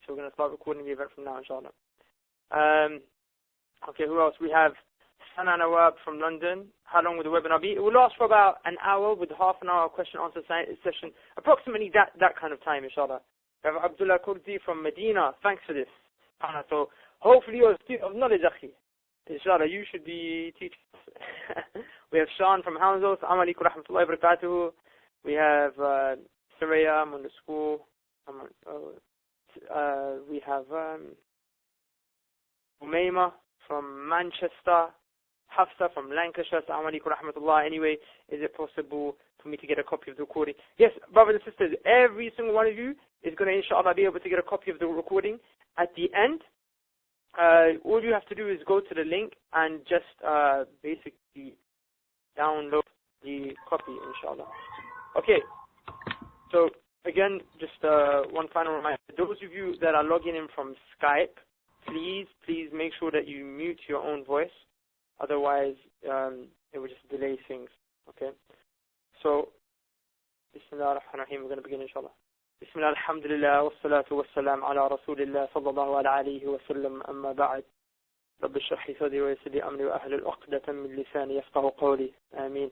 So we're going to start recording the event from now, inshallah. Okay, who else? We have Sana Nawab from London. How long will the webinar be? It will last for about an hour with half an hour question-answer session. Approximately that kind of time, inshallah. We have Abdullah Kurdi from Medina. Thanks for this. So hopefully you're a student of knowledge, akhi. Inshallah, you should be teachers. We have Sean from Hamza. Assalamu alaikum wa rahmatullahi wa barakatuhu. We have Saraya, I'm on the school. We have Umayma from Manchester. Hafsa from Lancashire. Assalamu alaikum wa rahmatullah. Anyway, is it possible for me to get a copy of the recording? Yes, brothers and sisters, every single one of you is going to, inshallah, be able to get a copy of the recording at the end. All you have to do is go to the link and just basically download the copy, inshallah. Okay, so again, just one final reminder. Those of you that are logging in from Skype, please make sure that you mute your own voice. Otherwise, it will just delay things. Okay, so Bismillah ar-Rahman ar-Rahim. We're going to begin, inshallah. Bismillah, alhamdulillah, wassalatu wassalam ala rasulillah, sallallahu alayhi wa sallam, amma ba'd. Rabbi shrah li sadri wa yassir li amri wa ahlul uqdatan min lisani yafqahu qawli. Ameen.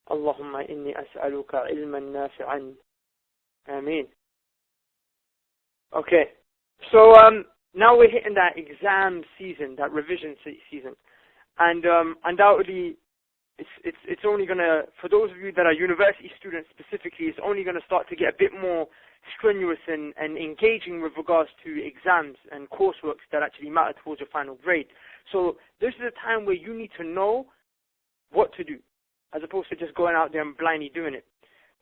Allahumma inni as'aluka ilman nafi'an. Ameen. Okay, so now we're hitting that exam season, that revision season. And undoubtedly, it's only going to, for those of you that are university students specifically, it's only going to start to get a bit more strenuous and engaging with regards to exams and coursework that actually matter towards your final grade. So this is a time where you need to know what to do, as opposed to just going out there and blindly doing it.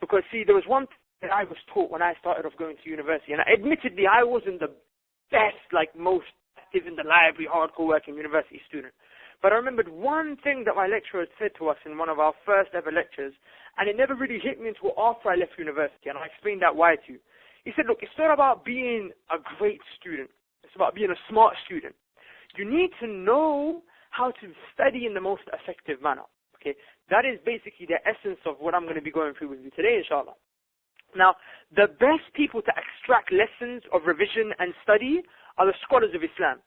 Because see, there was one thing that I was taught when I started off going to university, and admittedly I wasn't the best, like most active in the library, hardcore working university student. But I remembered one thing that my lecturer had said to us in one of our first ever lectures, and it never really hit me until after I left university, and I explained that why to you. He said, look, it's not about being a great student. It's about being a smart student. You need to know how to study in the most effective manner. Okay, that is basically the essence of what I'm going to be going through with you today, inshallah. Now, the best people to extract lessons of revision and study are the scholars of Islam.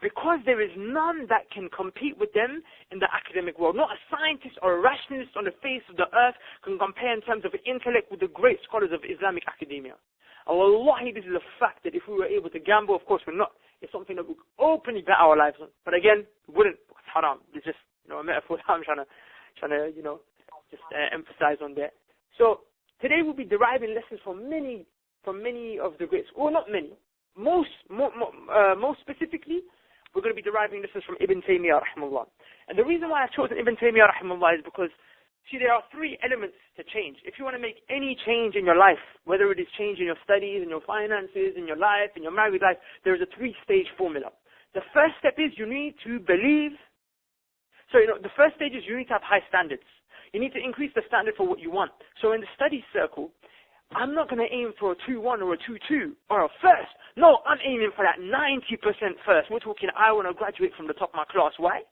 Because there is none that can compete with them in the academic world. Not a scientist or a rationalist on the face of the earth can compare in terms of intellect with the great scholars of Islamic academia. And wallahi, this is a fact that if we were able to gamble, of course we're not. It's something that we could openly bet our lives on. But again, we wouldn't. It's haram. It's just, a metaphor that I'm trying to emphasize on there. So today we'll be deriving lessons from many of the greats. Well, not many. Most specifically, we're going to be deriving lessons from Ibn Taymiyyah rahimahullah. And the reason why I've chosen Ibn Taymiyyah rahimahullah is because, see, there are three elements to change. If you want to make any change in your life, whether it is change in your studies, in your finances, in your life, in your married life, there is a three-stage formula. The first step is you need to believe. So, the first stage is you need to have high standards. You need to increase the standard for what you want. So in the study circle, I'm not going to aim for a 2-1 or a 2-2 or a first. No, I'm aiming for that 90% first. We're talking, I want to graduate from the top of my class. Why?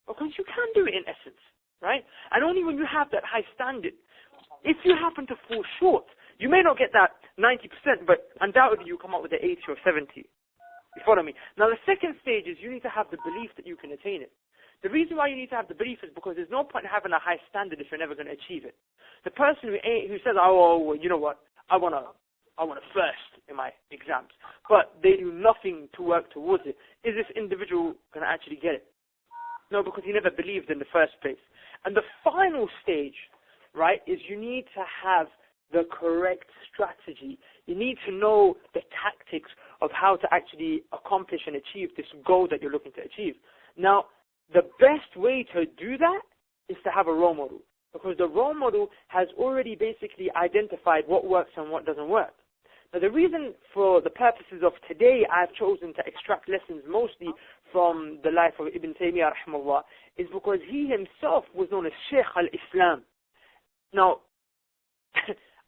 Because you can do it in essence, right? And only when you have that high standard. If you happen to fall short, you may not get that 90%, but undoubtedly you come up with the 80 or 70. You follow me? Now the second stage is you need to have the belief that you can attain it. The reason why you need to have the belief is because there's no point in having a high standard if you're never going to achieve it. The person who says, oh, you know what, I want a first in my exams, but they do nothing to work towards it, is this individual going to actually get it? No, because he never believed in the first place. And the final stage, right, is you need to have the correct strategy. You need to know the tactics of how to actually accomplish and achieve this goal that you're looking to achieve. Now, the best way to do that is to have a role model, because the role model has already basically identified what works and what doesn't work. Now, the reason for the purposes of today I've chosen to extract lessons mostly from the life of Ibn Taymiyyah rahimahullah is because he himself was known as Shaykh al-Islam. Now,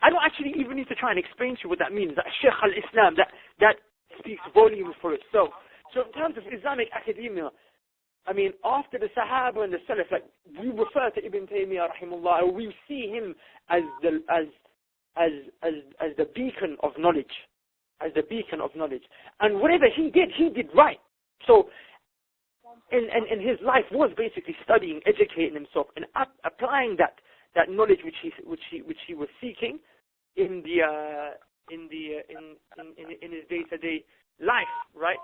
I don't actually even need to try and explain to you what that means, that Shaykh al-Islam, that speaks volumes for itself. So in terms of Islamic academia, I mean, after the Sahaba and the Salaf, like, we refer to Ibn Taymiyyah rahimahullah, or we see him as the beacon of knowledge. as the beacon of knowledge. And whatever he did right. So, and his life was basically studying, educating himself, and applying that knowledge which he was seeking in his day-to-day life, right?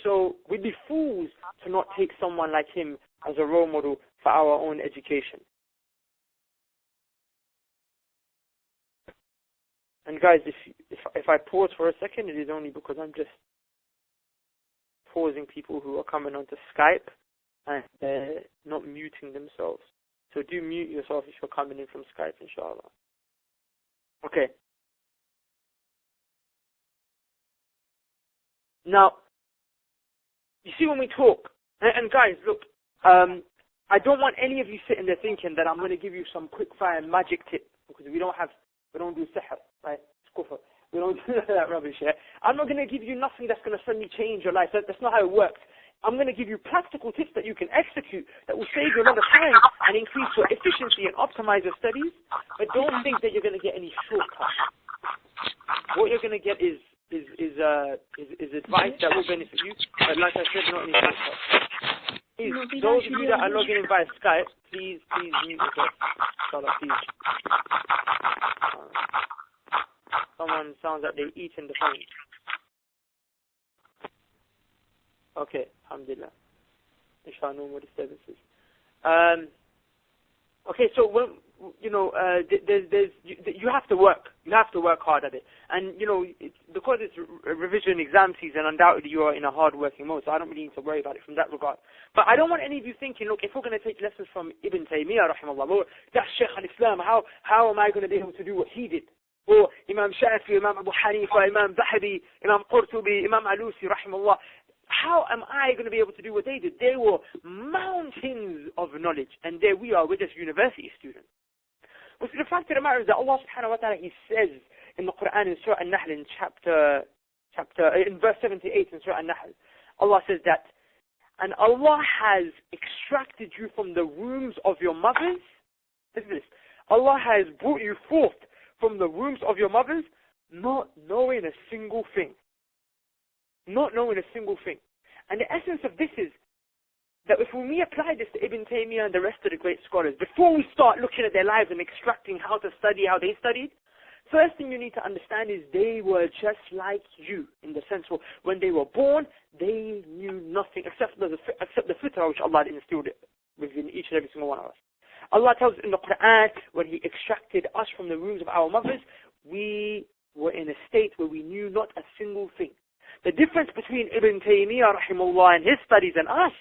So we'd be fools to not take someone like him as a role model for our own education. And guys, if I pause for a second, it is only because I'm just pausing people who are coming onto Skype and they're not muting themselves. So do mute yourself if you're coming in from Skype, inshallah. Okay. Now, you see when we talk, and guys, look, I don't want any of you sitting there thinking that I'm going to give you some quick fire magic tip, because we don't do sihr, right? It's kufr. We don't do that rubbish here. I'm not going to give you nothing that's going to suddenly change your life. That's not how it works. I'm going to give you practical tips that you can execute that will save you a lot of time and increase your efficiency and optimize your studies. But don't think that you're going to get any shortcuts. What you're going to get is advice that will benefit you. But like I said, not any shortcuts. Please, those of you that are logging in via Skype, please mute yourself. Inshallah, please. Someone sounds like they're eating the phone. Okay, alhamdulillah. Inshallah, no more disturbances. Okay, so when you have to work. You have to work hard at it, and because it's revision exam season, undoubtedly you are in a hard-working mode. So I don't really need to worry about it from that regard. But I don't want any of you thinking, look, if we're going to take lessons from Ibn Taymiyyah, rahimahullah, or that's Shaykh al-Islam, how am I going to be able to do what he did? Or Imam Shafi, Imam Abu Hanifa, Imam Zahabi, Imam Qurtubi, Imam Alusi, rahimahullah. How am I going to be able to do what they did? They were mountains of knowledge, and there we are, we're just university students. Well, so the fact of the matter is that Allah subhanahu wa ta'ala, He says in the Quran in Surah An-Nahl in in verse 78 in Surah An-Nahl, Allah says that, and Allah has extracted you from the wombs of your mothers. Listen to this. Allah has brought you forth from the wombs of your mothers, not knowing a single thing. Not knowing a single thing. And the essence of this is that if we apply this to Ibn Taymiyyah and the rest of the great scholars, before we start looking at their lives and extracting how to study, how they studied, first thing you need to understand is they were just like you, in the sense of when they were born, they knew nothing except the fitrah which Allah instilled within each and every single one of us. Allah tells us in the Quran, when He extracted us from the wombs of our mothers, we were in a state where we knew not a single thing. The difference between Ibn Taymiyyah rahimahullah and his studies and us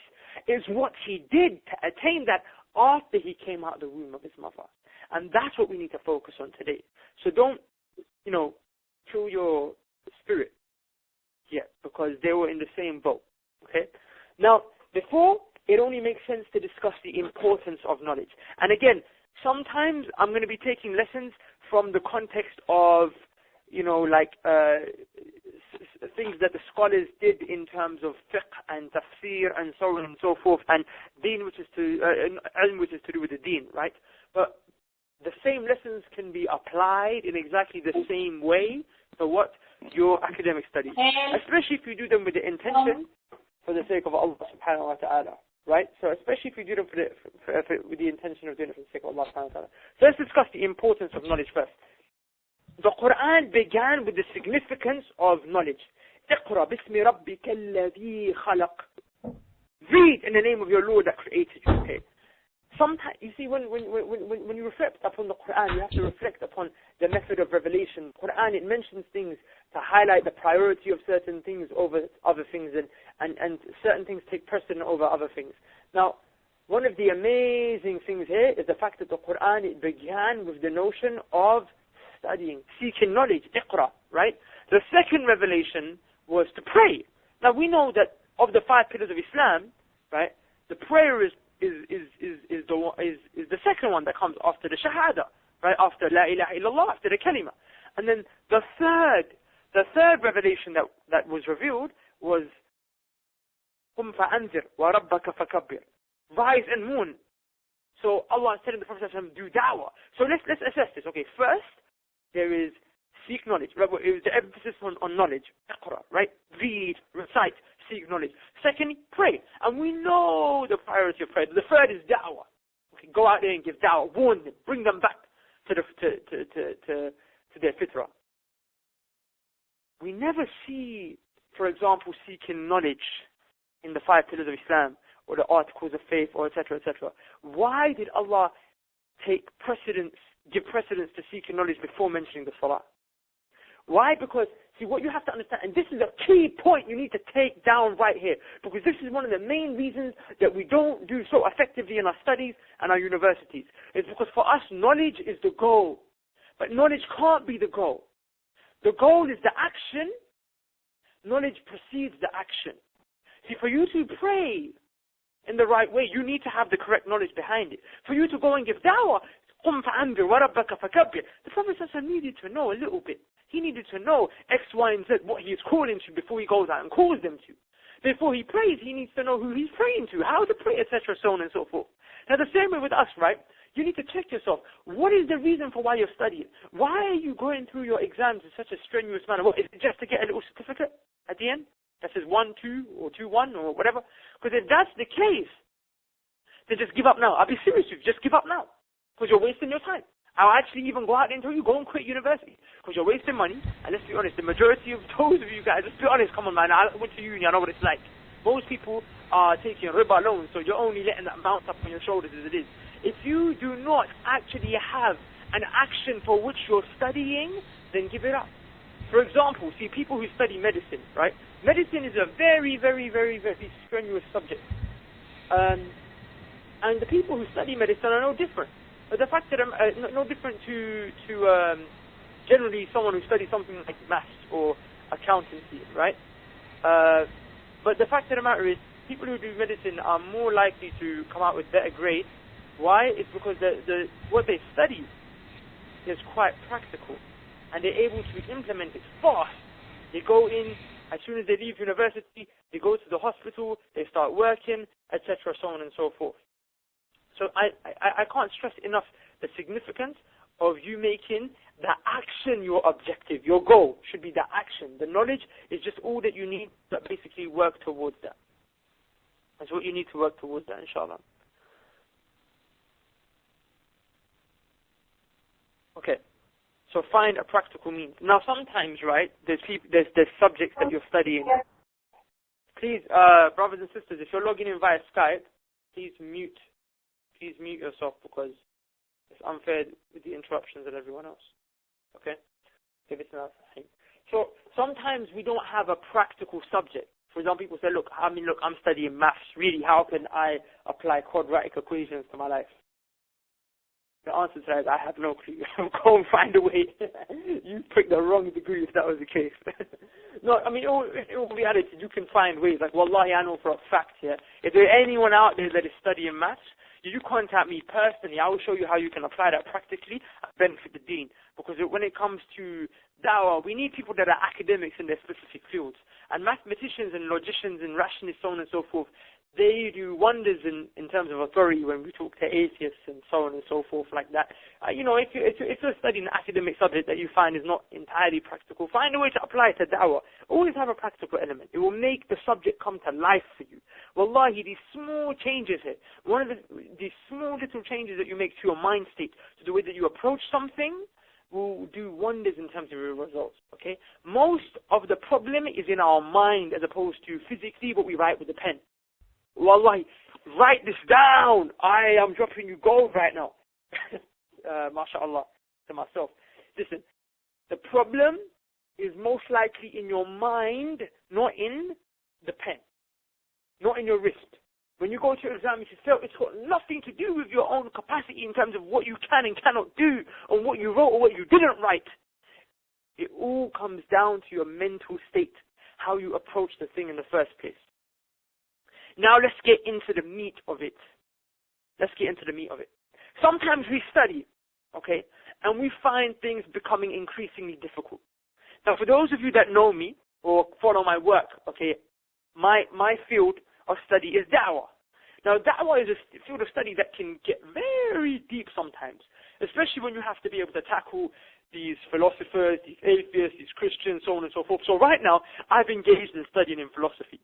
is what he did to attain that after he came out of the womb of his mother. And that's what we need to focus on today. So don't, kill your spirit yet, because they were in the same boat. Okay? Now, before, it only makes sense to discuss the importance of knowledge. And again, sometimes I'm going to be taking lessons from the context of, things that the scholars did in terms of fiqh and tafsir and so on and so forth, and deen, which is ilm, which is to do with the deen, right? But the same lessons can be applied in exactly the same way to what your academic studies, especially if you do them with the intention for the sake of Allah subhanahu wa ta'ala, right? So especially if you do them with the intention of doing it for the sake of Allah subhanahu wa ta'ala. So let's discuss the importance of knowledge first. The Quran began with the significance of knowledge. اقرأ باسم ربك الذي خلق. Read in the name of your Lord that created you. Okay. Sometimes, you see, when you reflect upon the Quran, you have to reflect upon the method of revelation. Quran, it mentions things to highlight the priority of certain things over other things, and certain things take precedence over other things. Now, one of the amazing things here is the fact that the Quran, it began with the notion of studying, seeking knowledge, iqra, right? The second revelation was to pray. Now we know that of the 5 pillars of Islam, right, the prayer is the second one that comes after the shahada, right, after la ilaha illallah, after the kalima. And then the third revelation that was revealed was قُمْ فَأَنذِرْ وَرَبَّكَ فَكَبِّرْ, rise and mourn. So Allah is telling the Prophet ﷺ, do dawah. So let's assess this. Okay, first, there is Seek knowledge. It was the emphasis on knowledge. Iqra, right? Read, recite, seek knowledge. Secondly, pray. And we know the priority of prayer. The third is da'wah. Okay, go out there and give da'wah. Warn them. Bring them back to their fitrah. We never see, for example, seeking knowledge in the 5 pillars of Islam or the articles of faith or etc. etc. Why did Allah give precedence to seeking knowledge before mentioning the salah? Why? Because, see, what you have to understand, and this is a key point you need to take down right here, because this is one of the main reasons that we don't do so effectively in our studies and our universities. It's because for us, knowledge is the goal. But knowledge can't be the goal. The goal is the action. Knowledge precedes the action. See, for you to pray in the right way, you need to have the correct knowledge behind it. For you to go and give da'wah, قُمْ فَأَنْذِرْ وَرَبَّكَ فَكَبِّرْ. The Prophet ﷺ needed to know a little bit. He needed to know X, Y, and Z, what he is calling to before he goes out and calls them to. Before he prays, he needs to know who he's praying to, how to pray, etc., so on and so forth. Now, the same way with us, right? You need to check yourself. What is the reason for why you're studying? Why are you going through your exams in such a strenuous manner? What, is it just to get a little certificate at the end that says 1-2 or 2-1 or whatever? Because if that's the case, then just give up now. I'll be serious with you. Just give up now. Because you're wasting your time. I'll actually even go out there and tell you, go and quit university. Because you're wasting money. And let's be honest, the majority of those of you guys, let's be honest, come on man, I went to uni, I know what it's like. Most people are taking riba loans, so you're only letting that bounce up on your shoulders as it is. If you do not actually have an action for which you're studying, then give it up. For example, see, people who study medicine, right? Medicine is a very, very, very, very strenuous subject. And the people who study medicine are no different. But the fact that I'm no different to generally someone who studies something like maths or accountancy, right? But the fact of the matter is, people who do medicine are more likely to come out with better grades. Why? It's because what they study is quite practical, and they're able to implement it fast. They go in, as soon as they leave university, they go to the hospital, they start working, etc., so on and so forth. So I can't stress enough the significance of you making the action your objective. Your goal should be the action. The knowledge is just all that you need to basically work towards that. That's what you need to work towards that, inshallah. Okay. So find a practical means. Now sometimes, right, there's subjects that you're studying. Please, brothers and sisters, if you're logging in via Skype, please mute yourself, because it's unfair with the interruptions of everyone else. Okay? So sometimes we don't have a practical subject. For example, people say, look, I'm studying maths. Really, how can I apply quadratic equations to my life? The answer to that is, I have no clue. Go and find a way. You picked the wrong degree if that was the case. No, I mean, in all reality, you can find ways. Like, wallahi, I know for a fact here, if there's anyone out there that is studying maths, you contact me personally. I will show you how you can apply that practically and benefit the deen. Because when it comes to dawah, we need people that are academics in their specific fields. And mathematicians and logicians and rationalists, so on and so forth, they do wonders in terms of authority when we talk to atheists and so on and so forth like that. If you're studying an academic subject that you find is not entirely practical, find a way to apply it to da'wah. Always have a practical element. It will make the subject come to life for you. Wallahi, these small changes here, these small little changes that you make to your mind state, to the way that you approach something, will do wonders in terms of your results, okay? Most of the problem is in our mind as opposed to physically what we write with the pen. Wallahi, write this down. I am dropping you gold right now. MashaAllah, to myself. Listen, the problem is most likely in your mind, not in the pen, not in your wrist. When you go to your exam, if you fail, it's got nothing to do with your own capacity in terms of what you can and cannot do, or what you wrote or what you didn't write. It all comes down to your mental state, how you approach the thing in the first place. Now let's get into the meat of it. Sometimes we study, okay, and we find things becoming increasingly difficult. Now for those of you that know me or follow my work, okay, my field of study is da'wah. Now da'wah is a field of study that can get very deep sometimes, especially when you have to be able to tackle these philosophers, these atheists, these Christians, so on and so forth. So right now, I've engaged in studying in philosophy.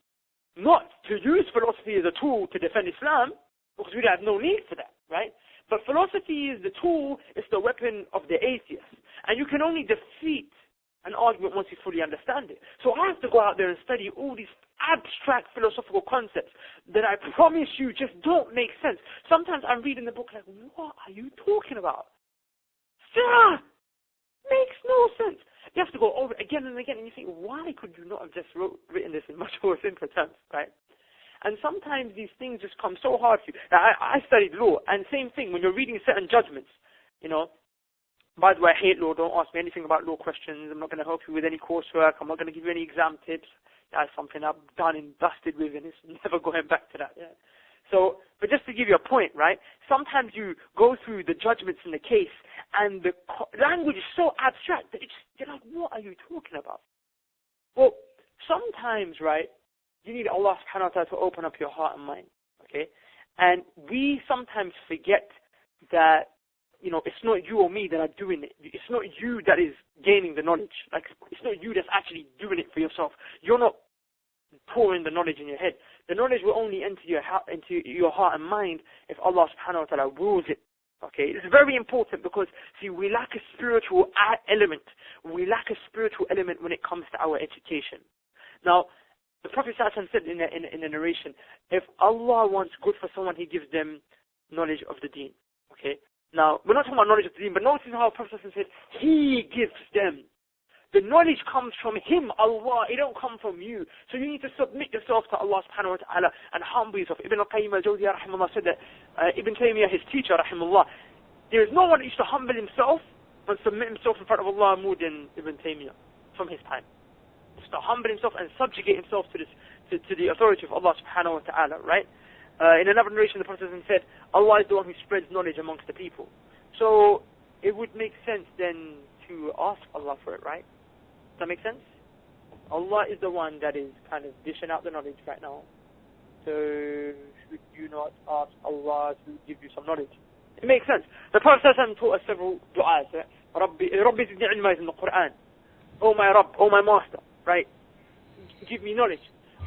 Not to use philosophy as a tool to defend Islam, because we have no need for that, right? But philosophy is the tool, it's the weapon of the atheist. And you can only defeat an argument once you fully understand it. So I have to go out there and study all these abstract philosophical concepts that I promise you just don't make sense. Sometimes I'm reading the book like, what are you talking about? Makes no sense. You have to go over it again and again, and you think, why could you not have just written this in much more simpler terms, right? And sometimes these things just come so hard for you. Now, I studied law, and same thing, when you're reading certain judgments, you know, by the way, I hate law, don't ask me anything about law questions, I'm not going to help you with any coursework, I'm not going to give you any exam tips. That's something I've done and dusted with, and it's never going back to that, yeah. So, but just to give you a point, right, sometimes you go through the judgments in the case, and the language is so abstract that you're like, what are you talking about? Well, sometimes, right, you need Allah subhanahu wa ta'ala to open up your heart and mind, okay? And we sometimes forget that, you know, it's not you or me that are doing it. It's not you that is gaining the knowledge. Like, it's not you that's actually doing it for yourself. You're not pouring the knowledge in your head. The knowledge will only enter your heart and mind if Allah subhanahu wa ta'ala wills it. Okay, it's very important because, see, we lack a spiritual element. We lack a spiritual element when it comes to our education. Now, the Prophet ﷺ said in a narration, if Allah wants good for someone, He gives them knowledge of the deen. Okay, now, we're not talking about knowledge of the deen, but notice how the Prophet ﷺ said, He gives them. The knowledge comes from Him, Allah. It don't come from you. So you need to submit yourself to Allah subhanahu wa ta'ala and humble yourself. Ibn al-Qayyim al-Jawziyah rahimahullah said that, Ibn Taymiyyah, his teacher rahimahullah, there is no one who used to humble himself and submit himself in front of Allah more than Ibn Taymiyyah from his time. Just to humble himself and subjugate himself to the authority of Allah subhanahu wa ta'ala, right? In another narration, the Prophet said, Allah is the one who spreads knowledge amongst the people. So it would make sense then to ask Allah for it, right? Does that make sense? Allah is the one that is kind of dishing out the knowledge right now. So should you not ask Allah to give you some knowledge? It makes sense. The Prophet taught us several du'as. Rabbi zidni ilma is in the Quran. Oh my Rabb, oh my Master, right? Give me knowledge.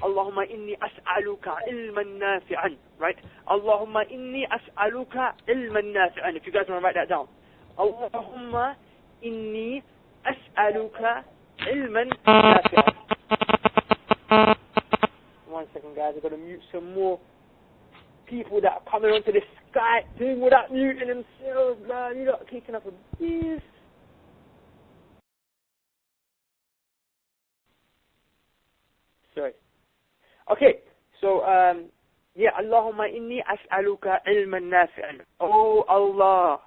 Allahumma inni as'aluka ilman nafi'an, right? Allahumma inni as'aluka ilman nafi'an. If you guys want to write that down. Allahumma inni as'aluka ilman nafi'an. 1 second, guys. I've got to mute some more people that are coming onto this Skype thing without muting themselves, man. You're not kicking up a beast. Sorry. Okay, so, yeah, Allahumma inni as'aluka ilman nafi'an. Oh Allah,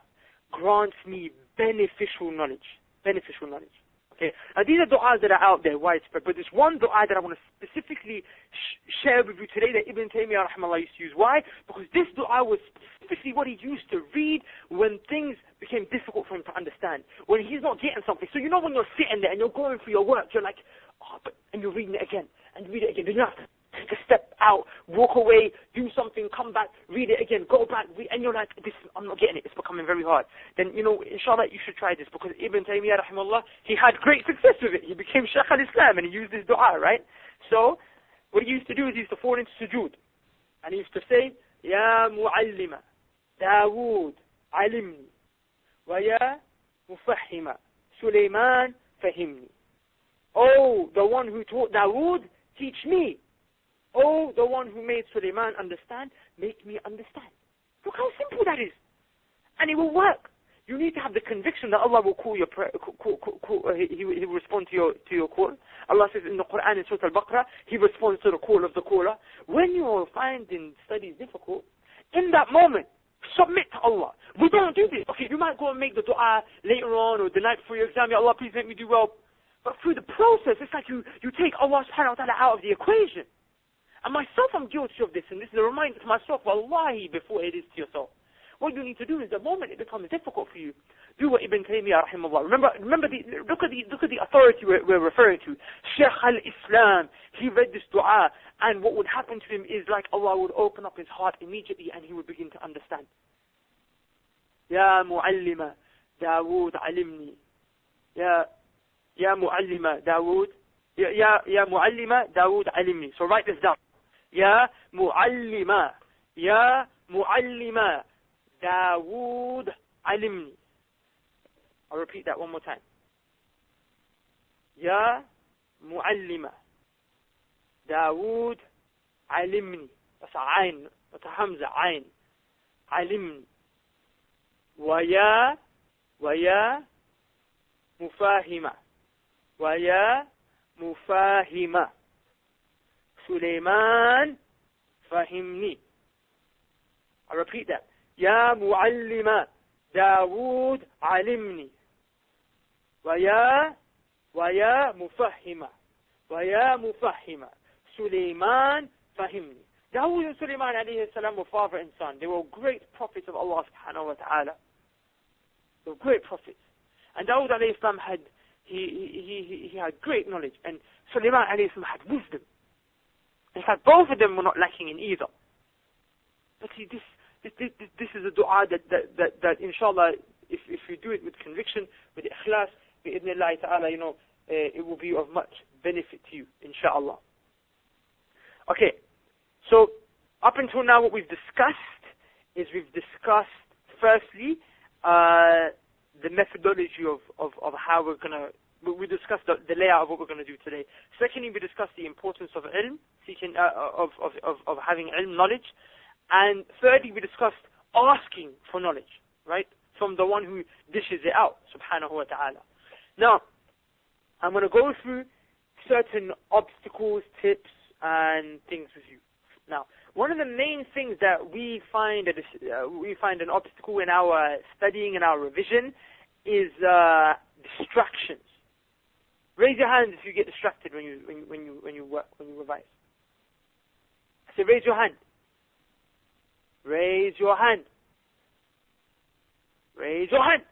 grant me beneficial knowledge. Beneficial knowledge. Okay, now these are du'as that are out there, widespread, but there's one du'a that I want to specifically share with you today that Ibn Taymiyyah rahimahullah used to use. Why? Because this du'a was specifically what he used to read when things became difficult for him to understand, when he's not getting something. So you know when you're sitting there and you're going through your work, you're like, oh, and you're reading it again, and read it again, then you have to take a step out, walk away, do something, come back, read it again, go back, and you're like, I'm not getting it, it's becoming very hard. Then, you know, inshallah, you should try this, because Ibn Taymiyyah, rahimahullah, he had great success with it. He became Shaykh al-Islam, and he used this dua, right? So, what he used to do is he used to fall into sujood, and he used to say, Ya mu'allima, Dawood, alimni, wa ya mufahima, Sulaiman, fahimni. Oh, the one who taught Dawood, teach me. Oh, the one who made Sulaiman understand, make me understand. Look how simple that is. And it will work. You need to have the conviction that Allah will call your prayer, He will respond to your call. Allah says in the Quran in Surah Al-Baqarah, He responds to the call of the caller. When you are finding studies difficult, in that moment, submit to Allah. We don't do this. Okay, you might go and make the dua later on or the night before your exam, Ya Allah, please make me do well. But through the process, it's like you take Allah subhanahu wa ta'ala out of the equation. And myself, I'm guilty of this, and this is a reminder to myself, wallahi, before it is to yourself. What you need to do is the moment it becomes difficult for you, do what Ibn Taymiyyah, rahimahullah. Remember look at the authority we're referring to. Shaykh al-Islam, he read this dua, and what would happen to him is like Allah would open up his heart immediately, and he would begin to understand. Ya mu'allima, Dawood alimni, Ya Muallima Dawood. Ya Muallima Dawood alimni. So write this down. Ya Muallima Dawood alimni. I'll repeat that one more time. Ya Muallima Dawood alimni. That's a ayn. That's a hamza. Ayn. Alimni. ويا مفاهمة سليمان فهمني. I repeat that. يا معلم داود علمني ويا مفهمة سليمان فهمني. Dawud and Sulaiman alayhi salam were father and son. They were great prophets of Allah subhanahu wa ta'ala. They were great prophets. And Dawud alayhi salam had great knowledge. And Sulaiman alayhi salam had wisdom. In fact, both of them were not lacking in either. But see, this is a dua that inshallah, if you do it with conviction, with ikhlas, bi'idhnillahi ta'ala, it will be of much benefit to you, inshallah. Okay. So, up until now what we've discussed is firstly, the methodology of how we're going to, we discussed the layout of what we're going to do today. Secondly, we discussed the importance of ilm, seeking, of having ilm, knowledge. And thirdly, we discussed asking for knowledge, right? From the one who dishes it out, subhanahu wa ta'ala. Now, I'm going to go through certain obstacles, tips, and things with you. Now, one of the main things that we find an obstacle in our studying and our revision is distractions. Raise your hands if you get distracted when you work, when you revise. I say, raise your hand. Raise your hand. Raise your hand.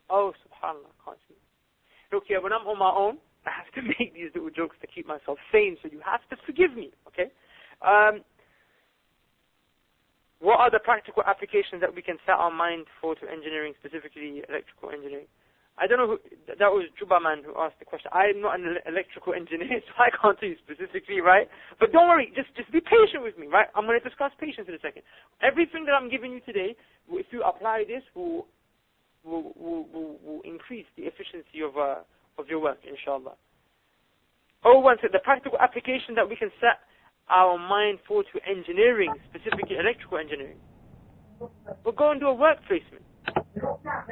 Oh, subhanallah, I can't see. Look here, when I'm on my own, I have to make these little jokes to keep myself sane, so you have to forgive me, okay? What are the practical applications that we can set our mind for to engineering, specifically electrical engineering? I don't know who, that was Jubaman who asked the question. I'm not an electrical engineer, so I can't tell you specifically, right? But don't worry, just be patient with me, right? I'm going to discuss patience in a second. Everything that I'm giving you today, if you apply this, will increase the efficiency of your work, inshallah. One said the practical application that we can set our mind for to engineering, specifically electrical engineering. We'll go and do a work placement.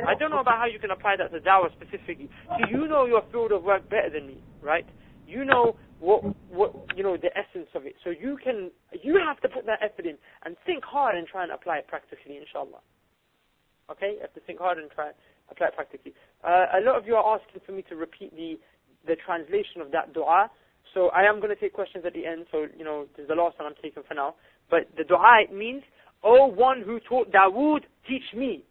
I don't know about how you can apply that to Dawah specifically. So you know your field of work better than me, right? You know what the essence of it. So you have to put that effort in and think hard and try and apply it practically, inshallah. Okay? You have to think hard and try and apply it practically. A lot of you are asking for me to repeat the translation of that dua. So I am going to take questions at the end. So, this is the last one I'm taking for now. But the dua, it means, O one who taught Dawood, teach me.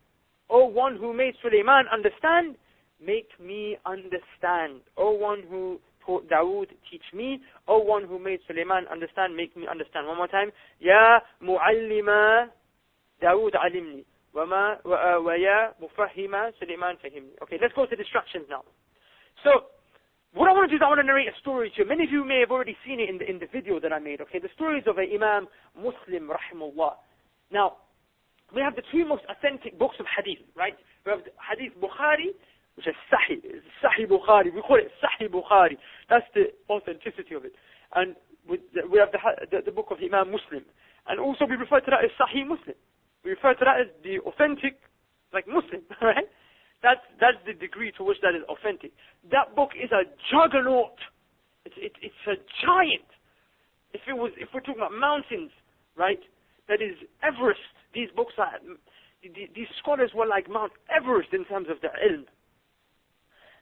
O one who made Sulaiman understand, make me understand. O one who taught Dawood, teach me. O one who made Sulaiman understand, make me understand. One more time. Ya muallima Dawood alimni. Wa ya mufahima Sulaiman fahimni. Okay, let's go to distractions now. So, what I want to do is I want to narrate a story to you. Many of you may have already seen it in the video that I made. Okay, the stories of an Imam Muslim, rahimahullah. Now, we have the two most authentic books of hadith, right? We have the Hadith Bukhari, which is Sahih Bukhari. We call it Sahih Bukhari. That's the authenticity of it. And we have the book of Imam Muslim. And also we refer to that as Sahih Muslim. We refer to that as the authentic, like Muslim, right? That's the degree to which that is authentic. That book is a juggernaut. It's a giant. If we're talking about mountains, right? That is Everest. These books are, these scholars were like Mount Everest in terms of their ilm.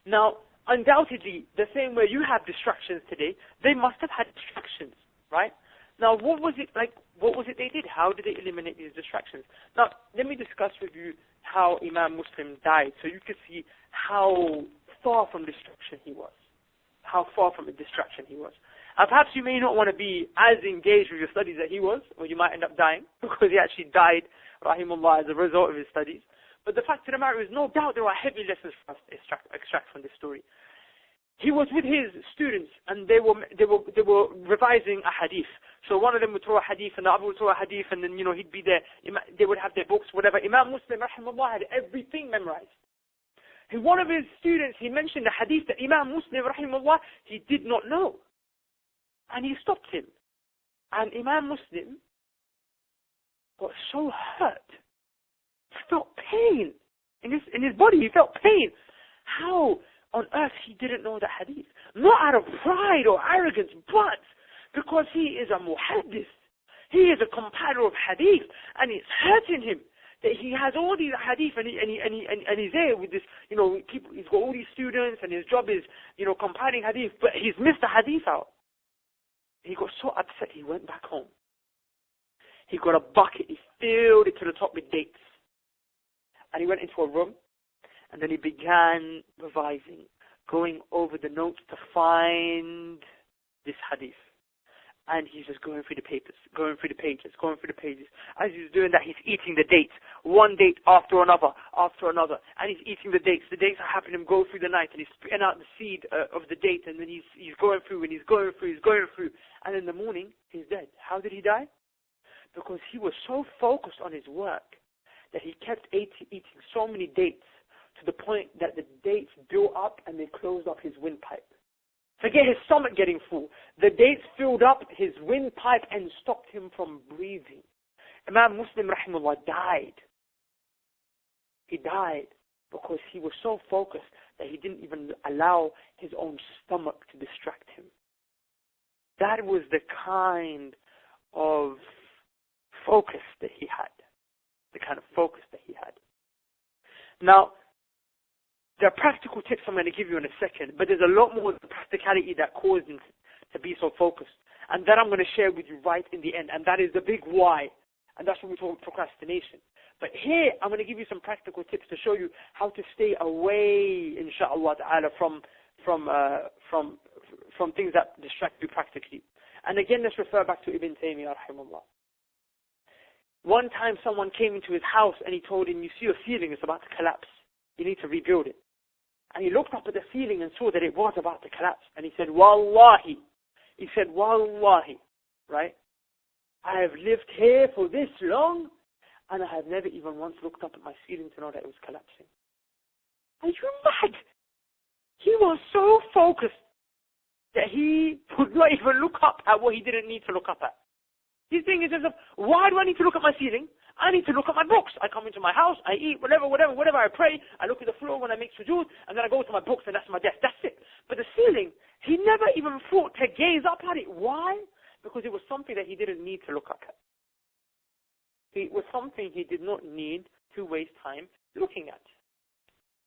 Now, undoubtedly, the same way you have distractions today, they must have had distractions, right? Now, what was it like? What was it they did? How did they eliminate these distractions? Now, let me discuss with you how Imam Muslim died, so you can see how far from distraction he was. How far from a distraction he was. Perhaps you may not want to be as engaged with your studies as he was, or you might end up dying, because he actually died, rahimullah, as a result of his studies. But the fact of the matter is, no doubt there are heavy lessons for us to extract from this story. He was with his students, and they were revising a hadith. So one of them would throw a hadith, and the other would throw a hadith, and then he'd be there. They would have their books, whatever. Imam Muslim, rahimahullah, had everything memorized. And one of his students, he mentioned a hadith that Imam Muslim, rahimahullah, he did not know, and he stopped him. And Imam Muslim got so hurt, he felt pain in his body. He felt pain. How on earth he didn't know the hadith? Not out of pride or arrogance, but because he is a muhaddith. He is a compiler of hadith, and it's hurting him that he has all these hadith, and he's there with this, people. He's got all these students, and his job is, compiling hadith, but he's missed the hadith out. He got so upset, he went back home. He got a bucket, he filled it to the top with dates, and he went into a room. And then he began revising, going over the notes to find this hadith. And he's just going through the papers, going through the pages. As he's doing that, he's eating the dates, one date after another. And he's eating the dates. The dates are having him go through the night, and he's spitting out the seed of the date, and then he's going through. And in the morning, he's dead. How did he die? Because he was so focused on his work that he kept eating so many dates, to the point that the dates built up and they closed up his windpipe. Forget his stomach getting full. The dates filled up his windpipe and stopped him from breathing. Imam Muslim rahimahullah died. He died because he was so focused that he didn't even allow his own stomach to distract him. That was the kind of focus that he had. Now, there are practical tips I'm going to give you in a second, but there's a lot more practicality that caused him to be so focused. And that I'm going to share with you right in the end, and that is the big why. And that's what we talk about procrastination. But here, I'm going to give you some practical tips to show you how to stay away, inshaAllah ta'ala, from things that distract you practically. And again, let's refer back to Ibn Taymiyyah, rahimahullah. One time someone came into his house and he told him, you see your ceiling is about to collapse. You need to rebuild it. And he looked up at the ceiling and saw that it was about to collapse. And he said, Wallahi. He said, Wallahi. Right? I have lived here for this long, and I have never even once looked up at my ceiling to know that it was collapsing. Are you mad? He was so focused that he would not even look up at what he didn't need to look up at. He's thinking to himself, why do I need to look at my ceiling? I need to look at my books. I come into my house, I eat, whatever, I pray, I look at the floor when I make sujood, and then I go to my books, and that's my desk. That's it. But the ceiling, he never even thought to gaze up at it. Why? Because it was something that he didn't need to look up at. It was something he did not need to waste time looking at.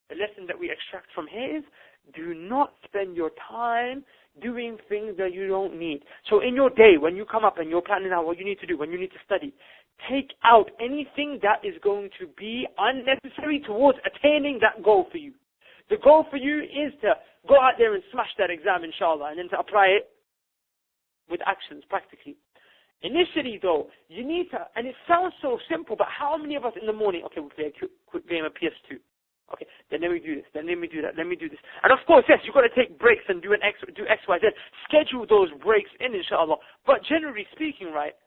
The lesson that we extract from here is, do not spend your time doing things that you don't need. So in your day, when you come up and you're planning out what you need to do, when you need to study, take out anything that is going to be unnecessary towards attaining that goal for you. The goal for you is to go out there and smash that exam, inshallah, and then to apply it with actions, practically. Initially, though, you need to, and it sounds so simple, but how many of us in the morning, okay, we'll play a quick game of PS2. Okay, then let me do this, then let me do that, let me do this. And of course, yes, you've got to take breaks and do X, Y, Z. Schedule those breaks in, inshallah. But generally speaking, right,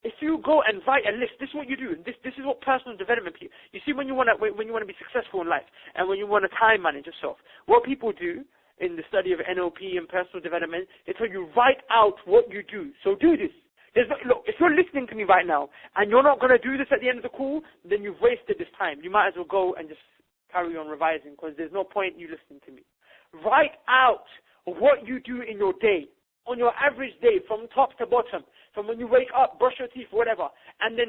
if you go and write a list, this is what you do. This is what personal development people. You see, when you want to be successful in life, and when you want to time manage yourself, what people do in the study of NLP and personal development, they tell you write out what you do. So do this. Look, if you're listening to me right now, and you're not going to do this at the end of the call, then you've wasted this time. You might as well go and just carry on revising, because there's no point in you listening to me. Write out what you do in your day, on your average day, from top to bottom, from when you wake up, brush your teeth, whatever, and then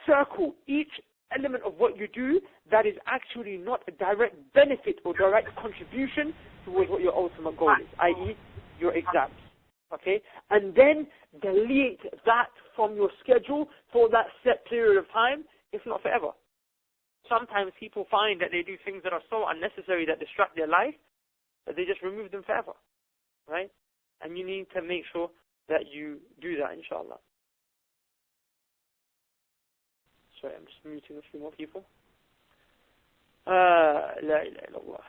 circle each element of what you do that is actually not a direct benefit or direct contribution towards what your ultimate goal is, i.e. your exams. Okay? And then delete that from your schedule for that set period of time, if not forever. Sometimes people find that they do things that are so unnecessary that distract their life, that they just remove them forever. Right? And you need to make sure that you do that, inshallah. Sorry, I'm just muting a few more people. La ilaha illallah.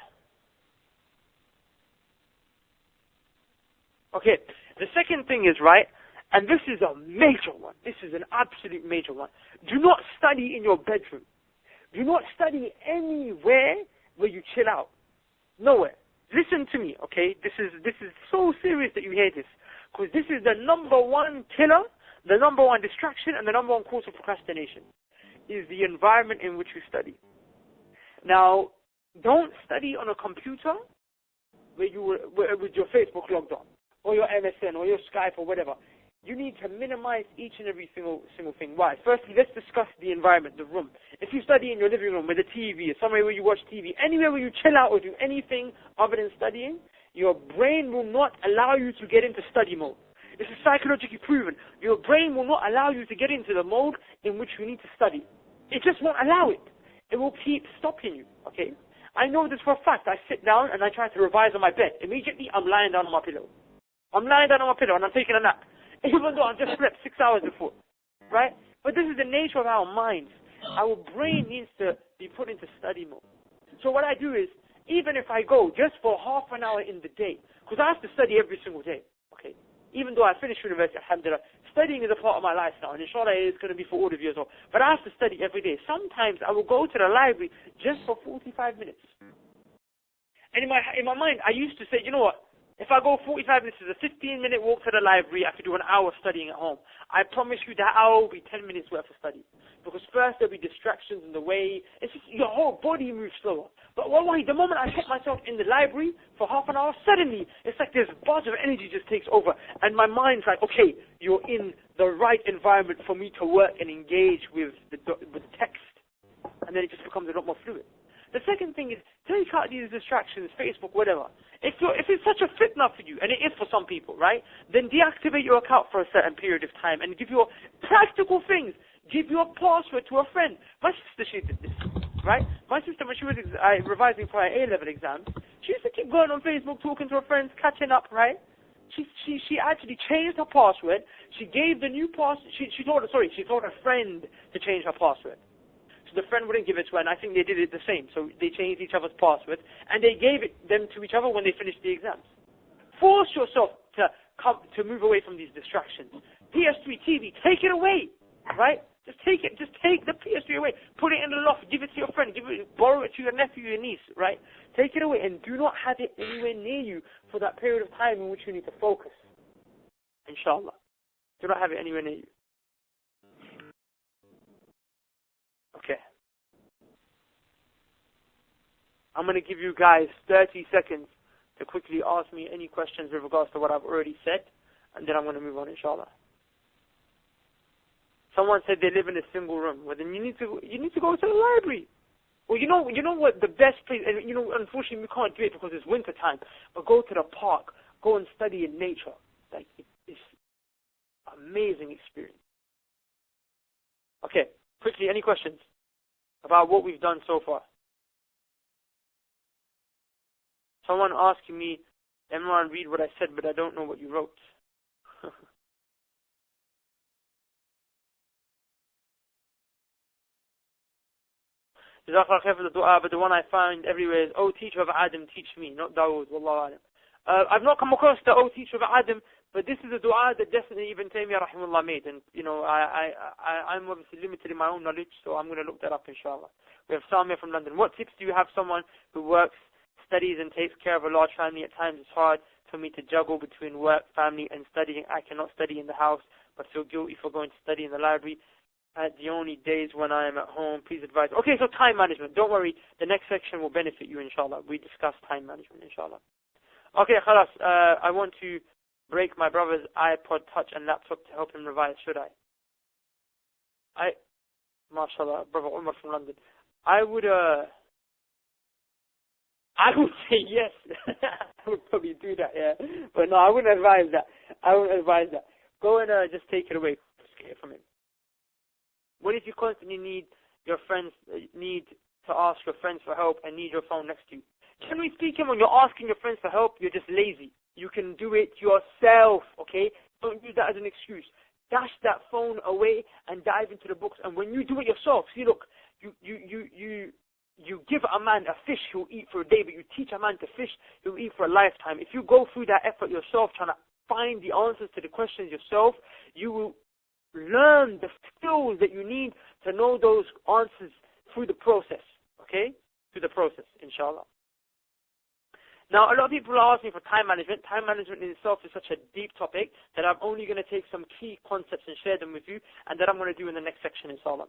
Okay, the second thing is, right, and this is a major one. This is an absolute major one. Do not study in your bedroom. Do not study anywhere where you chill out. Nowhere. Listen to me, okay? This is so serious that you hear this. Because this is the number one killer, the number one distraction, and the number one cause of procrastination. Is the environment in which you study. Now, don't study on a computer with your Facebook logged on, or your MSN, or your Skype, or whatever. You need to minimize each and every single thing. Why? Firstly, let's discuss the environment, the room. If you study in your living room with a TV, or somewhere where you watch TV, anywhere where you chill out or do anything other than studying, your brain will not allow you to get into study mode. This is psychologically proven. Your brain will not allow you to get into the mode in which you need to study. It just won't allow it. It will keep stopping you, okay? I know this for a fact. I sit down and I try to revise on my bed. Immediately, I'm lying down on my pillow. I'm lying down on my pillow and I'm taking a nap. Even though I just slept 6 hours before, right? But this is the nature of our minds. Our brain needs to be put into study mode. So what I do is, even if I go just for half an hour in the day, because I have to study every single day, okay? Even though I finished university, alhamdulillah, studying is a part of my life now, and inshallah it's going to be for all of you as well. But I have to study every day. Sometimes I will go to the library just for 45 minutes. And in my mind, I used to say, you know what? If I go 45 minutes, it's a 15-minute walk to the library, I have to do an hour studying at home. I promise you that hour will be 10 minutes worth of study. Because first there'll be distractions in the way. It's just your whole body moves slower. But wallahi, the moment I put myself in the library for half an hour, suddenly it's like this buzz of energy just takes over. And my mind's like, okay, you're in the right environment for me to work and engage with the text. And then it just becomes a lot more fluid. The second thing is, take out these distractions, Facebook, whatever. If it's such a fitna for you, and it is for some people, right, then deactivate your account for a certain period of time and give your practical things. Give your password to a friend. My sister, she did this, right? My sister, when she was revising for her A-level exams, she used to keep going on Facebook, talking to her friends, catching up, right? She actually changed her password. She gave the new password. She told her friend to change her password. The friend wouldn't give it to her, and I think they did it the same. So they changed each other's passwords, and they gave them to each other when they finished the exams. Force yourself to move away from these distractions. PS3, TV, take it away, right? Just take the PS3 away. Put it in the loft, give it to your friend, borrow it to your nephew, your niece, right? Take it away, and do not have it anywhere near you for that period of time in which you need to focus. Inshallah. Do not have it anywhere near you. Okay. I'm going to give you guys 30 seconds to quickly ask me any questions with regards to what I've already said, and then I'm going to move on, inshallah. Someone said they live in a single room. Well, then you need to go to the library. Well, you know what the best place, and unfortunately we can't do it because it's winter time, but go to the park, go and study in nature. Like, it's amazing experience. Okay, quickly, any questions about what we've done so far? Someone asking me, Imran, read what I said, but I don't know what you wrote. Jazakallah khair for the dua, but the one I find everywhere is, oh, teacher of Adam, teach me, not Dawud, wallahu alam. I've not come across the oh, teacher of Adam, but this is a dua that definitely Ibn Taymiyyah rahimahullah made, and I'm obviously limited in my own knowledge, so I'm going to look that up inshallah. We have Samir from London. What tips do you have someone who works, studies and takes care of a large family? At times it's hard for me to juggle between work, family and studying. I cannot study in the house, but feel guilty for going to study in the library at the only days when I am at home. Please advise. Okay, so time management. Don't worry, the next section will benefit you inshallah. We discuss time management inshallah. Okay, khalas, I want to break my brother's iPod Touch and laptop to help him revise. Should I? MashaAllah, brother Umar from London. I would say yes. I would probably do that, yeah. But no, I wouldn't advise that. Go and just take it away. Just get it from him. What if you constantly need to ask your friends for help and need your phone next to you? Generally speaking, when you're asking your friends for help, you're just lazy. You can do it yourself, okay? Don't use that as an excuse. Dash that phone away and dive into the books. And when you do it yourself, see, look, you you give a man a fish, he'll eat for a day, but you teach a man to fish, he'll eat for a lifetime. If you go through that effort yourself, trying to find the answers to the questions yourself, you will learn the skills that you need to know those answers through the process, okay? Through the process, inshallah. Now, a lot of people are asking for time management. Time management in itself is such a deep topic that I'm only going to take some key concepts and share them with you, and that I'm going to do in the next section, inshallah.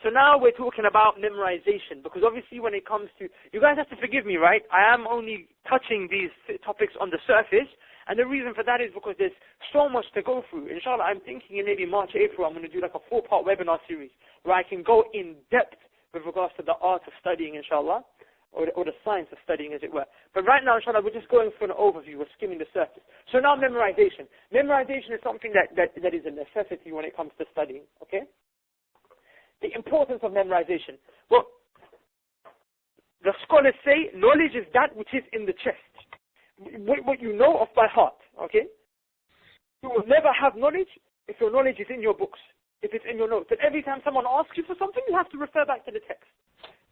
So now we're talking about memorization, because obviously when it comes to, you guys have to forgive me, right? I am only touching these topics on the surface, and the reason for that is because there's so much to go through. Inshallah, I'm thinking in maybe March, April, I'm going to do like a 4-part webinar series where I can go in depth with regards to the art of studying, inshallah, or the science of studying, as it were. But right now, inshallah, we're just going for an overview. We're skimming the surface. So now memorization. Memorization is something that is a necessity when it comes to studying, okay? The importance of memorization. Well, the scholars say knowledge is that which is in the chest. What you know of by heart, okay? You will never have knowledge if your knowledge is in your books, if it's in your notes. But every time someone asks you for something, you have to refer back to the text.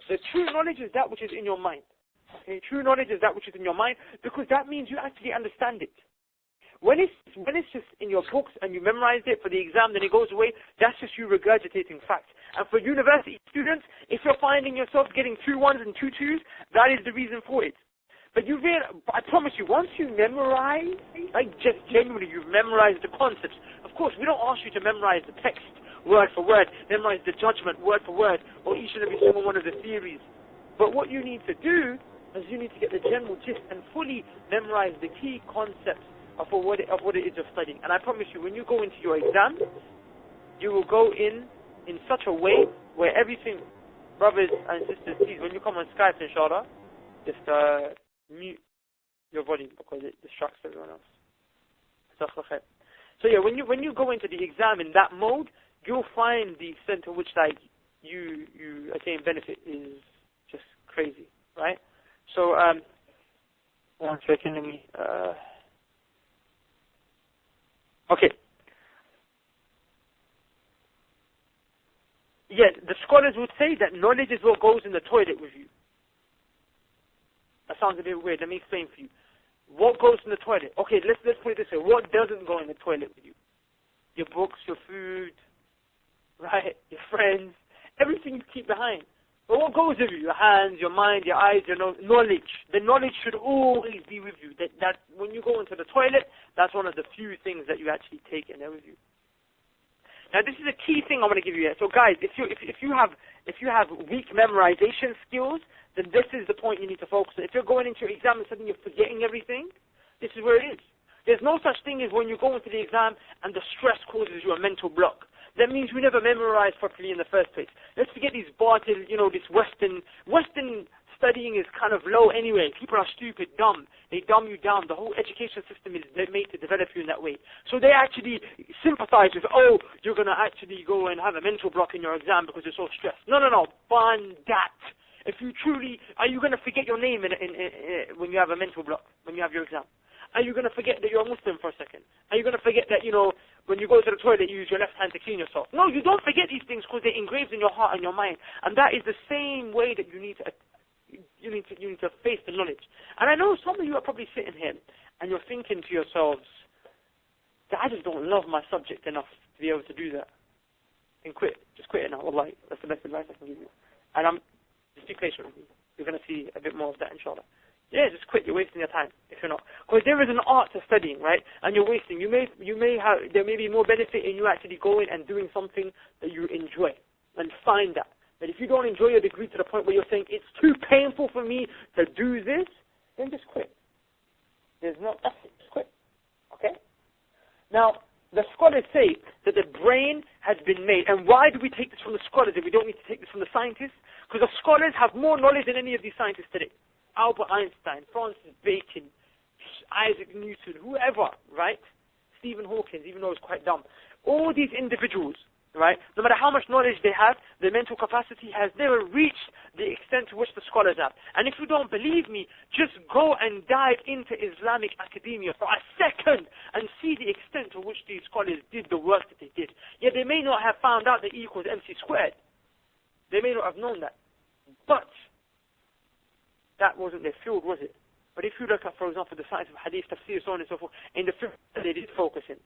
The true knowledge is that which is in your mind. Okay? True knowledge is that which is in your mind, because that means you actually understand it. When it's just in your books and you memorize it for the exam, then it goes away, that's just you regurgitating facts. And for university students, if you're finding yourself getting 2 1s and 2 2s, that is the reason for it. But I promise you, once you memorize, like just genuinely you've memorized the concepts. Of course, we don't ask you to memorize the text word for word, memorize the judgment word for word, or each and every single one of the theories. But what you need to do is you need to get the general gist and fully memorize the key concepts of what it is you're studying. And I promise you, when you go into your exam, you will go in such a way where everything, brothers and sisters, please, when you come on Skype, inshallah, just mute your volume because it distracts everyone else. So yeah, when you go into the exam in that mode, you'll find the extent to which like you attain benefit is just crazy, right? So 1 second, let me okay. Yeah, the scholars would say that knowledge is what goes in the toilet with you. That sounds a bit weird. Let me explain for you. What goes in the toilet? Okay, let's put it this way. What doesn't go in the toilet with you? Your books, your food, right? Your friends, everything you keep behind. But what goes with you? Your hands, your mind, your eyes, your knowledge. The knowledge should always be with you. That when you go into the toilet, that's one of the few things that you actually take in there with you. Now, this is a key thing I want to give you here. So, guys, if you have weak memorization skills, then this is the point you need to focus on. If you're going into your exam and suddenly you're forgetting everything, this is where it is. There's no such thing as when you go into the exam and the stress causes you a mental block. That means we never memorized properly in the first place. Let's forget these barted, this Western studying is kind of low anyway. People are stupid, dumb. They dumb you down. The whole education system is made to develop you in that way. So they actually sympathize with, you're going to actually go and have a mental block in your exam because you're so stressed. No. Ban that. If you truly, are you going to forget your name when you have a mental block, when you have your exam? Are you going to forget that you're a Muslim for a second? Are you going to forget that, when you go to the toilet, you use your left hand to clean yourself? No, you don't forget these things because they're engraved in your heart and your mind. And that is the same way that you need to face the knowledge. And I know some of you are probably sitting here and you're thinking to yourselves, I just don't love my subject enough to be able to do that. Then quit. Just quit it now. Wallahi. That's the best advice I can give you. And just be patient with me. You're going to see a bit more of that, inshallah. Yeah, just quit. You're wasting your time if you're not. Because there is an art to studying, right? And you're wasting. There may be more benefit in you actually going and doing something that you enjoy. And find that. But if you don't enjoy your degree to the point where you're saying, it's too painful for me to do this, then just quit. That's it. Just quit. Okay? Now, the scholars say that the brain has been made. And why do we take this from the scholars if we don't need to take this from the scientists? Because the scholars have more knowledge than any of these scientists today. Albert Einstein, Francis Bacon, Isaac Newton, whoever, right? Stephen Hawking, even though he's quite dumb. All these individuals, right? No matter how much knowledge they have, their mental capacity has never reached the extent to which the scholars have. And if you don't believe me, just go and dive into Islamic academia for a second and see the extent to which these scholars did the work that they did. Yet they may not have found out that E equals MC squared. They may not have known that. But that wasn't their field, was it? But if you look at, for example, the science of hadith, tafsir, so on and so forth, in the field they did focus in.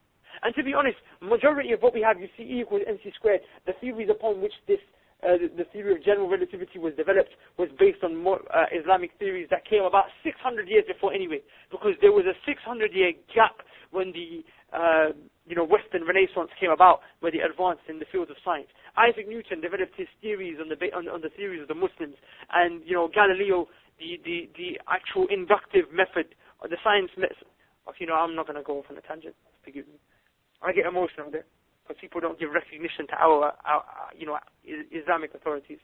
And to be honest, majority of what we have, you see E equals MC squared, the theories upon which this, the theory of general relativity was developed was based on more, Islamic theories that came about 600 years before anyway, because there was a 600-year gap when the Western Renaissance came about, where they advanced in the field of science. Isaac Newton developed his theories on the theories of the Muslims, and Galileo, the actual inductive method, or the science method. I'm not going to go off on a tangent. Forgive me. I get emotional there, because people don't give recognition to our Islamic authorities.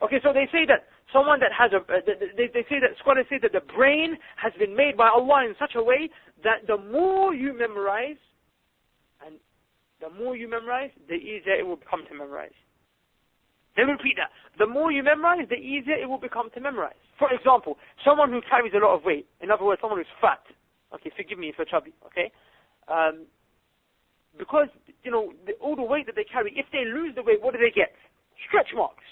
Okay, so they say that someone that has scholars say that the brain has been made by Allah in such a way that the more you memorize, the easier it will become to memorize. Let me repeat that. The more you memorize, the easier it will become to memorize. For example, someone who carries a lot of weight, in other words, someone who's fat. Okay, forgive me if you're chubby, okay? Because, all the weight that they carry, if they lose the weight, what do they get? Stretch marks.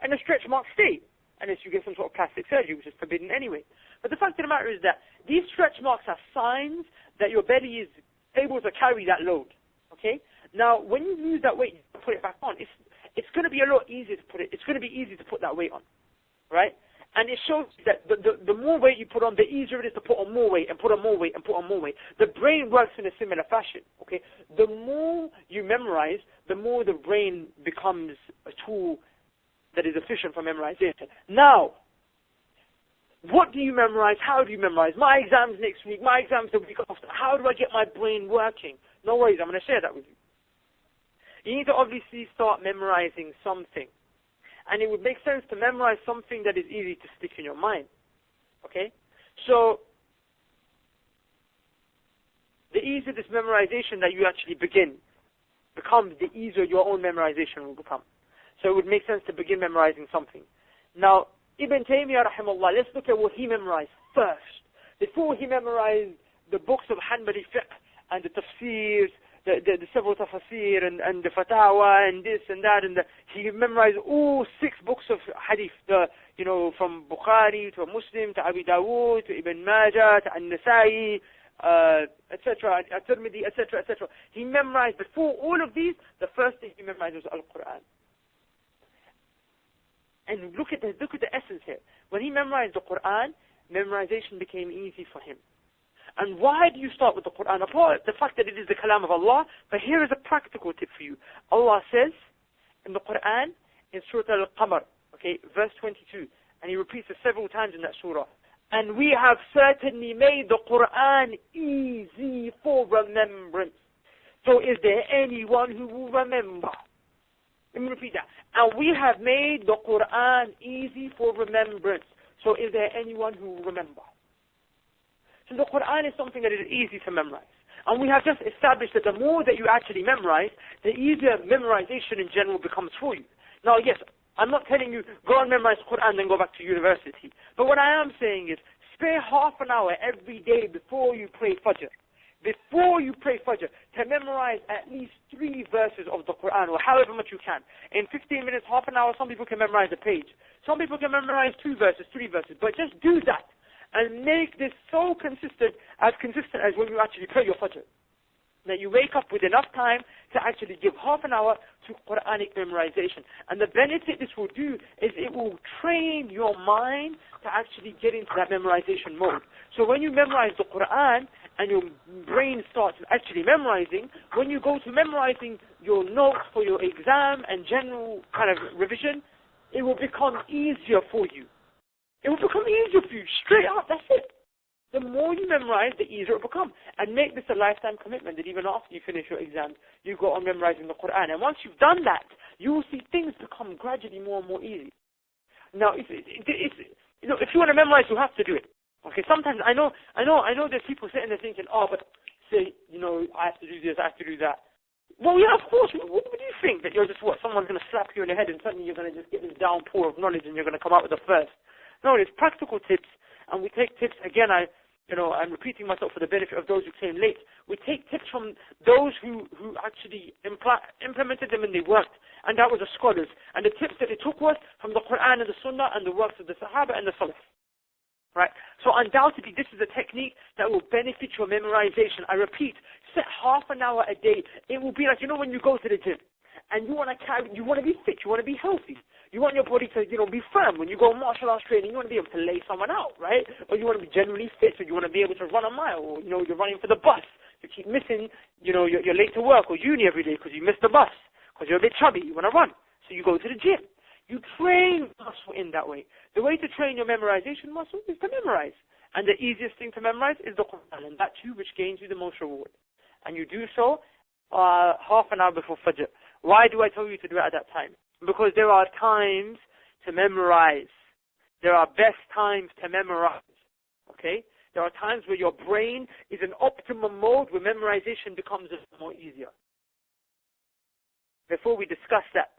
And the stretch marks stay, unless you get some sort of plastic surgery, which is forbidden anyway. But the fact of the matter is that these stretch marks are signs that your belly is able to carry that load, okay? Now, when you lose that weight, you put it back on. It's going to be a lot easier to put it. It's going to be easy to put that weight on, right? And it shows that the more weight you put on, the easier it is to put on more weight and put on more weight and put on more weight. The brain works in a similar fashion, okay? The more you memorize, the more the brain becomes a tool that is efficient for memorization. Now, what do you memorize? How do you memorize? My exam's next week. My exam's the week after. How do I get my brain working? No worries, I'm going to share that with you. You need to obviously start memorizing something. And it would make sense to memorize something that is easy to stick in your mind. Okay? So, the easier this memorization that you actually becomes, the easier your own memorization will become. So it would make sense to begin memorizing something. Now, Ibn Taymiyyah rahimahullah, let's look at what he memorized first. Before he memorized the books of Hanbali fiqh and the tafsirs, the several tafsir and the fatawa and this and that, he memorized all 6 books of hadith, from Bukhari to Muslim to Abi Dawood to Ibn Majah to An-Nasai, etc., At-Tirmidhi, etc., etc. He memorized, before all of these, the first thing he memorized was Al-Quran. And look at the essence here. When he memorized the Quran, memorization became easy for him. And why do you start with the Quran? Apart the fact that it is the kalam of Allah, but here is a practical tip for you. Allah says in the Quran, in Surah Al-Qamar, okay, verse 22, and he repeats it several times in that surah. And we have certainly made the Quran easy for remembrance. So is there anyone who will remember? Let me repeat that. And we have made the Quran easy for remembrance. So is there anyone who will remember? So the Quran is something that is easy to memorize. And we have just established that the more that you actually memorize, the easier memorization in general becomes for you. Now, yes, I'm not telling you, go and memorize the Quran, then go back to university. But what I am saying is, spare half an hour every day before you pray Fajr. Before you pray Fajr, to memorize at least 3 verses of the Quran, or however much you can. In 15 minutes, half an hour, some people can memorize a page. Some people can memorize 2 verses, 3 verses. But just do that. And make this so consistent as when you actually pray your Fajr. That you wake up with enough time to actually give half an hour to Quranic memorization. And the benefit this will do is it will train your mind to actually get into that memorization mode. So when you memorize the Quran and your brain starts actually memorizing, when you go to memorizing your notes for your exam and general kind of revision, it will become easier for you. It will become easier for you, straight up, that's it. The more you memorize, the easier it will become. And make this a lifetime commitment, that even after you finish your exams, you go on memorizing the Quran. And once you've done that, you will see things become gradually more and more easy. Now, if you want to memorize, you have to do it. Okay, sometimes, I know there's people sitting there thinking, but say, I have to do this, I have to do that. Well, yeah, of course. What do you think? That you're just, someone's going to slap you in the head and suddenly you're going to just get this downpour of knowledge and you're going to come out with the first. No, it's practical tips, and we take tips, again, I'm repeating myself for the benefit of those who came late. We take tips from those who actually implemented them and they worked, and that was the scholars. And the tips that they took was from the Quran and the Sunnah and the works of the Sahaba and the Salaf. Right? So undoubtedly, this is a technique that will benefit your memorization. I repeat, set half an hour a day. It will be like, when you go to the gym and you want to be fit, you want to be healthy. You want your body to, be firm. When you go martial arts training, you want to be able to lay someone out, right? Or you want to be generally fit, or you want to be able to run a mile, or, you're running for the bus. You keep missing, you're late to work or uni every day because you missed the bus, because you're a bit chubby, you want to run. So you go to the gym. You train muscle in that way. The way to train your memorization muscle is to memorize. And the easiest thing to memorize is the Quran, and that too which gains you the most reward. And you do so half an hour before Fajr. Why do I tell you to do it at that time? Because there are times to memorize. There are best times to memorize. Okay? There are times where your brain is in optimum mode, where memorization becomes more easier. Before we discuss that,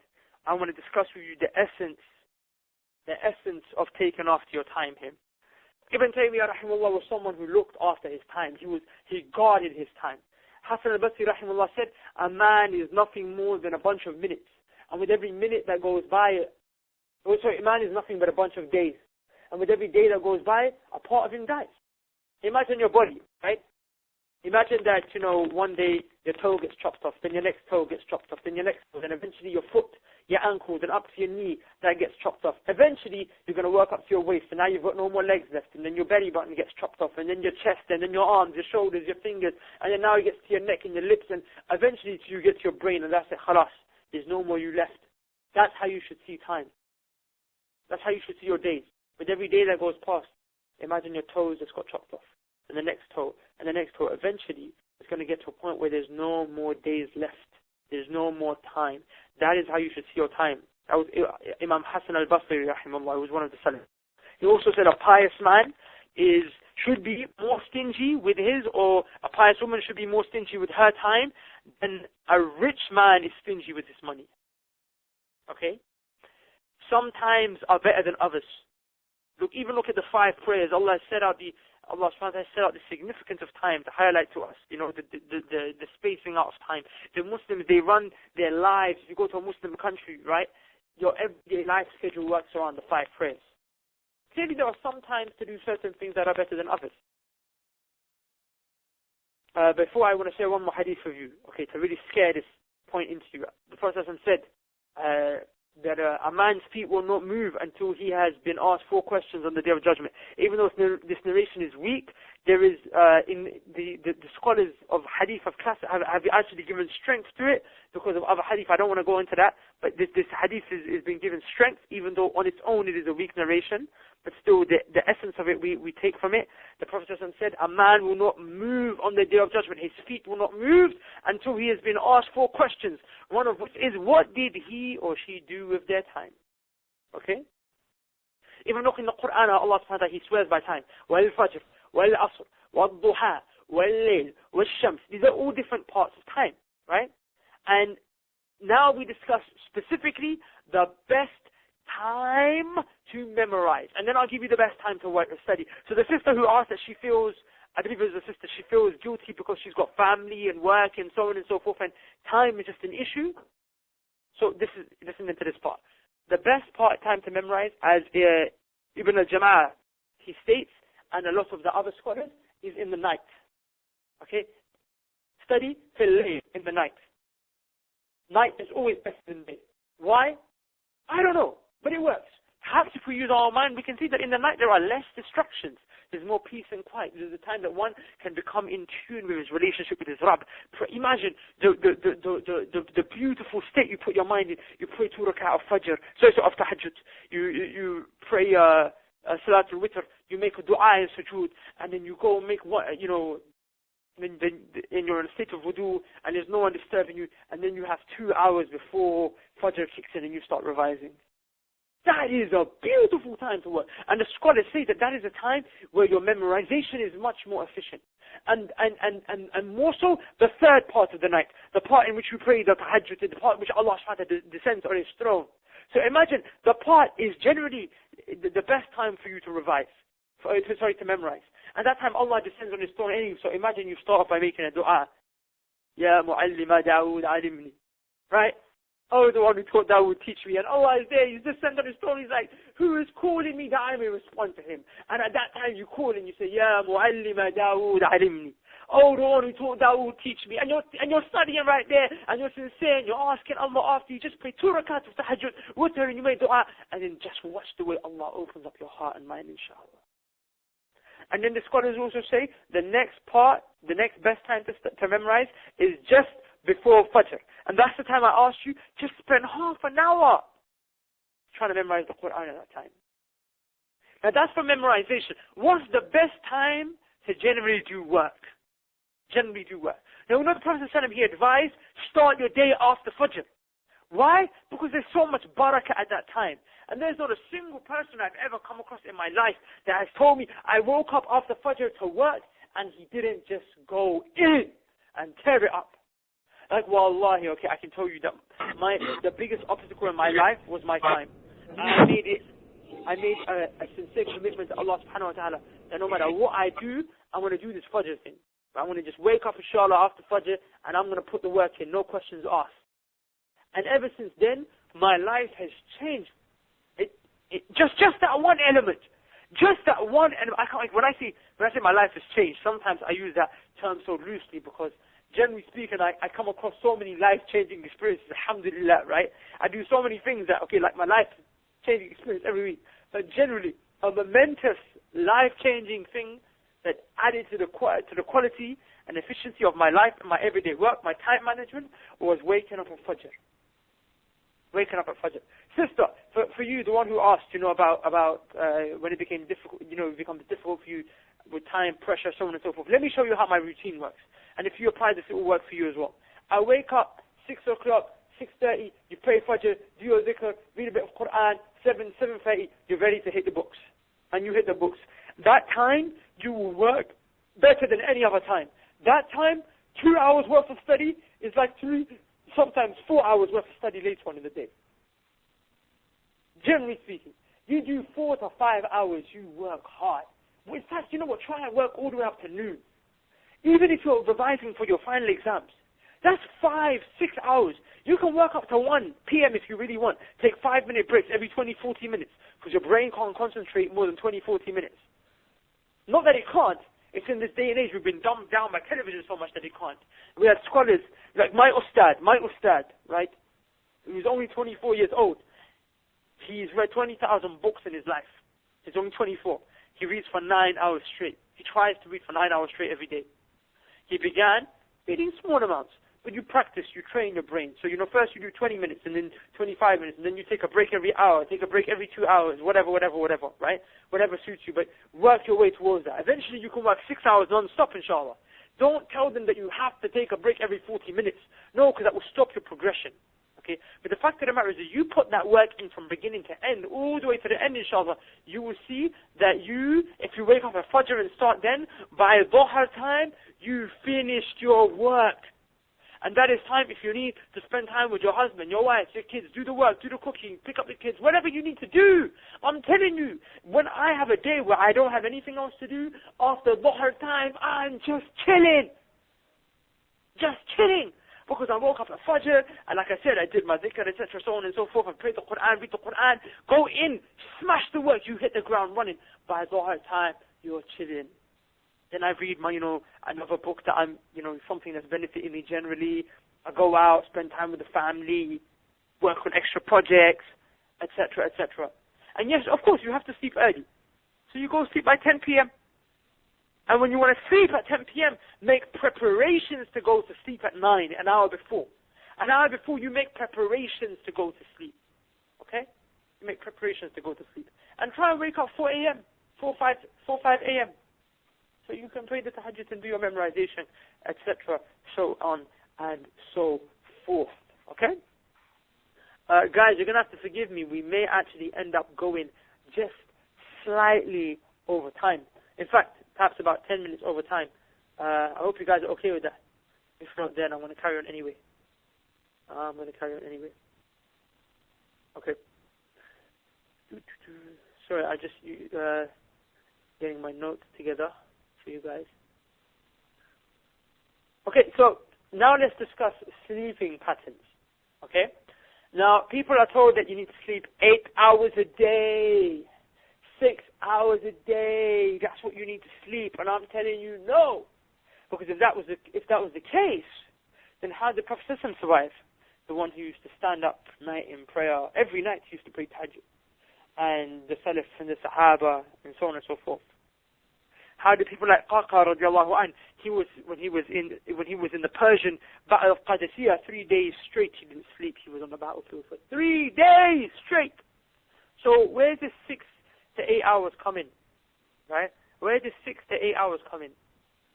I want to discuss with you the essence of taking after your time here. Ibn Taymiyyah rahimahullah was someone who looked after his time. He guarded his time. Hassan al-Basri rahimahullah said, a man is nothing more than a bunch of minutes. And with every minute that goes by, a man is nothing but a bunch of days. And with every day that goes by, a part of him dies. Imagine your body, right? Imagine that, one day your toe gets chopped off, then your next toe gets chopped off, then your next toe, then eventually your foot, your ankle, then up to your knee, that gets chopped off. Eventually, you're going to work up to your waist, and now you've got no more legs left, and then your belly button gets chopped off, and then your chest, and then your arms, your shoulders, your fingers, and then now it gets to your neck and your lips, and eventually you get to your brain, and that's it, khalas. There's no more you left. That's how you should see time. That's how you should see your days. With every day that goes past, imagine your toes just got chopped off, and the next toe, and the next toe. Eventually, it's going to get to a point where there's no more days left. There's no more time. That is how you should see your time. That was Imam Hassan al-Basri, rahimahullah, who was one of the Salaf. He also said a pious man should be more stingy with his, or a pious woman should be more stingy with her time than a rich man is stingy with his money. Okay? Some times are better than others. Even look at the 5 prayers. Allah subhanahu wa ta'ala set out the significance of time to highlight to us, the spacing out of time. The Muslims, they run their lives. If you go to a Muslim country, right, your everyday life schedule works around the 5 prayers. Clearly, there are some times to do certain things that are better than others. Before, I want to share one more hadith with you, okay, to really scare this point into you. The Prophet said that a man's feet will not move until he has been asked 4 questions on the Day of Judgment. Even though this narration is weak, there is, in the scholars of hadith have actually given strength to it because of other hadith. I don't want to go into that, but this hadith is being given strength, even though on its own it is a weak narration. But still, the essence of it we take from it. The Prophet said, a man will not move on the Day of Judgment. His feet will not move until he has been asked 4 questions. One of which is, what did he or she do with their time? Okay? Even look in the Quran, Allah subhanahu wa ta'ala, He swears by time. Wal-Fajr, wal-Asr, wal-Duha, wal-Layl, wal-Shams. These are all different parts of time, right? And now we discuss specifically the best time to memorize. And then I'll give you the best time to work or study. So the sister who asked that she feels, I believe it was the sister, she feels guilty because she's got family and work and so on and so forth, and time is just an issue. So listen into this part. The best time to memorize, as Ibn al-Jama'ah, he states, and a lot of the other scholars, is in the night. Okay? Study in the night. Night is always better than day. Why? I don't know, but it works. Perhaps if we use our mind, we can see that in the night there are less distractions. There's more peace and quiet. There's a time that one can become in tune with his relationship with his Rabb. Imagine the beautiful state you put your mind in. You pray 2 rak'ah of Fajr, so of Tahajjud. You pray Salatul Witr. You make a dua and sujood, and then you go make what then you're in a state of wudu, and there's no one disturbing you, and then you have 2 hours before Fajr kicks in, and you start revising. That is a beautiful time to work. And the scholars say that is a time where your memorization is much more efficient. And more so, the 3rd part of the night, the part in which you pray the tahajjud, the part in which Allah subhanahu wa ta'ala descends on His throne. So imagine, the part is generally the best time for you to revise, to memorize. And that time Allah descends on His throne anyway. So imagine you start off by making a dua. Ya mu'allima Dawood alimni. Right? Oh, the one who taught that would teach me. And Allah is there. He's just sent on his story. He's like, who is calling me that I may respond to him? And at that time you call and you say, Ya mu'allima Dawood alimni. Oh, the one who taught Dawood teach me. And you're studying right there. And you're sincere. And you're asking Allah after you just pray 2 rakats of tahajjud, witr, and you make dua. And then just watch the way Allah opens up your heart and mind, inshallah. And then the scholars also say the next best time to memorize is just before Fajr. And that's the time I asked you, just spend half an hour trying to memorize the Quran at that time. Now that's for memorization. What's the best time to generally do work? Generally do work. Now we know the Prophet ﷺ, he advised, start your day after Fajr. Why? Because there's so much barakah at that time. And there's not a single person I've ever come across in my life that has told me, I woke up after Fajr to work, and he didn't just go in and tear it up. Like, wallahi, okay, I can tell you that the biggest obstacle in my life was my time. I made a sincere commitment to Allah subhanahu wa ta'ala that no matter what I do, I'm going to do this Fajr thing. I'm going to just wake up, inshallah, after Fajr, and I'm going to put the work in, no questions asked. And ever since then, my life has changed. Just that one element. Just that one element. When I say my life has changed, sometimes I use that term so loosely because generally speaking, I come across so many life-changing experiences, alhamdulillah, right? I do so many things that, okay, like my life-changing experience every week. But generally, a momentous, life-changing thing that added to the quality and efficiency of my life and my everyday work, my time management, was waking up at Fajr. Waking up at Fajr. Sister, for you, the one who asked, about when it became difficult, it becomes difficult for you with time, pressure, so on and so forth. Let me show you how my routine works. And if you apply this, it will work for you as well. I wake up 6 o'clock, 6:30, you pray Fajr, do your dhikr, read a bit of Quran, 7:30, you're ready to hit the books. And you hit the books. That time, you will work better than any other time. That time, 2 hours worth of study is like 3, sometimes 4 hours worth of study later on in the day. Generally speaking, you do 4 to 5 hours, you work hard. In fact, you know what, try and work all the way up to noon. Even if you're revising for your final exams, that's 5, 6 hours. You can work up to 1 p.m. if you really want. Take 5-minute breaks every 20, 40 minutes because your brain can't concentrate more than 20, 40 minutes. Not that it can't. It's in this day and age we've been dumbed down by television so much that it can't. We had scholars like my ustad, right? He was only 24 years old. He's read 20,000 books in his life. He's only 24. He reads for 9 hours straight. He tries to read for 9 hours straight every day. He began reading small amounts, but you practice, you train your brain. So, first you do 20 minutes, and then 25 minutes, and then you take a break every hour, take a break every 2 hours, whatever, right? Whatever suits you, but work your way towards that. Eventually you can work 6 hours non-stop, inshallah. Don't tell them that you have to take a break every 40 minutes. No, because that will stop your progression. Okay? But the fact of the matter is that you put that work in from beginning to end, all the way to the end, inshallah, you will see that if you wake up at Fajr and start then, by Dhuhr time, you finished your work. And that is time if you need to spend time with your husband, your wife, your kids, do the work, do the cooking, pick up the kids, whatever you need to do. I'm telling you, when I have a day where I don't have anything else to do, after Dhuhr time, I'm just chilling. Just chilling. Because I woke up at Fajr, and like I said, I did my dhikr, etc., so on and so forth, and prayed the Quran, read the Quran, go in, smash the work, you hit the ground running. By Dhuhr time, you're chilling. Then I read my, another book that I'm, something that's benefiting me generally. I go out, spend time with the family, work on extra projects, etc., etc. And yes, of course, you have to sleep early. So you go sleep by 10 p.m. And when you want to sleep at 10 p.m., make preparations to go to sleep at 9, an hour before. An hour before, you make preparations to go to sleep. Okay? You make preparations to go to sleep. And try and wake up 4 a.m., 4, 5 a.m. So you can pray the tahajjud and do your memorization, etc., so on and so forth. Okay? Guys, you're going to have to forgive me. We may actually end up going just slightly over time. In fact, perhaps about 10 minutes over time. I hope you guys are okay with that. If not, then I'm going to carry on anyway. Okay. Sorry, I just getting my notes together for you guys. Okay, so now let's discuss sleeping patterns. Okay? Now, people are told that you need to sleep 8 hours a day. 6 hours a day. That's what you need to sleep. And I'm telling you, no. Because if that was the case, then how did the Prophet survive? The one who used to stand up night in prayer. Every night he used to pray tahajjud. And the Salaf and the Sahaba and so on and so forth. How did people like Qaqa radiallahu anh, when he was in the Persian Battle of Qadisiyah, 3 days straight he didn't sleep. He was on the battlefield for 3 days straight. So where does 6 to 8 hours come in? Right? Where does 6 to 8 hours come in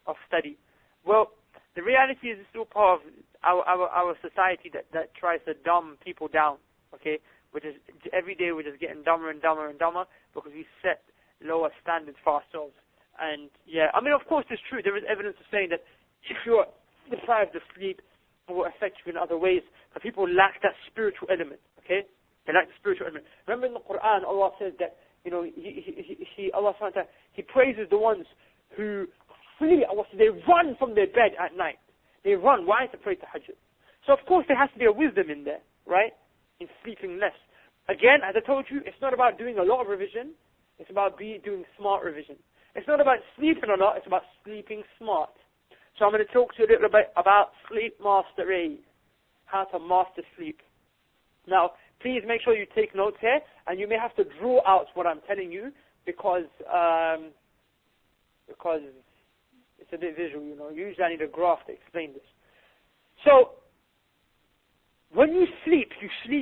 of study? Well, the reality is it's still part of our society that tries to dumb people down. Okay? Which is every day we're just getting dumber and dumber and dumber because we set lower standards for ourselves. And yeah, I mean, of course it's true. There is evidence of saying that if you're deprived of sleep, it will affect you in other ways. But people lack that spiritual element, okay? They lack the spiritual element. Remember in the Quran, Allah says that, you know, Allah subhanahu wa ta'ala, He praises the ones who flee, they run from their bed at night. They run. Why? To pray tahajjud. So of course there has to be a wisdom in there, right? In sleeping less. Again, as I told you, it's not about doing a lot of revision. It's about doing smart revision. It's not about sleeping or not, it's about sleeping smart. So I'm going to talk to you a little bit about sleep mastery, how to master sleep. Now, please make sure you take notes here, and you may have to draw out what I'm telling you, because it's a bit visual, you know. Usually I need a graph to explain this. So, when you sleep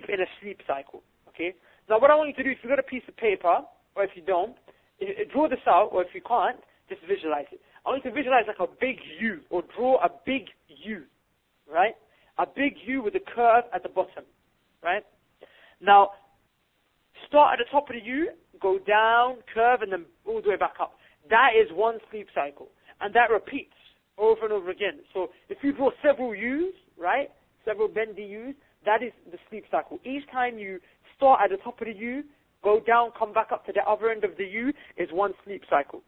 in a sleep cycle, okay? Now what I want you to do, if you've got a piece of paper, or if you don't, draw this out, or if you can't, just visualize it. I want you to visualize like a big U, or draw a big U, right? A big U with a curve at the bottom, right? Now, start at the top of the U, go down, curve, and then all the way back up. That is one sleep cycle, and that repeats over and over again. So, if you draw several U's, right, several bendy U's, that is the sleep cycle. Each time you start at the top of the U, go down, come back up to the other end of the U, is one sleep cycle.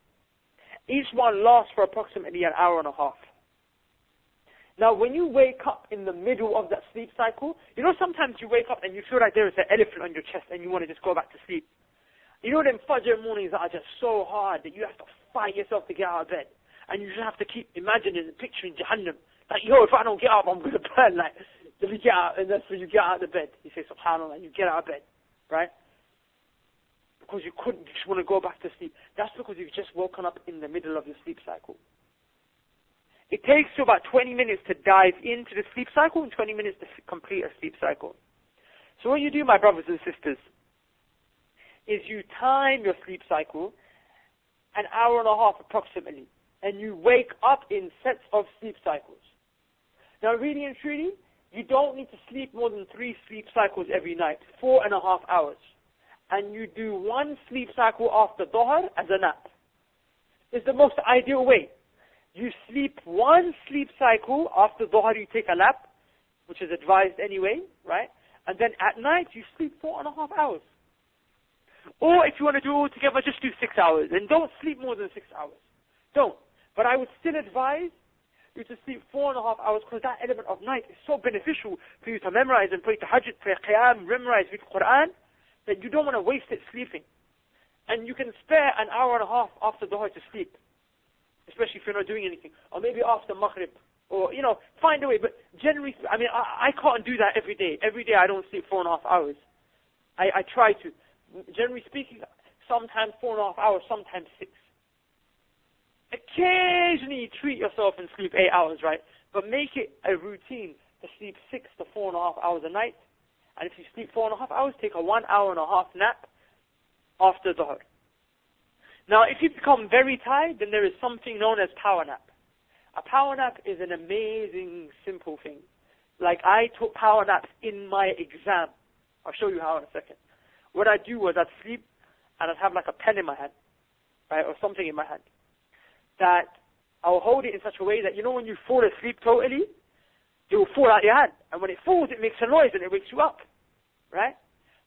Each one lasts for approximately an hour and a half. Now, when you wake up in the middle of that sleep cycle, you know sometimes you wake up and you feel like there is an elephant on your chest and you want to just go back to sleep. You know them Fajr mornings that are just so hard that you have to fight yourself to get out of bed. And you just have to keep imagining and picturing Jahannam. Like, yo, if I don't get up, I'm going to burn. Like, then you get out, and that's when you get out of the bed. You say, subhanAllah, and you get out of bed, right? Because you just want to go back to sleep. That's because you've just woken up in the middle of your sleep cycle. It takes you about 20 minutes to dive into the sleep cycle and 20 minutes to complete a sleep cycle. So what you do, my brothers and sisters, is you time your sleep cycle an hour and a half approximately, and you wake up in sets of sleep cycles. Now, really and truly, you don't need to sleep more than 3 sleep cycles every night, 4.5 hours. And you do 1 sleep cycle after Dhuhr as a nap. It's the most ideal way. You sleep 1 sleep cycle after Dhuhr, you take a nap, which is advised anyway, right? And then at night, you sleep 4.5 hours. Or if you want to do it all together, just do 6 hours. And don't sleep more than 6 hours. Don't. But I would still advise you to sleep 4.5 hours, because that element of night is so beneficial for you to memorize and pray tahajjud, pray qiyam, memorize with Quran, that you don't want to waste it sleeping. And you can spare an hour and a half after Dhuhr to sleep, especially if you're not doing anything. Or maybe after Maghrib, or, you know, find a way. But generally, I mean, I can't do that every day. Every day I don't sleep 4.5 hours. I try to. Generally speaking, sometimes 4.5 hours, sometimes 6. Occasionally treat yourself and sleep 8 hours, right? But make it a routine to sleep 6 to 4.5 hours a night. And if you sleep 4.5 hours, take a 1 hour and a half nap after Dhuhr. Now, if you become very tired, then there is something known as power nap. A power nap is an amazing, simple thing. Like, I took power naps in my exam. I'll show you how in a second. What I'd do was I'd sleep, and I'd have like a pen in my hand, right, or something in my hand, that I'll hold it in such a way that, you know, when you fall asleep totally, it will fall out your hand. And when it falls, it makes a noise and it wakes you up, right?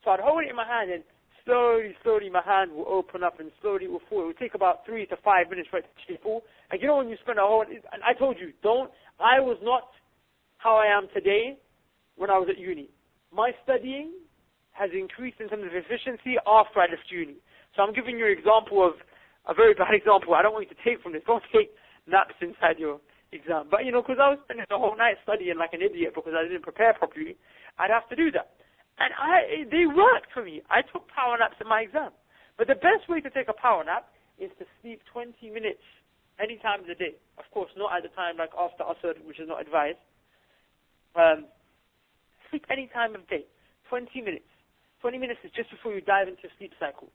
So I'd hold it in my hand, and slowly my hand will open up and slowly it will fall. It will take about 3 to 5 minutes for it to actually fall. And you know when you spend a whole, and I told you, I was not how I am today when I was at uni. my studying has increased in terms of efficiency after I left uni. So I'm giving you an example of, a very bad example. I don't want you to take from this. Don't take naps inside your exam. But, because I was spending the whole night studying like an idiot because I didn't prepare properly, I'd have to do that. And they worked for me. I took power naps in my exam. But the best way to take a power nap is to sleep 20 minutes any time of the day. Of course, not at the time like after Asr, which is not advised. Sleep any time of day. 20 minutes. 20 minutes is just before you dive into a sleep cycle.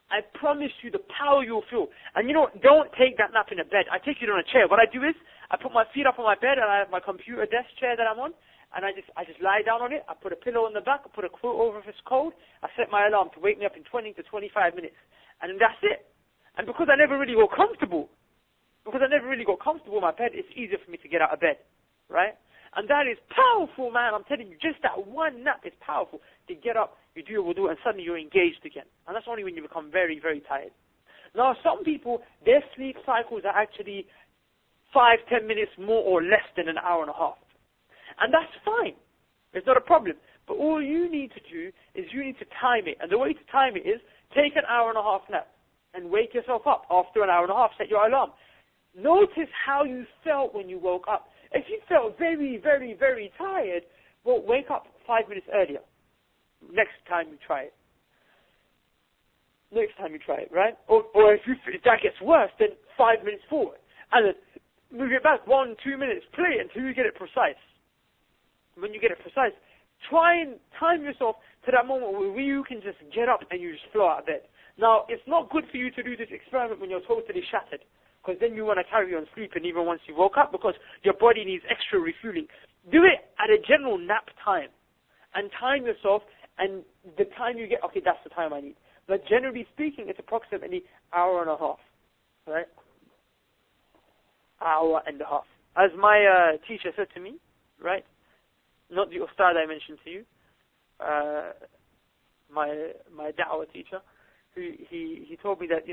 I promise you the power you'll feel. And don't take that nap in a bed. I take it on a chair. What I do is, I put my feet up on my bed and I have my computer desk chair that I'm on. And I just lie down on it. I put a pillow on the back. I put a quilt over if it's cold. I set my alarm to wake me up in 20 to 25 minutes. And that's it. And because I never really got comfortable in my bed, it's easier for me to get out of bed. Right? And that is powerful, man. I'm telling you, just that one nap is powerful. To get up, you do your wudu, and suddenly you're engaged again. And that's only when you become very, very tired. Now, some people, their sleep cycles are actually 5-10 minutes more or less than an hour and a half. And that's fine. It's not a problem. But all you need to do is you need to time it. And the way to time it is take an hour and a half nap and wake yourself up after an hour and a half. Set your alarm. Notice how you felt when you woke up. If you felt very, very, very tired, well, wake up 5 minutes earlier. Next time you try it, right? Or if that gets worse, then 5 minutes forward. And then move it back 1-2 minutes. Play it until you get it precise. When you get it precise, try and time yourself to that moment where you can just get up and you just flow out of bed. Now, it's not good for you to do this experiment when you're totally shattered, because then you want to carry on sleeping even once you woke up, because your body needs extra refueling. Do it at a general nap time, and time yourself, and the time you get, okay, that's the time I need. But generally speaking, it's approximately hour and a half, right? Hour and a half. As my teacher said to me, right? Not the ustad I mentioned to you, my da'wah teacher, he told me that,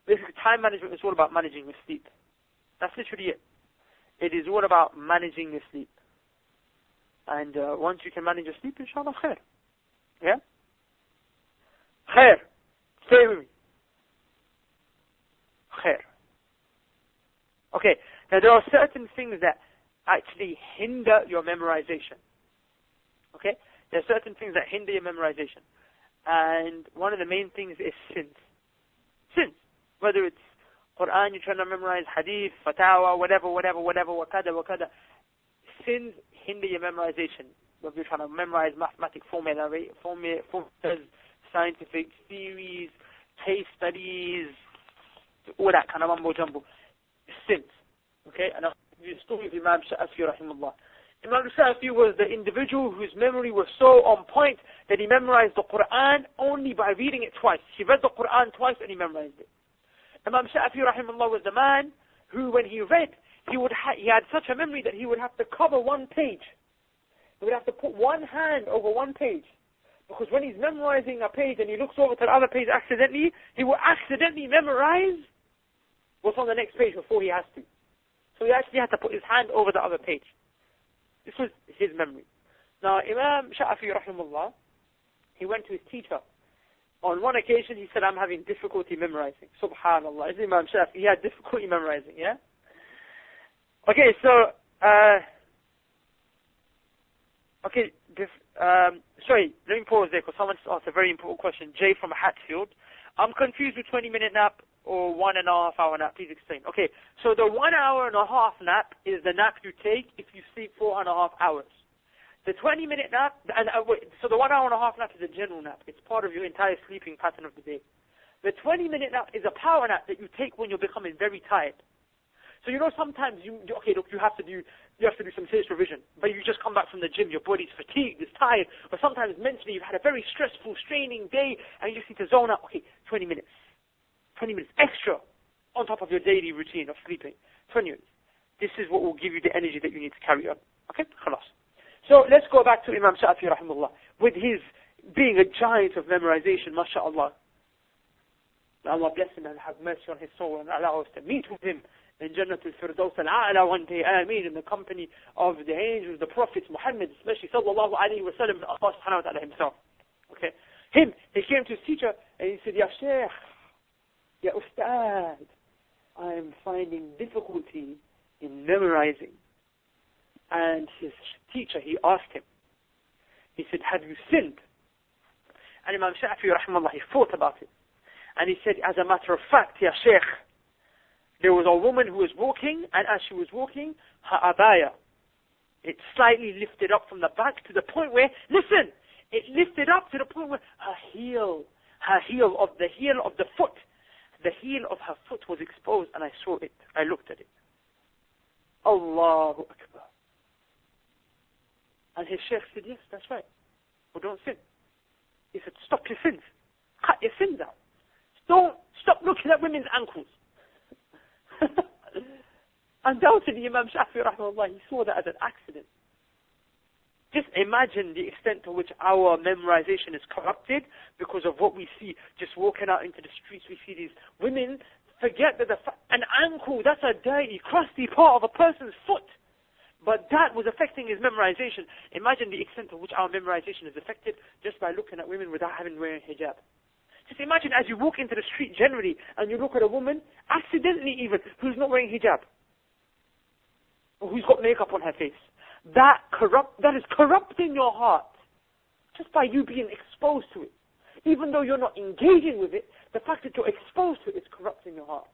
basically time management is all about managing your sleep. That's literally it. It is all about managing your sleep. And once you can manage your sleep, inshallah, khair. Yeah? Khair. Stay with me. Khair. Okay, now there are certain things that actually hinder your memorization. Okay? There are certain things that hinder your memorization. And one of the main things is sins. Sins. Whether it's Quran, you're trying to memorize hadith, fatawa, whatever, wakada. Sins hinder your memorization. Whether you're trying to memorize mathematical formulas, scientific theories, case studies, all that kind of mumbo-jumbo. Sins. Okay? And the story of Imam Shafi, rahimahullah. Imam Shafi was the individual whose memory was so on point that he memorized the Quran only by reading it twice. He read the Quran twice and he memorized it. Imam Shafi, rahimahullah, was the man who, when he read, he had such a memory that he would have to cover one page. He would have to put one hand over one page. Because when he's memorizing a page and he looks over to the other page accidentally, he will accidentally memorize what's on the next page before he has to. So he actually had to put his hand over the other page. This was his memory. Now, Imam Shafi, rahimahullah, he went to his teacher. On one occasion, he said, I'm having difficulty memorizing. Subhanallah. It's Imam Shafi. He had difficulty memorizing, yeah? Okay, so, sorry, let me pause there because someone just asked a very important question. Jay from Hatfield. I'm confused with 20-minute nap or 1.5 hour nap. Please explain. Okay, so the 1 hour and a half nap is the nap you take if you sleep 4.5 hours. The 20-minute nap, so the 1 hour and a half nap is a general nap. It's part of your entire sleeping pattern of the day. The 20-minute nap is a power nap that you take when you're becoming very tired. So sometimes you have to do some serious revision, but you just come back from the gym, your body's fatigued, it's tired, or sometimes mentally you've had a very stressful, straining day, and you just need to zone out. Okay, 20 minutes extra on top of your daily routine of sleeping. 20 minutes. This is what will give you the energy that you need to carry on. Okay, khalas. So let's go back to Imam Shafi, rahimahullah, with his being a giant of memorization, mashallah. Allah bless him and have mercy on his soul and allow us to meet with him in Jannat al-Firdaus al-A'la one day, Ameen, in the company of the angels, the prophets, Muhammad, especially sallallahu alayhi wa sallam, Allah subhanahu wa ta'ala himself. Okay? He came to his teacher and he said, Ya Shaykh, Ya Ustad, I am finding difficulty in memorizing. And his teacher, he asked him, he said, have you sinned? And Imam Shafi'i, rahimahullah, he thought about it. And he said, as a matter of fact, Ya Shaykh, there was a woman who was walking, and as she was walking, her abaya, it slightly lifted up from the back to the point where, listen, it lifted up to the point where the heel of the foot, the heel of her foot was exposed, and I saw it. I looked at it. Allahu Akbar. And his sheikh said, yes, that's right. Well, don't sin. He said, stop your sins. Cut your sins out. Stop looking at women's ankles. Undoubtedly, Imam Shafi'i, rahimahullah, he saw that as an accident. Just imagine the extent to which our memorization is corrupted because of what we see. Just walking out into the streets, we see these women forget that an ankle, that's a dirty, crusty part of a person's foot. But that was affecting his memorization. Imagine the extent to which our memorization is affected just by looking at women without having wearing hijab. Just imagine as you walk into the street generally and you look at a woman, accidentally even, who's not wearing hijab, or who's got makeup on her face. That is corrupting your heart just by you being exposed to it. Even though you're not engaging with it, the fact that you're exposed to it is corrupting your heart.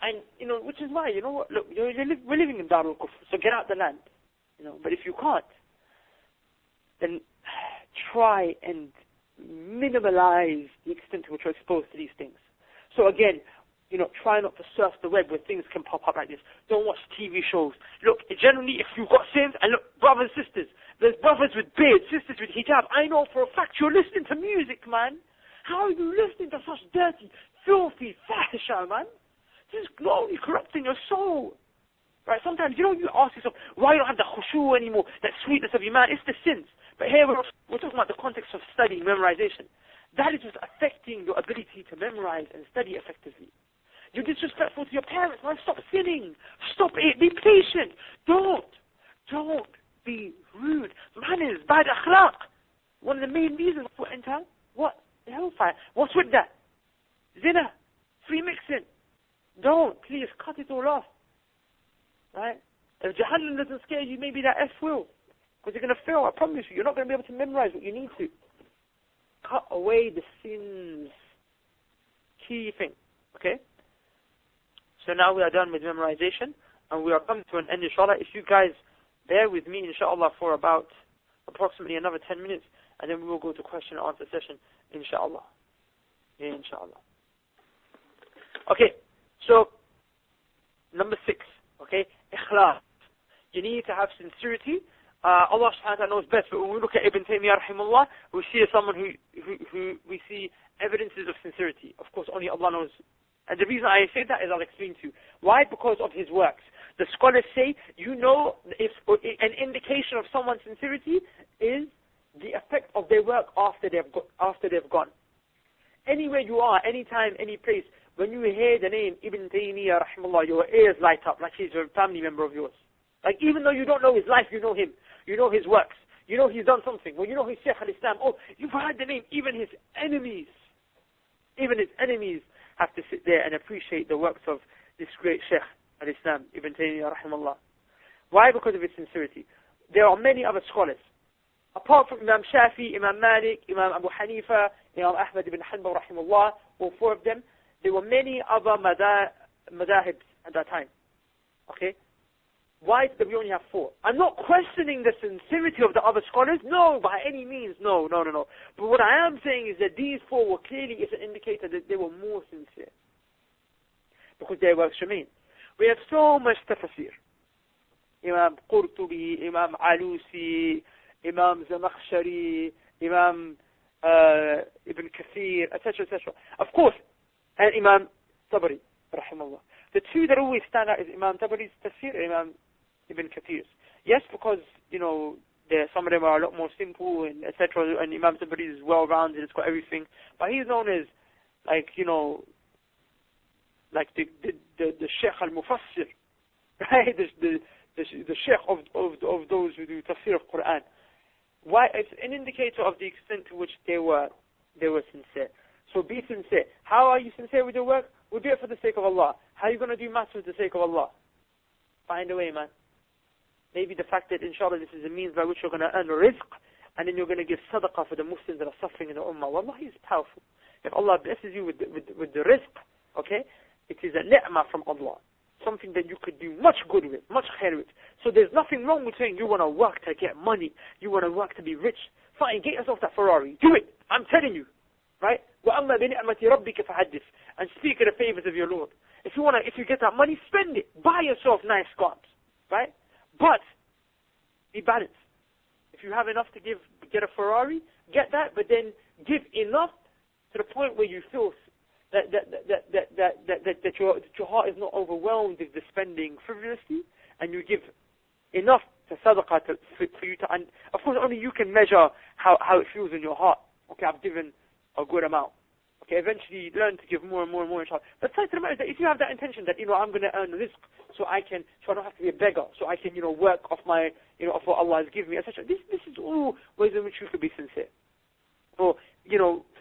And, which is why, look, we're living in Darul Kufr, so get out the land. But if you can't, then try and minimalize the extent to which you're exposed to these things. So again, try not to surf the web where things can pop up like this. Don't watch TV shows. Look, generally, if you've got sins, and look, brothers and sisters, there's brothers with beards, sisters with hijab. I know for a fact you're listening to music, man. How are you listening to such dirty, filthy, fahisha, man? This is only corrupting your soul. Right? Sometimes, you ask yourself, why you don't have the khushu anymore, that sweetness of Iman? It's the sins. But here we're talking about the context of study, memorization. That is what's affecting your ability to memorize and study effectively. You're disrespectful to your parents, man. Stop sinning. Stop it. Be patient. Don't be rude. Manners, bad akhlaq. One of the main reasons for enter, what? The hellfire. What's with that? Zina. Free mixing. Don't. Please, cut it all off. Right? If Jahannam doesn't scare you, maybe that F will. Because you're going to fail, I promise you. You're not going to be able to memorize what you need to. Cut away the sins. Key thing. Okay? So now we are done with memorization, and we are coming to an end, inshallah. If you guys bear with me, inshallah, for about approximately another 10 minutes, and then we will go to question and answer session, inshallah. Inshallah. Okay, so, number 6, okay, ikhlas. You need to have sincerity. Allah subhanahu wa ta'ala knows best, but when we look at Ibn Taymiyyah, rahimahullah, we see someone who we see evidences of sincerity. Of course, only Allah knows. And the reason I say that is I'll explain to you. Why? Because of his works. The scholars say, if an indication of someone's sincerity is the effect of their work after they've gone. Anywhere you are, anytime, any place, when you hear the name Ibn Taymiyyah, rahimahullah, your ears light up like he's a family member of yours. Like even though you don't know his life, you know him. You know his works. You know he's done something. Well, you know he's Shaykh al-Islam. Oh, you've heard the name. Even his enemies have to sit there and appreciate the works of this great Shaykh al-Islam, Ibn Taymiyyah, rahimahullah. Why? Because of his sincerity. There are many other scholars. Apart from Imam Shafi, Imam Malik, Imam Abu Hanifa, Imam Ahmad ibn Hanbal, rahimahullah, all 4 of them, there were many other madahibs at that time. Okay? Why do we only have 4? I'm not questioning the sincerity of the other scholars. No, by any means. No. But what I am saying is that these 4 were clearly is an indicator that they were more sincere. Because their works remain. We have so much tafsir. Imam Qurtubi, Imam Alusi, Imam Zamakhshari, Imam Ibn Kathir, etc., etc. Of course, and Imam Tabari, rahimahullah. The 2 that always stand out is Imam Tabari's tafsir and Imam Ibn Kathir's. Yes, because, some of them are a lot more simple, and etc., and Imam Tabari is well-rounded, it's got everything. But he's known as, like the Sheikh al-Mufassir, right? The Sheikh of those who do tafsir of Quran. Why? It's an indicator of the extent to which they were sincere. So be sincere. How are you sincere with your work? We'll do it for the sake of Allah. How are you going to do maths for the sake of Allah? Find a way, man. Maybe the fact that, inshallah, this is a means by which you're going to earn a rizq, and then you're going to give sadaqah for the Muslims that are suffering in the ummah. Wallahi, is powerful. If Allah blesses you with the rizq, okay, it is a ni'mah from Allah. Something that you could do much good with, much khair with. So there's nothing wrong with saying you want to work to get money, you want to work to be rich. Fine, get yourself that Ferrari. Do it. I'm telling you. Right? وَأَمَّا بِنِعْمَةِ رَبِّكَ فَحَدِّثْ. And speak of the favors of your Lord. If you get that money, spend it. Buy yourself nice scarves. Right? But be balanced. If you have enough to get a Ferrari, get that, but then give enough to the point where you feel that your heart is not overwhelmed with the spending frivolously, and you give enough to sadaqah for you to, and of course only you can measure how it feels in your heart. Okay, I've given a good amount. Okay, eventually you learn to give more and more and more, inshallah. But the matter is that if you have that intention that, I'm going to earn rizq so I don't have to be a beggar, so I can, work off my, off what Allah has given me, etc. This is all ways in which you could be sincere. Or,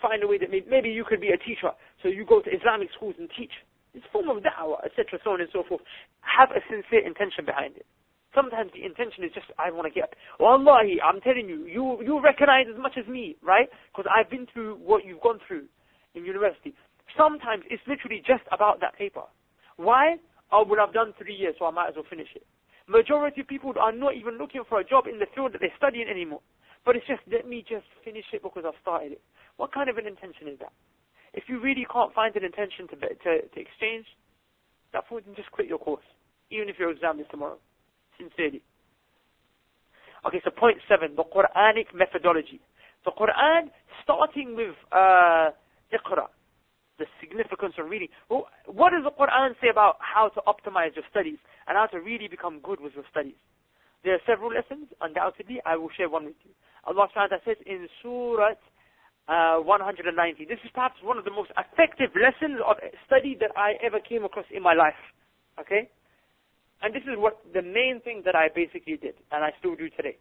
find a way that maybe you could be a teacher, so you go to Islamic schools and teach. It's a form of da'wah, etc., so on and so forth. Have a sincere intention behind it. Sometimes the intention is just, I want to get. Wallahi, I'm telling you, you recognize as much as me, right? Because I've been through what you've gone through in university. Sometimes it's literally just about that paper. Why? Oh, well, I've done 3 years, so I might as well finish it. Majority of people are not even looking for a job in the field that they're studying anymore. But it's just, let me just finish it because I've started it. What kind of an intention is that? If you really can't find an intention to exchange, that point, then just quit your course, even if your exam is tomorrow. Sincerely. Okay, so point 7, the Quranic methodology. The Quran, starting with Iqra, the significance of reading. Well, what does the Quran say about how to optimize your studies and how to really become good with your studies? There are several lessons, undoubtedly. I will share one with you. Allah subhanahu wa ta'ala says in Surah 190. This is perhaps one of the most effective lessons of study that I ever came across in my life. Okay? And this is the main thing that I basically did, and I still do today.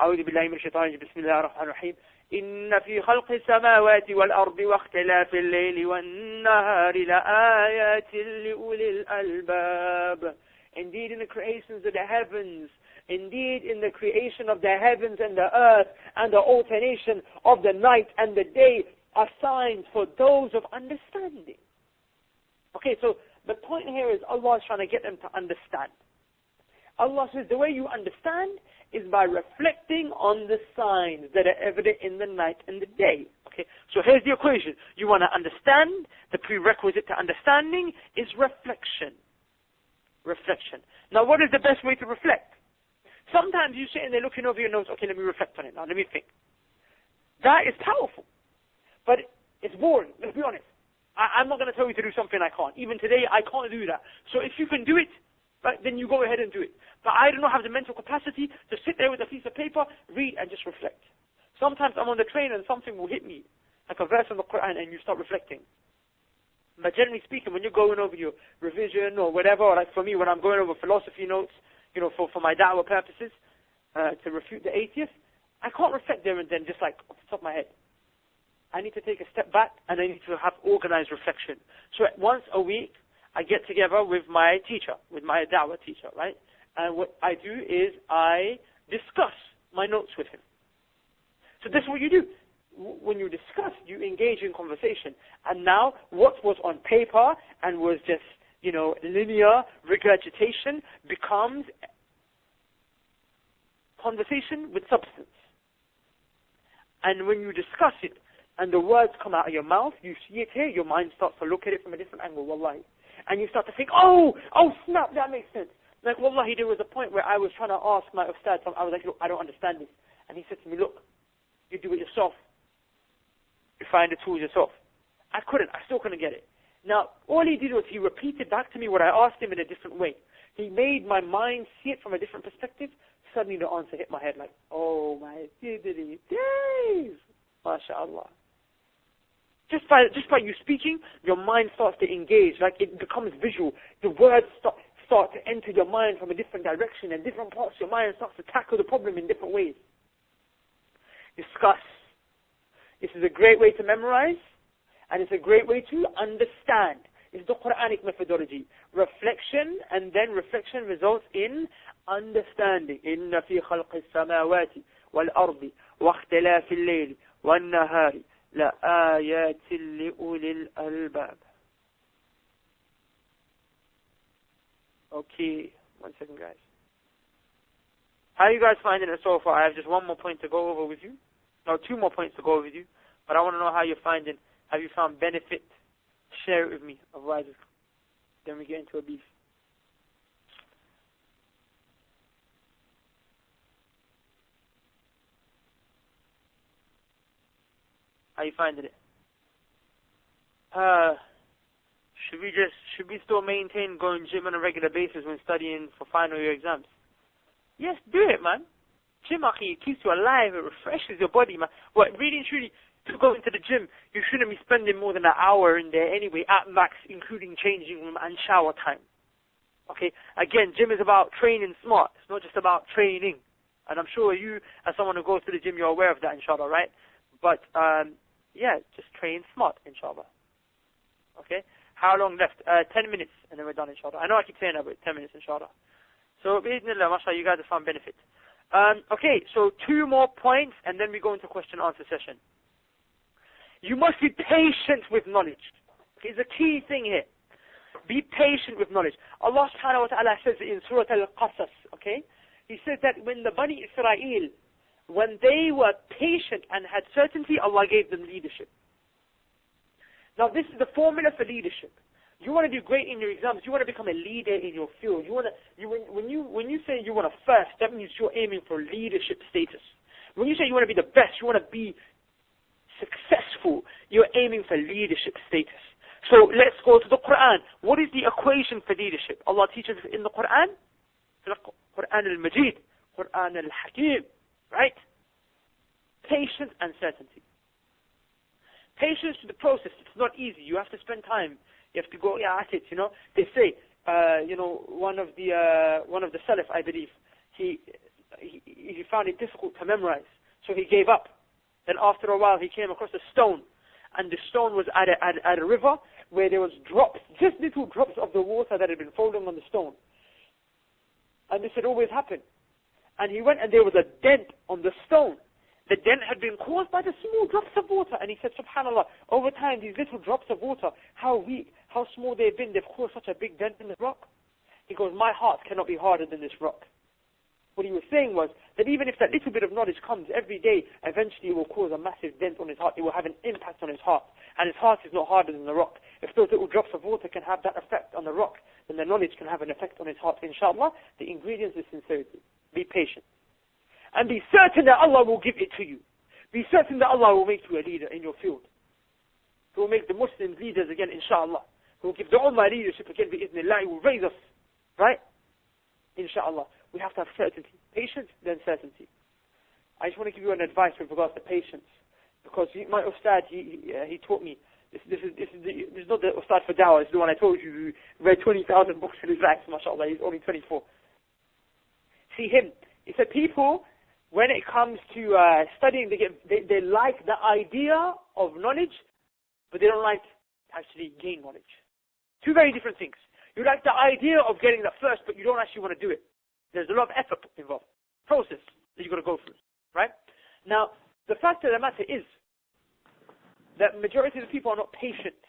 أعوذ بالله من الشيطان الرجيم بسم الله الرحمن الرحيم إن في خلق السماوات والأرض واختلاف الليل والنهار لآيات لأولي الألباب. Indeed, in the creations of the heavens, indeed, in the creation of the heavens and the earth, and the alternation of the night and the day are signs for those of understanding. Okay, so the point here is Allah is trying to get them to understand. Allah says the way you understand is by reflecting on the signs that are evident in the night and the day. Okay, so here's the equation. You want to understand, the prerequisite to understanding is reflection. Reflection. Now, what is the best way to reflect? Sometimes you sit and they're looking over your nose, okay, let me reflect on it now, let me think. That is powerful. But it's boring, let's be honest. I'm not going to tell you to do something I can't. Even today, I can't do that. So if you can do it, right, then you go ahead and do it. But I do not have the mental capacity to sit there with a piece of paper, read, and just reflect. Sometimes I'm on the train and something will hit me, like a verse in the Quran, and you start reflecting. But generally speaking, when you're going over your revision or whatever, or like for me, when I'm going over philosophy notes, for my da'wah purposes, to refute the atheist, I can't reflect there and then just like off the top of my head. I need to take a step back and I need to have organized reflection. So once a week, I get together with my teacher, with my da'wah teacher, right? And what I do is I discuss my notes with him. So this is what you do. When you discuss, you engage in conversation. And now, what was on paper and was just, linear regurgitation becomes conversation with substance. And when you discuss it, and the words come out of your mouth, you see it here, your mind starts to look at it from a different angle, wallahi. And you start to think, oh snap, that makes sense. Like, wallahi, there was a point where I was trying to ask my ustad, I was like, look, I don't understand this. And he said to me, look, you do it yourself. You find the tools yourself. I still couldn't get it. Now, all he did was he repeated back to me what I asked him in a different way. He made my mind see it from a different perspective. Suddenly the answer hit my head like, oh my diddly days. MashaAllah. Just by you speaking, your mind starts to engage, like it becomes visual. The words start to enter your mind from a different direction, and different parts of your mind starts to tackle the problem in different ways. Discuss. This is a great way to memorize, and it's a great way to understand. It's the Quranic methodology. Reflection, and then reflection results in understanding. إِنَّ فِي خَلْقِ السَّمَاوَاتِ وَالْأَرْضِ وَاخْتِلَافِ اللَّيْلِ وَالنَّهَارِ لَآيَاتٍ لِأُولِي الْأَلْبَابِ. Okay, one second, guys. How are you guys finding it so far? I have just one more point to go over with you. No, two more points to go over with you. But I want to know how you're finding. Have you found benefit? Share it with me. Otherwise, then we get into a beef. How you finding it? Should we still maintain going gym on a regular basis when studying for final year exams? Yes, do it, man. Gym, it keeps you alive. It refreshes your body, man. What, really and truly, to go into the gym, you shouldn't be spending more than an hour in there anyway, at max, including changing room and shower time. Okay? Again, gym is about training smart. It's not just about training. And I'm sure you, as someone who goes to the gym, you're aware of that, inshallah, right? But, yeah, just train smart, inshallah. Okay? How long left? 10 minutes, and then we're done, inshallah. I know I keep saying that, but 10 minutes, inshallah. So, bi'idhnillah, mashallah, you guys have found benefit. Okay, so 2 more points, and then we go into question-answer session. You must be patient with knowledge. Okay, it's a key thing here. Be patient with knowledge. Allah subhanahu wa ta'ala says in Surah Al-Qasas, okay? He says that when the Bani Israel, when they were patient and had certainty, Allah gave them leadership. Now this is the formula for leadership. You want to do great in your exams, you want to become a leader in your field. When you say you want to first, that means you're aiming for leadership status. When you say you want to be the best, you want to be successful, you're aiming for leadership status. So let's go to the Quran. What is the equation for leadership? Allah teaches in the Quran, Quran al-Majid, Quran al-Hakim, right? Patience and certainty. Patience to the process. It's not easy. You have to spend time. You have to go at it. You know, they say, one of the Salaf, I believe, he found it difficult to memorize, so he gave up. Then after a while, he came across a stone, and the stone was at a river where there was drops, just little drops of the water that had been falling on the stone. And this had always happened. And he went, and there was a dent on the stone. The dent had been caused by the small drops of water. And he said, subhanAllah, over time, these little drops of water, how weak, how small they've been, they've caused such a big dent in the rock. He goes, my heart cannot be harder than this rock. What he was saying was that even if that little bit of knowledge comes every day, eventually it will cause a massive dent on his heart. It will have an impact on his heart. And his heart is not harder than the rock. If those little drops of water can have that effect on the rock, then the knowledge can have an effect on his heart. Inshallah, the ingredients is sincerity. Be patient. And be certain that Allah will give it to you. Be certain that Allah will make you a leader in your field. He will make the Muslims leaders again, inshallah. He will give the Ummah leadership again, bi'idhnillah. He will raise us. Right? Inshallah. We have to have certainty. Patience, then certainty. I just want to give you an advice with regards to patience. Because my Ustad, he taught me, this is not the Ustad for Dawah, it's the one I told you, who read 20,000 books in his life, mashallah, he's only 24. See him, he said people, when it comes to studying, they like the idea of knowledge, but they don't like to actually gain knowledge. Two very different things. You like the idea of getting that first, but you don't actually want to do it. There's a lot of effort involved, process that you've got to go through, right? Now, the fact of the matter is that majority of the people are not patient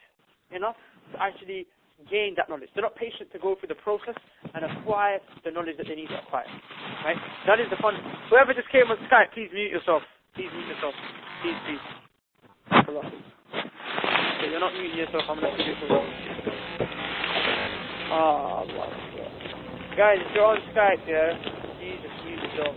enough to actually gain that knowledge. They're not patient to go through the process and acquire the knowledge that they need to acquire, right? That is the fun. Whoever just came on Skype, please mute yourself. Please mute yourself. Please, please. Okay, you're not muting yourself. I'm going to do it for you. Oh, Allah. Guys, if you're on Skype, yeah, please just mute yourself.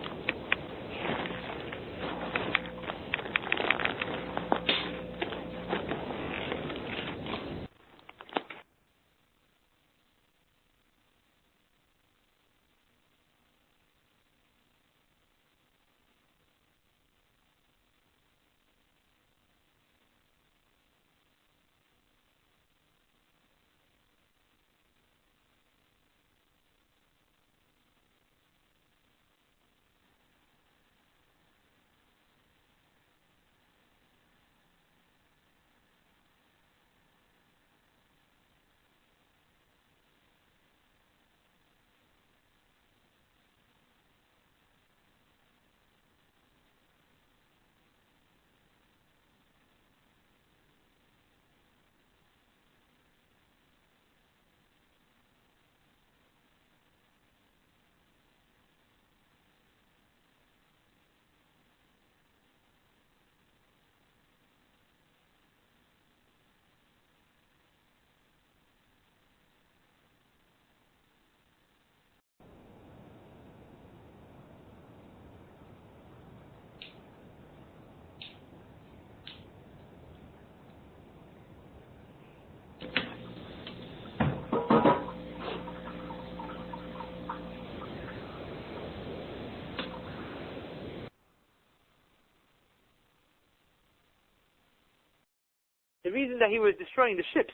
The reason that he was destroying the ships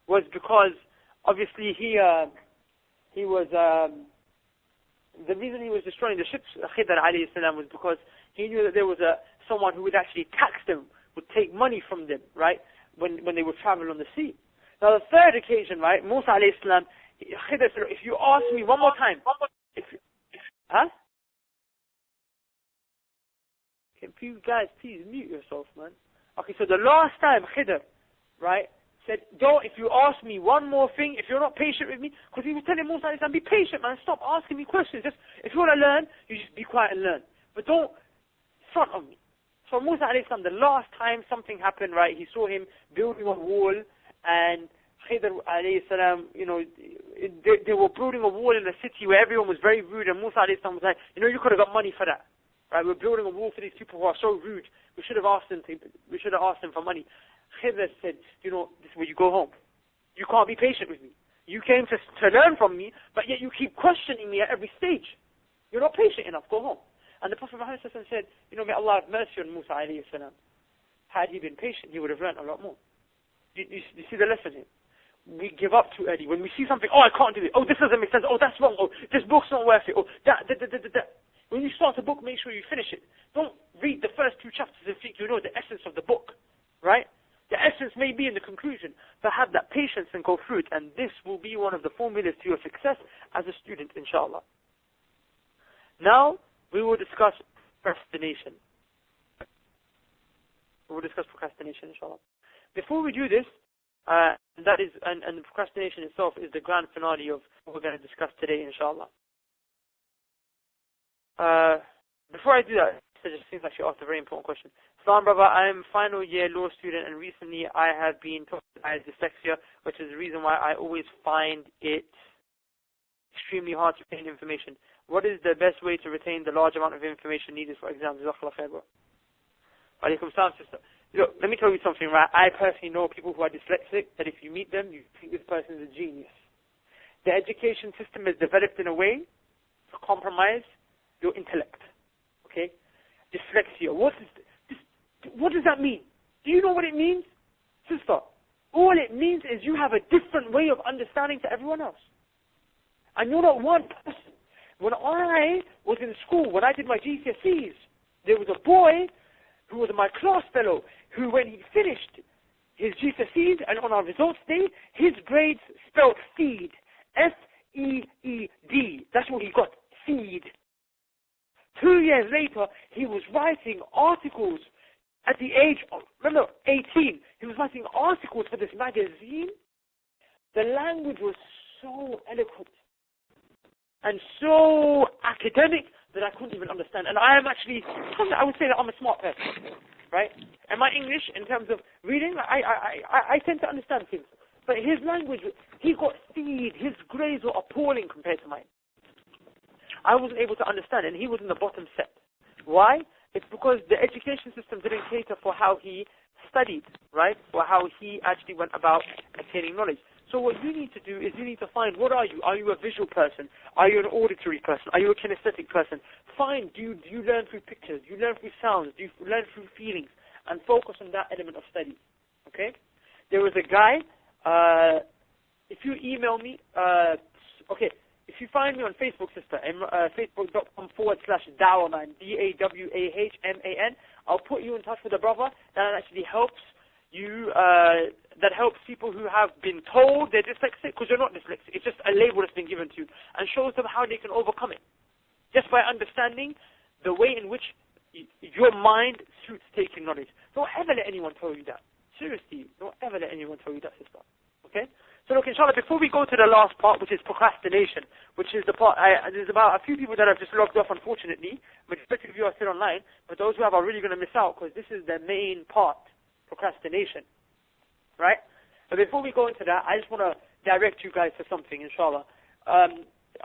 was because, obviously, the reason he was destroying the ships, Khidr alayhi salam, was because he knew that there was someone who would actually tax them, would take money from them, right, when they would travel on the sea. Now the third occasion, right, Musa alayhi salam, Khidr said, if you ask me one more time, Can you guys please mute yourself, man? Okay, so the last time Khidr, right, said, if you ask me one more thing, if you're not patient with me, because he was telling Musa alayhi salam, be patient, man, stop asking me questions. Just, if you want to learn, you just be quiet and learn. But don't front on me. So Musa alayhi salam, the last time something happened, right, he saw him building a wall, and Khidr alayhi salam, they were building a wall in a city where everyone was very rude, and Musa alayhi salam was like, you could have got money for that. Right, we're building a wall for these people who are so rude. We should have asked them for money. Khidr said, this is where you go home. You can't be patient with me. You came to learn from me, but yet you keep questioning me at every stage. You're not patient enough. Go home. And the Prophet Muhammad said, may Allah have mercy on Musa alayhi salam. Had he been patient, he would have learned a lot more. You see the lesson here? We give up too early. When we see something, I can't do it. This doesn't make sense. That's wrong. This book's not worth it. That. When you start a book, make sure you finish it. Don't read the first 2 chapters and think you know the essence of the book, right? The essence may be in the conclusion, but have that patience and go through it, and this will be one of the formulas to your success as a student, inshallah. Now, we will discuss procrastination. Inshallah. Before we do this, and the procrastination itself is the grand finale of what we're going to discuss today, inshallah. Before I do that, it just seems like she asked a very important question. Salam, brother, I am final year law student, and recently I have been told I have dyslexia, which is the reason why I always find it extremely hard to retain information. What is the best way to retain the large amount of information needed for exams? Jazakallah khair, bro. Alaikum salam, sister. Look, let me tell you something, right? I personally know people who are dyslexic, that if you meet them, you think this person is a genius. The education system is developed in a way to compromise your intellect. Okay? Dyslexia. What does that mean? Do you know what it means? Sister, all it means is you have a different way of understanding to everyone else. And you're not one person. When I was in school, when I did my GCSEs, there was a boy who was my class fellow who, when he finished his GCSEs and on our results day, his grades spelled feed. F-E-E-D. That's what he got. Feed. 2 years later, he was writing articles at the age of, 18. He was writing articles for this magazine. The language was so eloquent and so academic that I couldn't even understand. And I would say that I'm a smart person, right? And my English, in terms of reading, I tend to understand things. But his language, he got feed. His grades were appalling compared to mine. I wasn't able to understand, and he was in the bottom set. Why? It's because the education system didn't cater for how he studied, right? Or how he actually went about attaining knowledge. So what you need to do is you need to find, what are you? Are you a visual person? Are you an auditory person? Are you a kinesthetic person? Do you learn through pictures? Do you learn through sounds? Do you learn through feelings? And focus on that element of study. Okay? There was a guy, if you email me, if you find me on Facebook, sister, facebook.com/Dawahman, DAWAHMAN, I'll put you in touch with a brother that actually helps you, that helps people who have been told they're dyslexic, because you're not dyslexic. It's just a label that's been given to you, and shows them how they can overcome it. Just by understanding the way in which your mind suits taking knowledge. Don't ever let anyone tell you that. Seriously, don't ever let anyone tell you that, sister. Okay? So look, inshallah, before we go to the last part, which is procrastination, which is the part, there's about a few people that have just logged off, unfortunately. Majority of you are still online, but those who have are really going to miss out, because this is the main part, procrastination. Right? But before we go into that, I just want to direct you guys to something, inshallah. I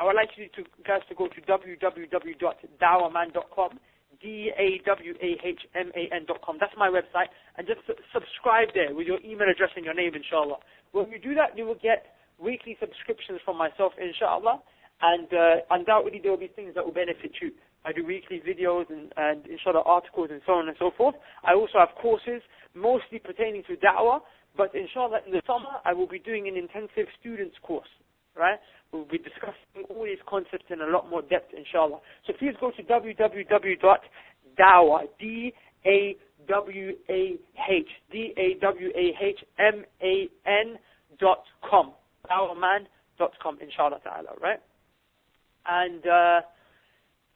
would like you guys to go to www.dawahman.com, DAWAHMAN.com. That's my website, and just subscribe there with your email address and your name, inshallah. When you do that, you will get weekly subscriptions from myself, inshallah, and undoubtedly there will be things that will benefit you. I do weekly videos and inshallah articles and so on and so forth. I also have courses, mostly pertaining to da'wah, But inshallah, in the summer, I will be doing an intensive students course, right? We'll be discussing all these concepts in a lot more depth, inshallah. So please go to www.dawah, dawahman.com, dawahman.com, inshallah ta'ala, right? And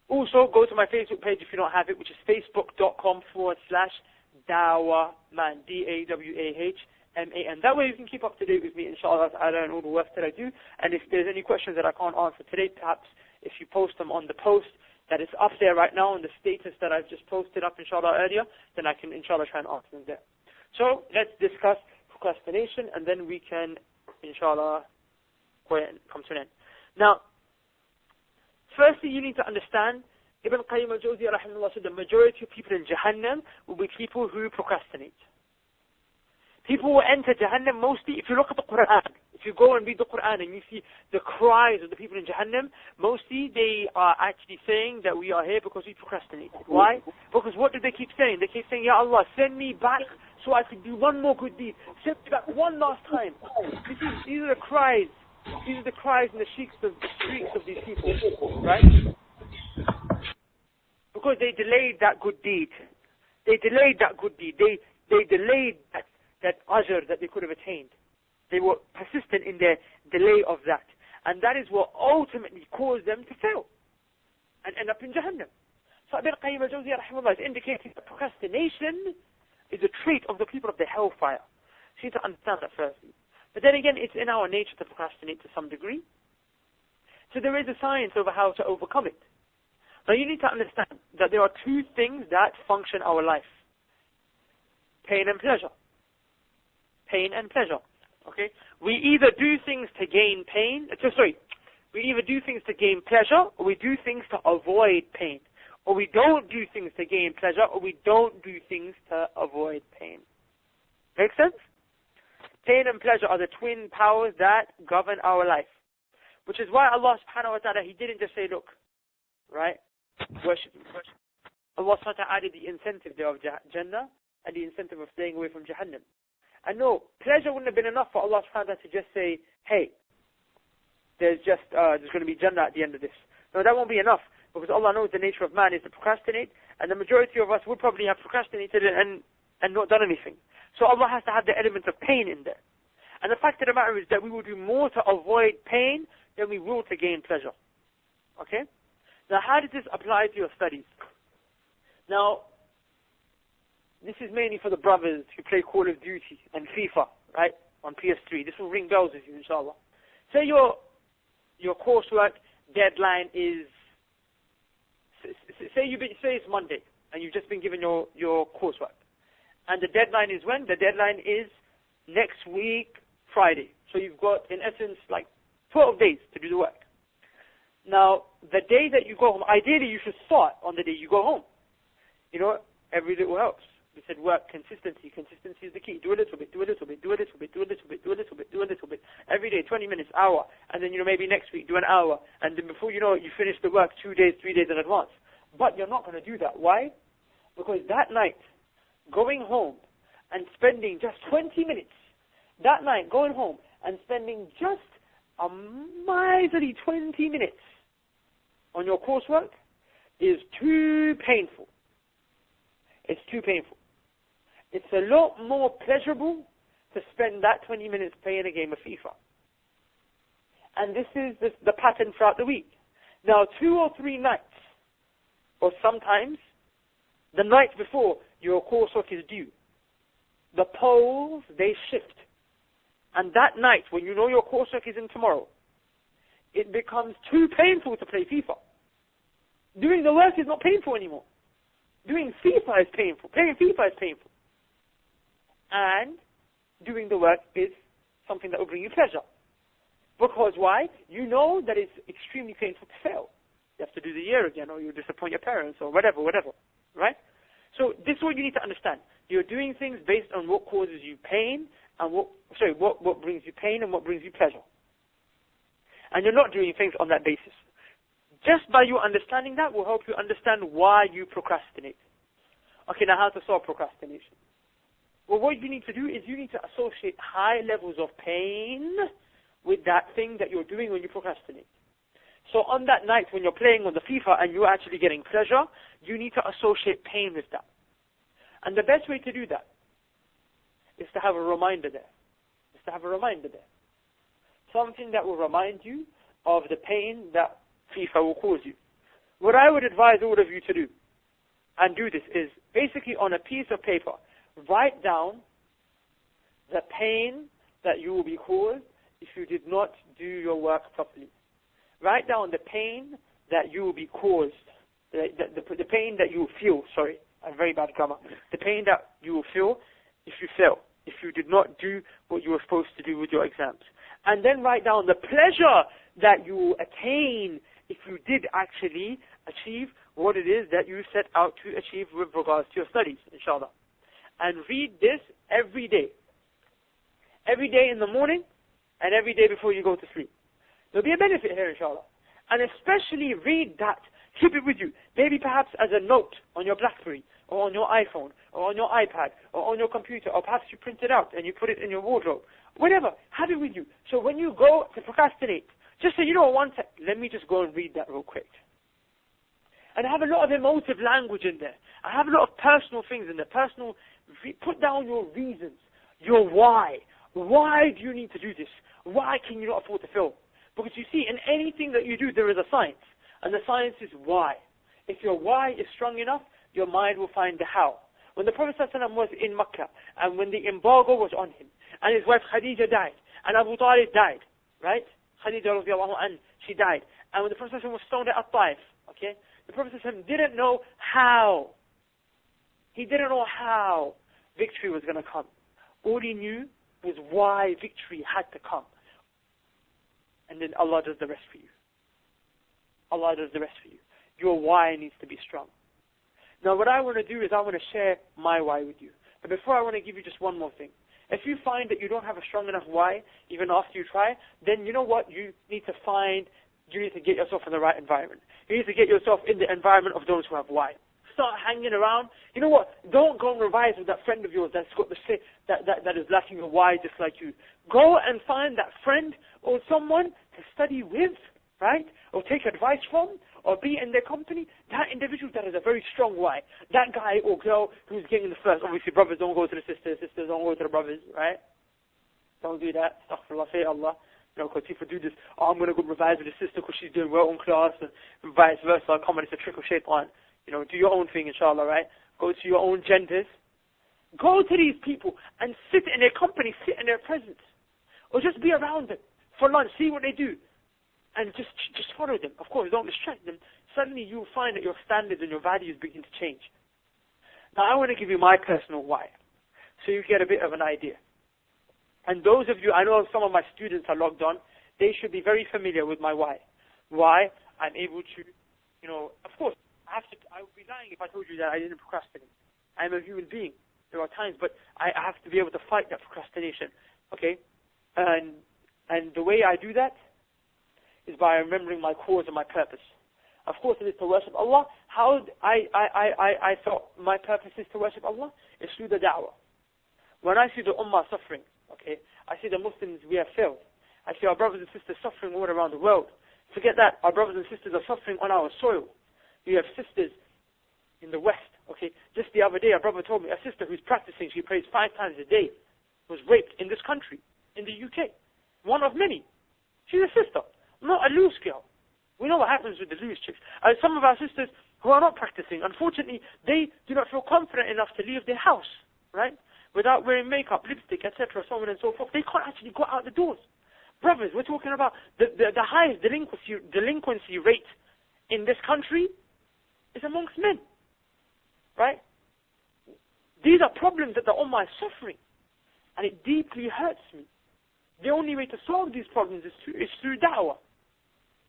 also go to my Facebook page if you don't have it, which is facebook.com/dawahman, DAWAHMAN. That way you can keep up to date with me, inshallah ta'ala, and all the work that I do. And if there's any questions that I can't answer today, perhaps if you post them on the post that is up there right now, on the status that I've just posted up, inshallah, earlier, then I can, inshallah, try and answer them there. So let's discuss procrastination, and then we can, inshallah, come to an end. Now, firstly, you need to understand, Ibn Qayyim al-Jawziyah rahimahullah said the majority of people in Jahannam will be people who procrastinate. People will enter Jahannam mostly, if you look at the Quran, if you go and read the Quran and you see the cries of the people in Jahannam, mostly they are actually saying that we are here because we procrastinated. Why? Because what do they keep saying? They keep saying, Ya Allah, send me back so I can do one more good deed. Send me back one last time. These are the cries. These are the cries and the shrieks of these people, right? Because they delayed that good deed. They delayed that good deed. They delayed that ajr that they could have attained. They were persistent in their delay of that. And that is what ultimately caused them to fail and end up in Jahannam. So Ibn Qayyim al-Jawziyah rahimahullah is indicating that procrastination is a trait of the people of the hellfire. So you need to understand that firstly. But then again, it's in our nature to procrastinate to some degree. So there is a science over how to overcome it. Now you need to understand that there are two things that function our life. Pain and pleasure. Pain and pleasure. Okay? We either do things to gain pain, we either do things to gain pleasure, or we do things to avoid pain. Or we don't do things to gain pleasure, or we don't do things to avoid pain. Make sense? Pain and pleasure are the twin powers that govern our life. Which is why Allah subhanahu wa ta'ala, He didn't just say, look, right, worship. Allah subhanahu wa ta'ala added the incentive there of Jannah and the incentive of staying away from Jahannam. And no, pleasure wouldn't have been enough for Allah subhanahu wa ta'ala to just say, hey, there's going to be Jannah at the end of this. No, that won't be enough. Because Allah knows the nature of man is to procrastinate, and the majority of us would probably have procrastinated and not done anything. So Allah has to have the element of pain in there. And the fact of the matter is that we will do more to avoid pain than we will to gain pleasure. Okay? Now, how does this apply to your studies? Now, this is mainly for the brothers who play Call of Duty and FIFA, right, on PS3. This will ring bells with you, inshallah. Say your coursework deadline is, say it's Monday, and you've just been given your coursework. And the deadline is when? The deadline is next week, Friday. So you've got, in essence, like 12 days to do the work. Now, the day that you go home, ideally you should start on the day you go home. You know, every little helps. We said work, consistency. Consistency is the key. Do a little bit, do a little bit, do a little bit, do a little bit, do a little bit, do a little bit. Every day, 20 minutes, hour. And then, maybe next week, do an hour. And then before you know it, you finish the work 2 days, 3 days in advance. But you're not going to do that. Why? Because that night, going home and spending just 20 minutes, that night, going home and spending just a miserly 20 minutes on your coursework is too painful. It's too painful. It's a lot more pleasurable to spend that 20 minutes playing a game of FIFA. And this is the pattern throughout the week. Now, 2 or 3 nights, or sometimes the night before your coursework is due, the poles, they shift. And that night, when you know your coursework is in tomorrow, it becomes too painful to play FIFA. Doing the work is not painful anymore. Doing FIFA is painful. Playing FIFA is painful. And doing the work is something that will bring you pleasure. Because why? You know that it's extremely painful to fail. You have to do the year again, or you'll disappoint your parents, or whatever, right? So this is what you need to understand. You're doing things based on what causes you pain, and what brings you pain and what brings you pleasure. And you're not doing things on that basis. Just by you understanding that will help you understand why you procrastinate. Okay, now how to solve procrastination. Well, what you need to do is you need to associate high levels of pain with that thing that you're doing when you procrastinate. So on that night when you're playing on the FIFA and you're actually getting pleasure, you need to associate pain with that. And the best way to do that is to have a reminder there. Something that will remind you of the pain that FIFA will cause you. What I would advise all of you to do, and do this, is basically on a piece of paper, write down the pain that you will be caused if you did not do your work properly. Write down the pain that you will be caused, the pain that you will feel, I'm very bad grammar, the pain that you will feel if you fail, if you did not do what you were supposed to do with your exams. And then write down the pleasure that you will attain if you did actually achieve what it is that you set out to achieve with regards to your studies, inshallah. And read this every day. Every day in the morning and every day before you go to sleep. There'll be a benefit here, inshallah. And especially read that. Keep it with you. Maybe perhaps as a note on your BlackBerry, or on your iPhone, or on your iPad, or on your computer, or perhaps you print it out and you put it in your wardrobe. Whatever, have it with you. So when you go to procrastinate, just say, let me just go and read that real quick. And I have a lot of emotive language in there. I have a lot of personal things in there. Put down your reasons, your why. Why do you need to do this? Why can you not afford to fail? Because you see, in anything that you do, there is a science. And the science is why. If your why is strong enough, your mind will find the how. When the Prophet ﷺ was in Mecca, and when the embargo was on him, and his wife Khadija died, and Abu Talib died, right? Khadija radiallahu anha, she died. And when the Prophet ﷺ was stoned at Taif, okay, the Prophet ﷺ didn't know how. He didn't know how victory was going to come. All he knew was why victory had to come. And then Allah does the rest for you. Allah does the rest for you. Your why needs to be strong. Now what I want to do is I want to share my why with you. But before, I want to give you just one more thing. If you find that you don't have a strong enough why, even after you try, then you know what? You need to get yourself in the right environment. You need to get yourself in the environment of those who have why. Start hanging around. You know what? Don't go and revise with that friend of yours that's got the that is lacking a why just like you. Go and find that friend or someone to study with, right? Or take advice from, or be in their company. That individual that has a very strong why. That guy or girl who's getting the first. Obviously, brothers don't go to the sisters. Sisters don't go to the brothers, right? Don't do that. Astaghfirullah, say Allah. Because people do this. I'm going to go revise with the sister because she's doing well in class, and vice versa. Come on, it's a trick of shaitan. Do your own thing, inshallah, right? Go to your own genders. Go to these people and sit in their company, sit in their presence. Or just be around them for lunch, see what they do. And just follow them. Of course, don't distract them. Suddenly you'll find that your standards and your values begin to change. Now, I want to give you my personal why, so you get a bit of an idea. And those of you, I know some of my students are logged on, they should be very familiar with my why. Why I'm able to, of course, I would be lying if I told you that I didn't procrastinate. I'm a human being. There are times, but I have to be able to fight that procrastination. Okay? And the way I do that is by remembering my cause and my purpose. Of course, it is to worship Allah. How I thought my purpose is to worship Allah? It's through the da'wah. When I see the ummah suffering, okay, I see the Muslims, we have failed. I see our brothers and sisters suffering all around the world. Forget that. Our brothers and sisters are suffering on our soil. We have sisters in the West, okay. Just the other day, a brother told me, a sister who's practicing, she prays 5 times a day, was raped in this country, in the UK. One of many. She's a sister, not a loose girl. We know what happens with the loose chicks. Some of our sisters who are not practicing, unfortunately, they do not feel confident enough to leave their house, right? Without wearing makeup, lipstick, etc., so on and so forth. They can't actually go out the doors. Brothers, we're talking about the highest delinquency rate in this country is amongst men, right? These are problems that the ummah is suffering, and it deeply hurts me. The only way to solve these problems is through da'wah.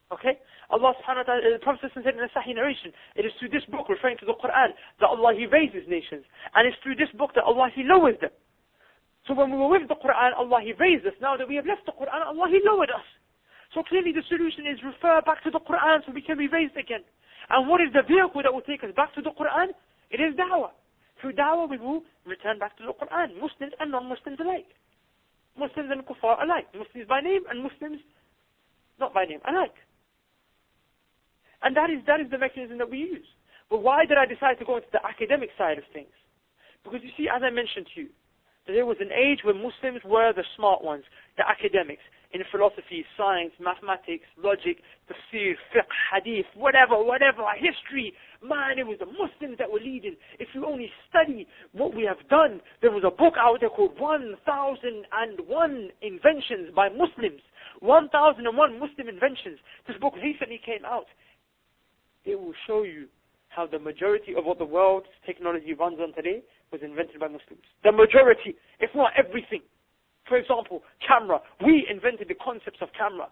Okay? Allah subhanahu wa ta'ala, the Prophet said in a Sahih narration, it is through this book, referring to the Quran, that Allah, He raises nations. And it's through this book that Allah, He lowers them. So when we were with the Quran, Allah, He raised us. Now that we have left the Quran, Allah, He lowered us. So clearly the solution is refer back to the Quran so we can be raised again. And what is the vehicle that will take us back to the Quran? It is da'wah. Through dawah, we will return back to the Quran, Muslims and non-Muslims alike. Muslims and kuffar alike. Muslims by name and Muslims not by name alike. And that is the mechanism that we use. But why did I decide to go into the academic side of things? Because you see, as I mentioned to you, that there was an age when Muslims were the smart ones, the academics, in philosophy, science, mathematics, logic, tafsir, fiqh, hadith, whatever, history. Man, it was the Muslims that were leading. If you only study what we have done, there was a book out there called 1001 Inventions by Muslims. 1001 Muslim Inventions. This book recently came out. It will show you how the majority of what the world's technology runs on today was invented by Muslims. The majority, if not everything. For example, camera. We invented the concepts of camera.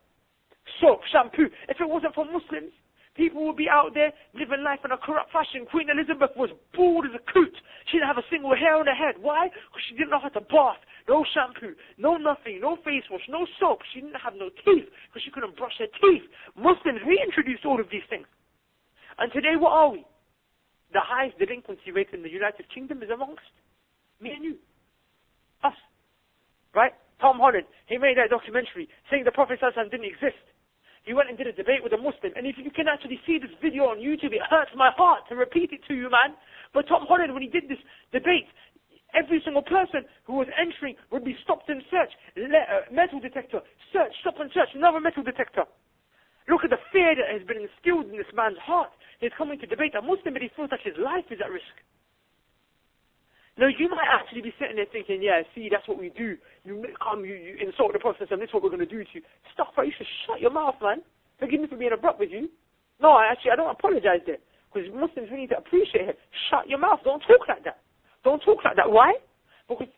Soap, shampoo. If it wasn't for Muslims, people would be out there living life in a corrupt fashion. Queen Elizabeth was bald as a coot. She didn't have a single hair on her head. Why? Because she didn't know how to bath. No shampoo, no nothing, no face wash, no soap. She didn't have no teeth because she couldn't brush her teeth. Muslims, we introduced all of these things. And today, what are we? The highest delinquency rate in the United Kingdom is amongst me and you. Us. Right? Tom Holland, he made that documentary saying the Prophet ﷺ didn't exist. He went and did a debate with a Muslim. And if you can actually see this video on YouTube, it hurts my heart to repeat it to you, man. But Tom Holland, when he did this debate, every single person who was entering would be stopped and searched. Metal detector, search, stop and search, another metal detector. Look at the fear that has been instilled in this man's heart. He's coming to debate a Muslim, but he feels like his life is at risk. Now, you might actually be sitting there thinking, yeah, see, that's what we do. You insult the Prophet, and this is what we're going to do to you. Stop, you should shut your mouth, man. Forgive me for being abrupt with you. No, I don't apologize there. Because Muslims, we need to appreciate it. Shut your mouth. Don't talk like that. Don't talk like that. Why? Because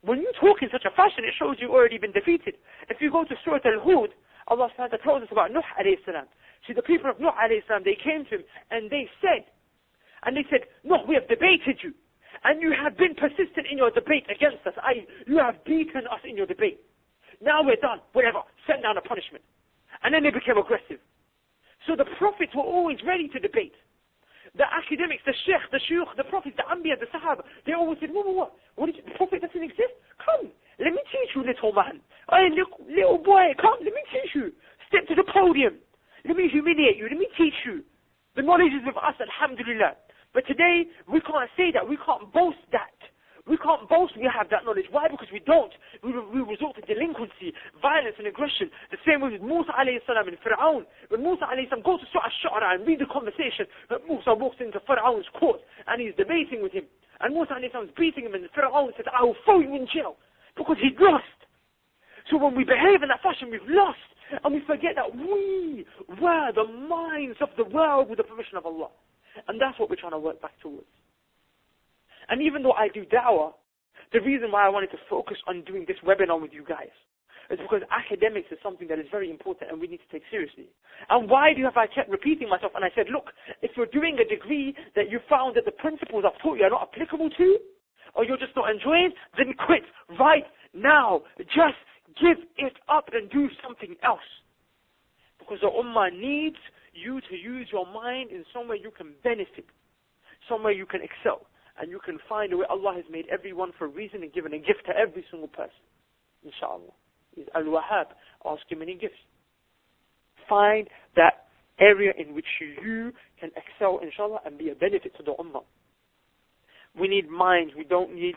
when you talk in such a fashion, it shows you've already been defeated. If you go to Surah Al-Hud, Allah SWT tells us about Nuh alayhi salam. See, the people of Nuh alayhi salam, they came to him and they said, Nuh, we have debated you. And you have been persistent in your debate against us. You have beaten us in your debate. Now we're done. Whatever. Send down a punishment. And then they became aggressive. So the prophets were always ready to debate. The academics, the sheikh, the shuyukh, the prophets, the anbiya, the sahaba, they always said, what? The prophet doesn't exist? Come, let me teach you, little man. Hey, little boy, come, let me teach you. Step to the podium. Let me humiliate you. Let me teach you. The knowledge is with us, alhamdulillah. But today, we can't say that. We can't boast that. We can't boast we have that knowledge. Why? Because we don't. We resort to delinquency, violence and aggression. The same way with Musa alayhi salam and Fir'aun. When Musa alayhi salam goes to Surah Ash-Shu'ara and read the conversation, that Musa walks into Fir'aun's court and he's debating with him. And Musa alayhi salam is beating him and Fir'aun says, I will throw you in jail. Because he'd lost. So when we behave in that fashion, we've lost. And we forget that we were the minds of the world with the permission of Allah. And that's what we're trying to work back towards. And even though I do da'wah, the reason why I wanted to focus on doing this webinar with you guys is because academics is something that is very important and we need to take seriously. And why have I kept repeating myself? And I said, look, if you're doing a degree that you found that the principles I've taught you are not applicable to, or you're just not enjoying, then quit right now. Just give it up and do something else. Because the ummah needs you to use your mind in some way you can benefit, somewhere you can excel, and you can find a way. Allah has made everyone for a reason and given a gift to every single person. Inshallah. He's Al-Wahhab. Ask him many gifts. Find that area in which you can excel, inshallah, and be a benefit to the ummah. We need minds. We don't need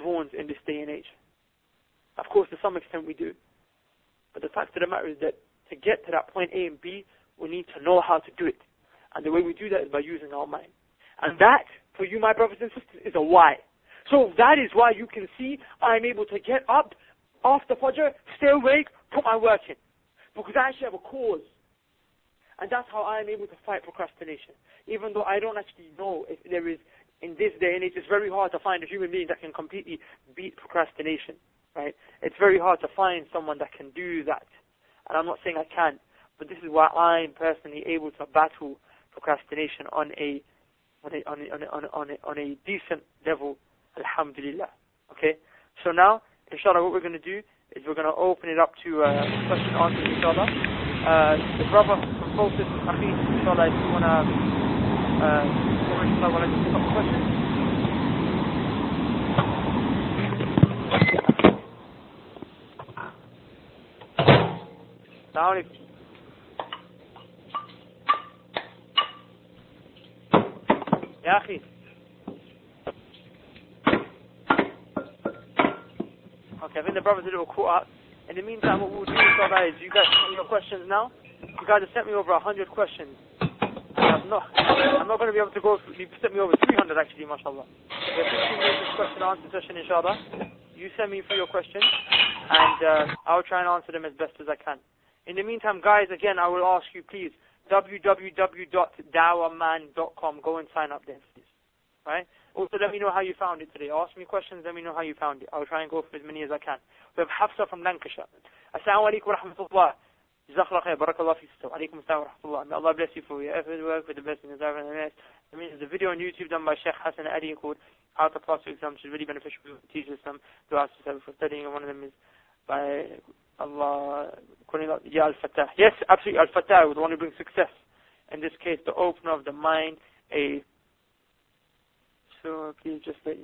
brawns in this day and age. Of course, to some extent we do. But the fact of the matter is that to get to that point A and B, we need to know how to do it. And the way we do that is by using our mind. And that, for you, my brothers and sisters, is a why. So that is why you can see I'm able to get up after Fajr, stay awake, put my work in. Because I actually have a cause. And that's how I'm able to fight procrastination. Even though I don't actually know if there is, in this day and age, it's very hard to find a human being that can completely beat procrastination. Right? It's very hard to find someone that can do that. And I'm not saying I can. But this is why I'm personally able to battle procrastination on a decent level, alhamdulillah. Okay? So now, inshallah, what we're going to do is we're going to open it up to question and answer, inshallah. The brother from Focus, Akhi, inshallah, if you want to pick up the question. Assalamu alaikum. Ya akhi. Okay, I think the brothers are a little caught up. In the meantime, what we'll do is you guys send me your questions now. You guys have sent me over 100 questions. I'm not going to be able to go. You sent me over 300 actually, mashallah. We have 15 minutes of question and answer session, inshallah. You send me through your questions, and I'll try and answer them as best as I can. In the meantime, guys, again, I will ask you, please, www.dawahman.com. Go and sign up there, please. Right? Also, let me know how you found it today. Ask me questions, let me know how you found it. I'll try and go for as many as I can. We have Hafsa from Lancashire. Assalamu alaikum wa rahmatullah. Jazakallah khair, barakallah fi sister. Alaikum assalam wa rahmatullah. May Allah bless you for your effort, work with the best in the Zavah and the rest. I mean, there's a video on YouTube done by Sheikh Hassan Ali called How to Pass Your Exam, which is really beneficial. It teaches them to ask yourself for studying, and one of them is by Allah, Al-Fatah. Yes, absolutely, Al-Fatah, the one who brings success. In this case, the opener of the mind, so please just let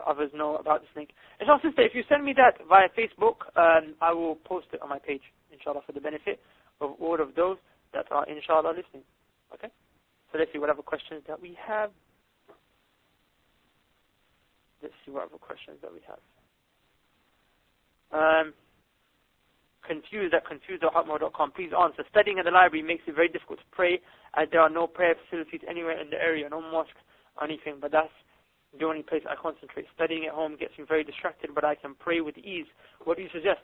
others know about this link. Inshallah, sister, if you send me that via Facebook, I will post it on my page, inshallah, for the benefit of all of those that are, inshallah, listening. Okay? So let's see what other questions that we have. Confused at confused.hotmail.com. Please answer. Studying at the library makes it very difficult to pray, as there are no prayer facilities anywhere in the area, no mosque or anything, but that's the only place I concentrate. Studying at home gets me very distracted, but I can pray with ease. What do you suggest?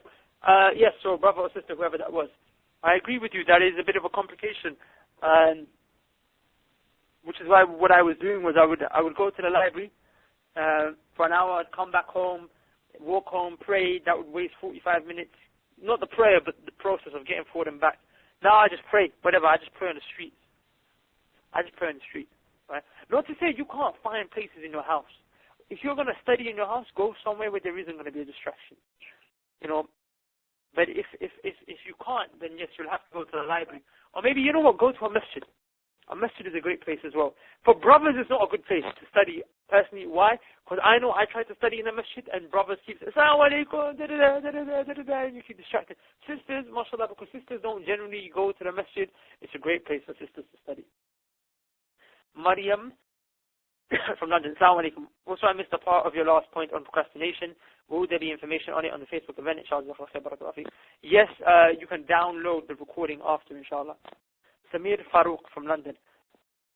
Yes, so brother or sister, whoever that was, I agree with you. That is a bit of a complication, which is why what I was doing was I would go to the library for an hour, I'd come back home, walk home, pray. That would waste 45 minutes. Not the prayer, but the process of getting forward and back. Now I just pray, whatever. I just pray on the streets. Right? Not to say you can't find places in your house. If you're going to study in your house, go somewhere where there isn't going to be a distraction. You know. But if you can't, then yes, you'll have to go to the library. Or maybe, you know what, go to a masjid. A masjid is a great place as well. For brothers, it's not a good place to study. Personally, why? Because I know I try to study in a masjid and brothers keep saying, Assalamu alaikum, and you keep distracted. Sisters, mashallah, because sisters don't generally go to the masjid, it's a great place for sisters to study. Maryam from London, Assalamu alaikum. Also, I missed a part of your last point on procrastination. Will there be information on it on the Facebook event, inshallah? Yes, you can download the recording after, inshallah. Samir Farouk from London.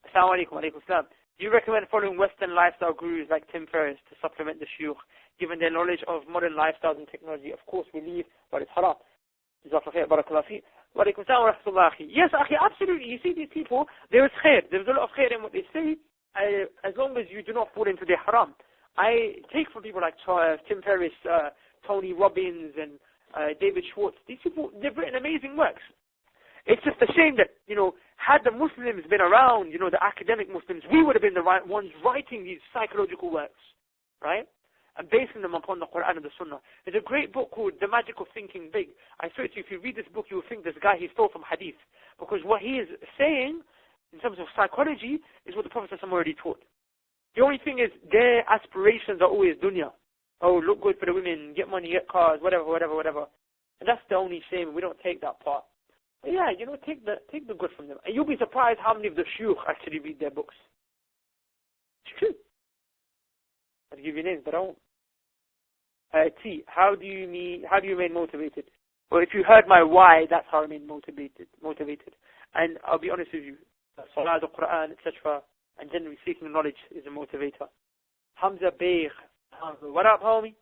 Assalamu alaikum, alaikum salam. Do you recommend following Western lifestyle gurus like Tim Ferriss to supplement the shuyukh, given their knowledge of modern lifestyles and technology? Of course, we leave, but it's haram. Jazakallah khair, barakallah fi. Wa alaikum salam wa rahmatullah akhi. Yes, akhi, absolutely. You see these people, there is khair. There's a lot of khair in what they say, as long as you do not fall into their haram. I take from people like Tim Ferriss, Tony Robbins, and David Schwartz. These people, they've written amazing works. It's just a shame that, had the Muslims been around, the academic Muslims, we would have been the right ones writing these psychological works, right? And basing them upon the Quran and the Sunnah. There's a great book called The Magic of Thinking Big. I swear to you, if you read this book, you will think this guy, he stole from hadith. Because what he is saying, in terms of psychology, is what the Prophet already taught. The only thing is, their aspirations are always dunya. Oh, look good for the women, get money, get cars, whatever. And that's the only shame, we don't take that part. But yeah, take the good from them. And you'll be surprised how many of the shuyukh actually read their books. It's true. I'll give you names, but I won't. T, how do you remain motivated? Well, if you heard my why, that's how I remain motivated. And I'll be honest with you, Salah, the Quran, etc., and generally seeking knowledge is a motivator. Hamza Baygh, what up, homie?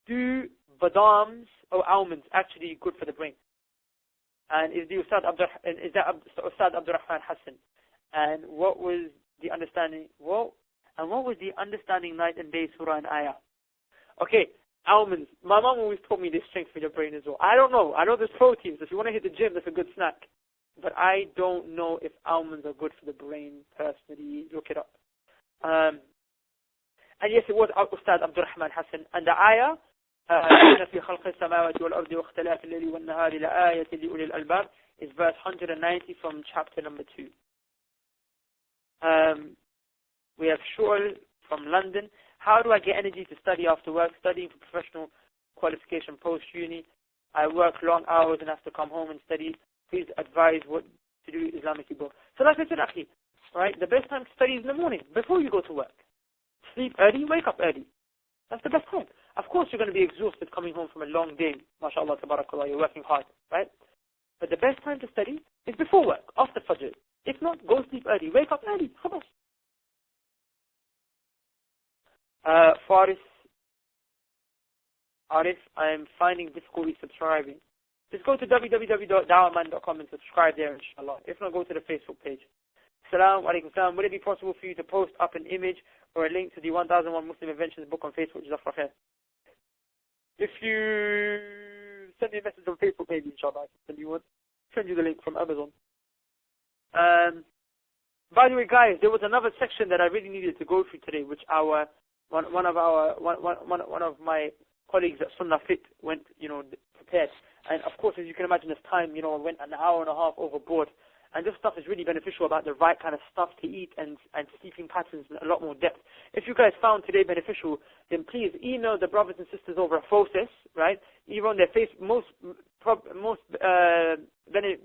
Do badams or almonds actually good for the brain? And is that Ustad Abdurrahman Hassan? And what was the understanding? And what was the understanding night and day surah and ayah? Okay, almonds. My mom always told me they strengthen your brain as well. I don't know. I know there's proteins. If you want to hit the gym, that's a good snack. But I don't know if almonds are good for the brain personally. Look it up. And yes, it was Ustad Abdurrahman Hassan. And the ayah, إن في خلق السماوات والأرض واختلاف الليل والنهار لآية لأولي الألباب, is verse 190 from chapter number 2. We have Shul from London. How do I get energy to study after work? Studying for professional qualification post-uni. I work long hours and have to come home and study. Please advise what to do Islamically, bro. So like I said, Akhi, right, the best time to study is in the morning, before you go to work. Sleep early, wake up early. That's the best time. Of course, you're going to be exhausted coming home from a long day. MashaAllah, tabarakallah, you're working hard, right? But the best time to study is before work, after Fajr. If not, go sleep early, wake up early. Khalas. Faris, Arif, I am finding difficulty subscribing. Just go to www.dawahman.com and subscribe there, inshallah. If not, go to the Facebook page. Assalamu alaikum salam. Would it be possible for you to post up an image or a link to the 1001 Muslim Inventions book on Facebook? Jazakallah khair. If you send me a message on Facebook, maybe, inshallah, I can send you one. Send you the link from Amazon. By the way, guys, there was another section that I really needed to go through today, which one of my colleagues at Sunnah Fit went, prepared. And of course, as you can imagine, this time, went an hour and a half overboard. And this stuff is really beneficial about the right kind of stuff to eat and sleeping patterns in a lot more depth. If you guys found today beneficial, then please email the brothers and sisters over at Process, right? Either on their most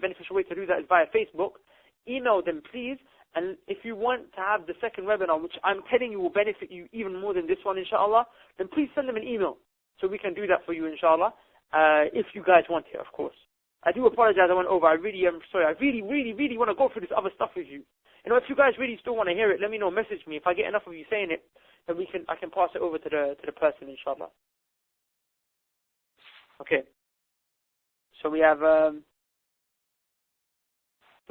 beneficial way to do that is via Facebook. Email them, please. And if you want to have the second webinar, which I'm telling you will benefit you even more than this one, inshallah, then please send them an email so we can do that for you, inshallah, if you guys want it, of course. I do apologize I went over. I really am sorry. I really, really, really want to go through this other stuff with you. If you guys really still want to hear it, let me know. Message me. If I get enough of you saying it, then I can pass it over to the person, inshallah. Okay. So we have some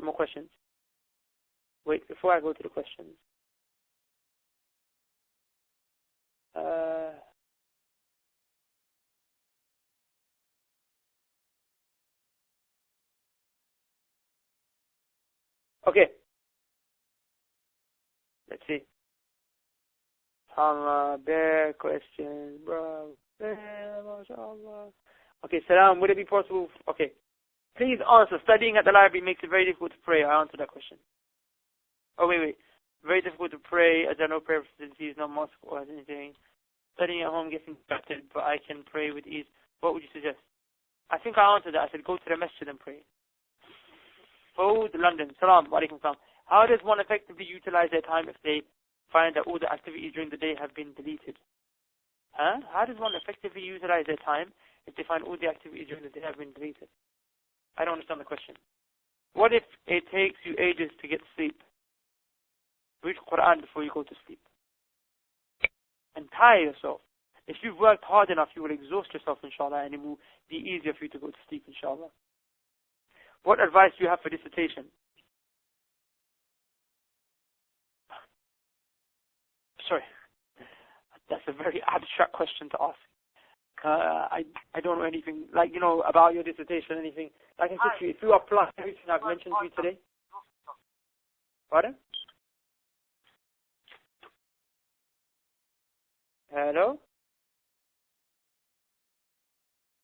more questions. Wait, before I go to the questions. Okay. Let's see. Bare questions, bro. Okay, Salam, would it be possible? Okay. Please answer. Studying at the library makes it very difficult to pray. I answered that question. Oh, wait. Very difficult to pray as there are no prayer facilities, no mosque or anything. Studying at home gets distracted, but I can pray with ease. What would you suggest? I think I answered that. I said go to the masjid and pray. Food, London. Salam. Walaikum salam. How does one effectively utilize their time if they find that all the activities during the day have been deleted? How does one effectively utilize their time if they find all the activities during the day have been deleted? I don't understand the question. What if it takes you ages to get sleep? Read Quran before you go to sleep. And tire yourself. If you've worked hard enough, you will exhaust yourself, inshallah, and it will be easier for you to go to sleep, inshallah. What advice do you have for dissertation? Sorry. That's a very abstract question to ask. I don't know anything, about your dissertation, anything. Like I said to you, if you apply everything I've mentioned to you today. Pardon? Hello?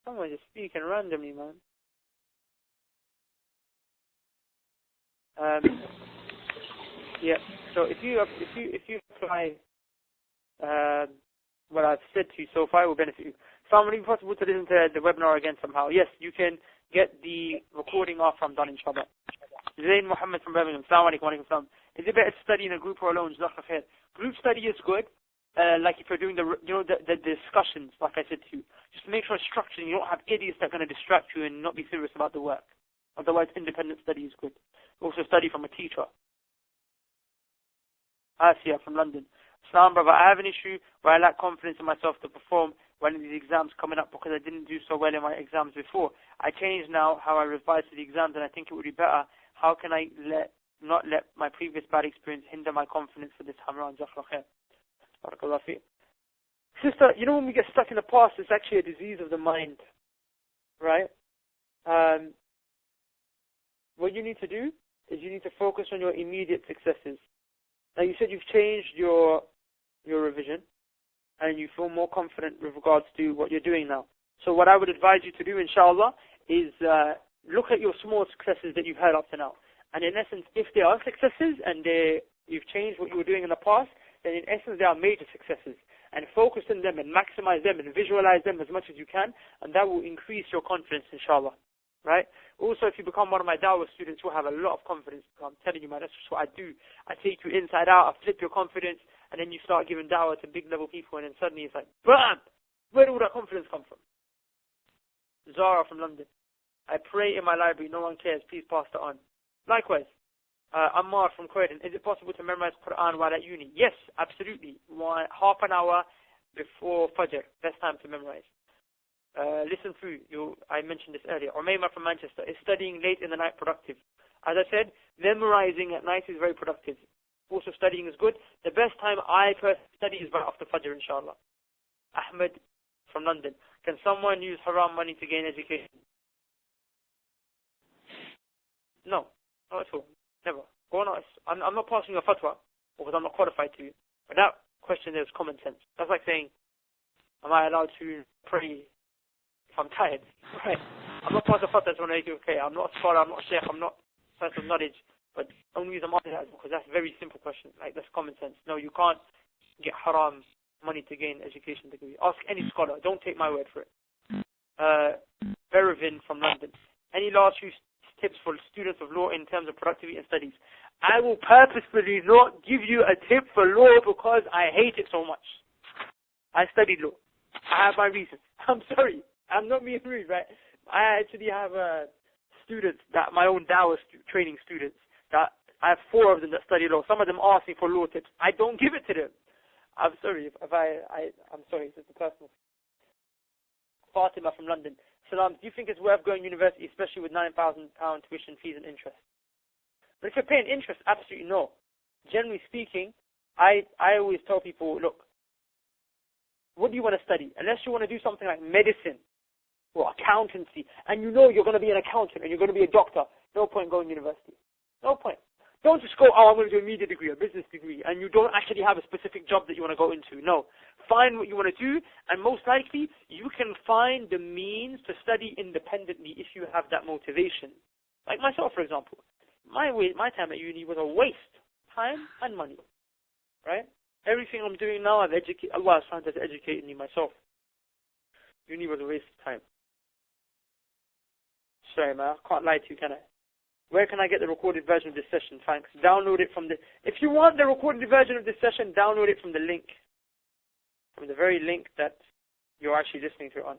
Someone just speaking randomly, man. Yeah. So if you apply what I've said to you so far, it will benefit you. So it will be possible to listen to the webinar again somehow. Yes, you can get the recording after I'm done, inshallah. Zain Muhammad from Birmingham. Assalamu alaikum wa alaikum salam. Is it better to study in a group or alone? Jazakallah khair. Group study is good. Like if you're doing the discussions, like I said to you, just make sure it's structured and you don't have idiots that are going to distract you and not be serious about the work. Otherwise, independent study is good. Also study from a teacher. Asia from London. Islam, brother, I have an issue where I lack confidence in myself to perform one of these exams coming up because I didn't do so well in my exams before. I changed now how I revise for the exams and I think it would be better. How can I not let my previous bad experience hinder my confidence for this time around? Sister, when we get stuck in the past, it's actually a disease of the mind. Right? What you need to do is you need to focus on your immediate successes. Now, you said you've changed your revision and you feel more confident with regards to what you're doing now. So what I would advise you to do, inshallah, is look at your small successes that you've had up to now. And in essence, if they are successes and you've changed what you were doing in the past, then in essence they are major successes. And focus on them and maximize them and visualize them as much as you can, and that will increase your confidence, inshallah. Right? Also, if you become one of my Dawah students, you'll have a lot of confidence. I'm telling you, man, that's just what I do. I take you inside out, I flip your confidence, and then you start giving Dawah to big level people, and then suddenly it's like, BAM! Where did all that confidence come from? Zara from London. I pray in my library, no one cares, please pass it on. Likewise, Ammar from Croydon. Is it possible to memorize Quran while at uni? Yes, absolutely. Half an hour before Fajr, best time to memorize. Listen through. I mentioned this earlier. Umayma from Manchester. Is studying late in the night productive? As I said, memorizing at night is very productive. Also, studying is good. The best time I personally study is right after Fajr, inshallah. Ahmed from London. Can someone use haram money to gain education? No, not at all. Never. I'm not passing a fatwa because I'm not qualified to. But that question is common sense. That's like saying, am I allowed to pray if I'm tired? Right. I'm not passing a fatwa to make it okay. I'm not a scholar, I'm not a sheikh, I'm not a person of knowledge. But only reason I'm asking that is because that's a very simple question. Like, that's common sense. No, you can't get haram money to gain education degree. Ask any scholar. Don't take my word for it. Berevin from London. Any last few tips for students of law in terms of productivity and studies? I will purposefully not give you a tip for law because I hate it so much. I studied law. I have my reasons. I'm sorry. I'm not being rude, right? I actually have students, that my own Dawah training students, that I have 4 of them that study law. Some of them ask me for law tips. I don't give it to them. I'm sorry if I'm sorry, it's just a personal. Fatima from London. Salam, do you think it's worth going to university, especially with £9,000 tuition fees and interest? But if you're paying interest, absolutely no. Generally speaking, I always tell people, look, what do you want to study? Unless you want to do something like medicine or accountancy, and you know you're going to be an accountant and you're going to be a doctor, no point going to university. No point. Don't just go, I'm going to do a media degree, a business degree, and you don't actually have a specific job that you want to go into. No. Find what you want to do, and most likely, you can find the means to study independently if you have that motivation. Like myself, for example. My time at uni was a waste. Time and money. Right? Everything I'm doing now, Allah has educated me myself. Uni was a waste of time. Sorry, man, I can't lie to you, can I? Where can I get the recorded version of this session? Thanks. Download it from if you want the recorded version of this session, download it from the link. From the very link that you're actually listening to it on.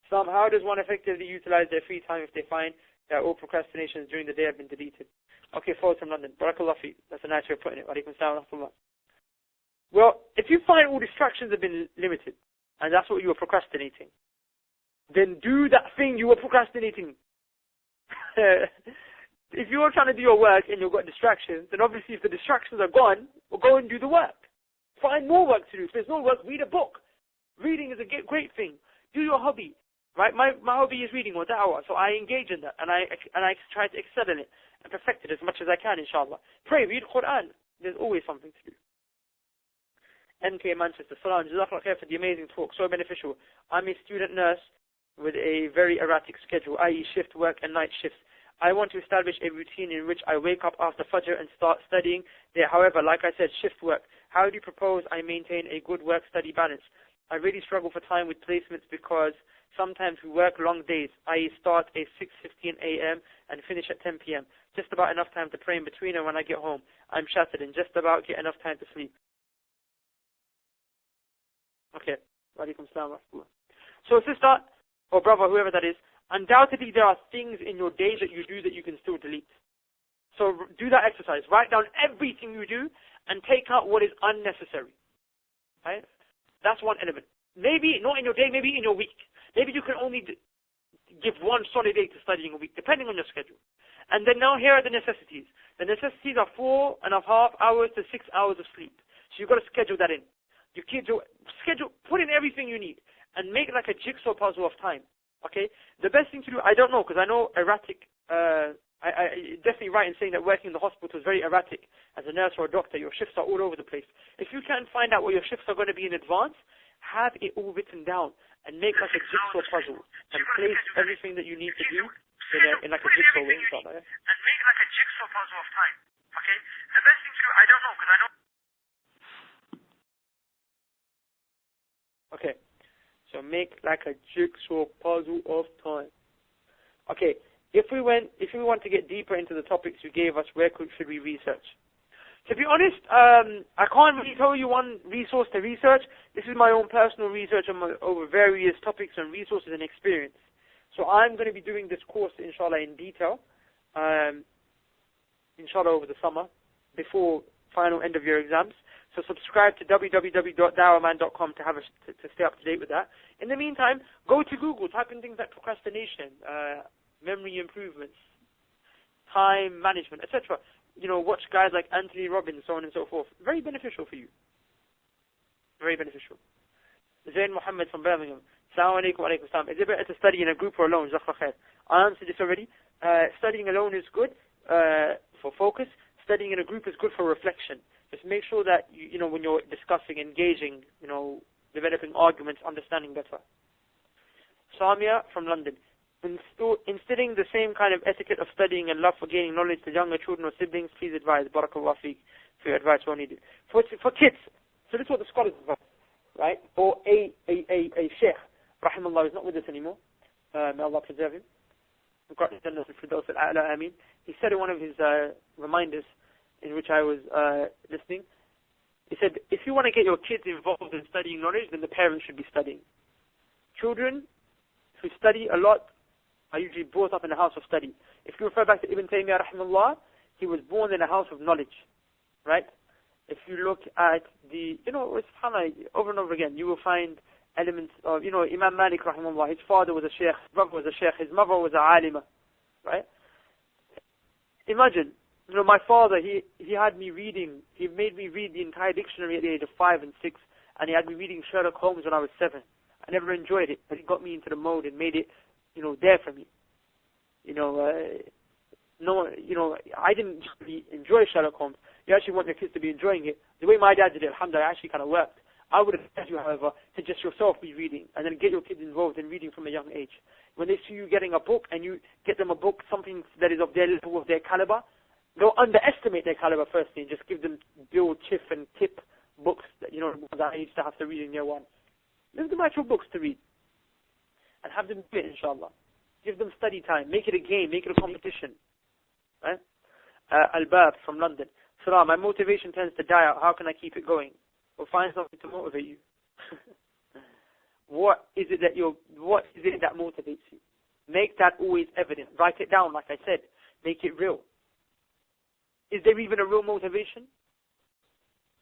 So how does one effectively utilize their free time if they find that all procrastinations during the day have been deleted? Okay, forward from London. Barakallah fi. That's a nice way of putting it. Walaikum salam wa rahmatullah. Well, if you find all distractions have been limited, and that's what you were procrastinating, then do that thing you were procrastinating. If you're trying to do your work and you've got distractions, then obviously if the distractions are gone, well, go and do the work. Find more work to do. If there's no work, read a book. Reading is a great thing. Do your hobby. Right? My hobby is reading or da'wah, so I engage in that and I try to excel in it and perfect it as much as I can, inshallah. Pray, read Quran. There's always something to do. MK Manchester. Salam, Jazakallah khair for the amazing talk. So beneficial. I'm a student nurse with a very erratic schedule, i.e. shift work and night shifts. I want to establish a routine in which I wake up after Fajr and start studying there. However, like I said, shift work. How do you propose I maintain a good work-study balance? I really struggle for time with placements because sometimes we work long days, i.e. start at 6:15 a.m. and finish at 10 p.m. Just about enough time to pray in between and when I get home. I'm shattered and just about get enough time to sleep. Okay. Walaikum salam wa rahmatullah. So sister, or brother, whoever that is, undoubtedly there are things in your day that you do that you can still delete. So do that exercise. Write down everything you do and take out what is unnecessary. Right? That's one element. Maybe not in your day, maybe in your week. Maybe you can only give one solid day to studying a week, depending on your schedule. And then now here are the necessities. The necessities are 4.5 hours to 6 hours of sleep. So you've got to schedule that in. Your kids will put in everything you need and make like a jigsaw puzzle of time. Okay? The best thing to do, I don't know, because I know erratic, I definitely right in saying that working in the hospital is very erratic. As a nurse or a doctor, your shifts are all over the place. If you can find out what your shifts are going to be in advance, have it all written down and make like a jigsaw puzzle and place everything that you need to do in like a jigsaw way. And make like a jigsaw puzzle of time. Okay? The best thing to do, I don't know, because I know Okay. So make like a jigsaw puzzle of time. Okay. If we want to get deeper into the topics you gave us, where should we research? To be honest, I can't really tell you one resource to research. This is my own personal research over various topics and resources and experience. So I'm going to be doing this course, inshallah, in detail, inshallah, over the summer, before final end of year exams. So subscribe to www.dawahman.com to stay up to date with that. In the meantime, go to Google, type in things like procrastination, memory improvements, time management, etc. Watch guys like Anthony Robbins, so on and so forth. Very beneficial for you. Very beneficial. Zain Muhammad from Birmingham. Assalamu alaikum wa alaikum assalam. Is it better to study in a group or alone? Jazakallah khair. I answered this already. Studying alone is good for focus. Studying in a group is good for reflection. Just make sure that, when you're discussing, engaging, developing arguments, understanding better. Samia from London. Instilling the same kind of etiquette of studying and love for gaining knowledge to younger children or siblings, please advise. Barakallah feek for your advice when needed. For kids, so this is what the scholars advise, right? Or a sheikh, rahimahullah, is not with us anymore. May Allah preserve him. He said in one of his reminders, in which I was listening, he said, if you want to get your kids involved in studying knowledge, then the parents should be studying. Children who study a lot are usually brought up in a house of study. If you refer back to Ibn Taymiyyah, rahimahullah, he was born in a house of knowledge, right? If you look at subhanAllah, over and over again, you will find elements of, Imam Malik, rahimahullah, his father was a sheikh, his brother was a sheikh, his mother was a alima, right? Imagine, my father, he had me reading, he made me read the entire dictionary at the age of 5 and 6, and he had me reading Sherlock Holmes when I was 7. I never enjoyed it, but he got me into the mode and made it, there for me. I didn't really enjoy Sherlock Holmes. You actually want your kids to be enjoying it. The way my dad did it, alhamdulillah, actually kind of worked. I would advise you, however, to just yourself be reading, and then get your kids involved in reading from a young age. When they see you getting a book, and you get them a book, something that is of their level, of their caliber, don't underestimate their caliber firstly, and just give them Bill, Chiff, and Tip books that, that I used to have to read in year 1. Give them actual books to read. And have them do it, inshallah. Give them study time. Make it a game. Make it a competition. Right? Al-Bab from London. Salam, my motivation tends to die out. How can I keep it going? Well, find something to motivate you. What is it that motivates you? Make that always evident. Write it down, like I said. Make it real. Is there even a real motivation?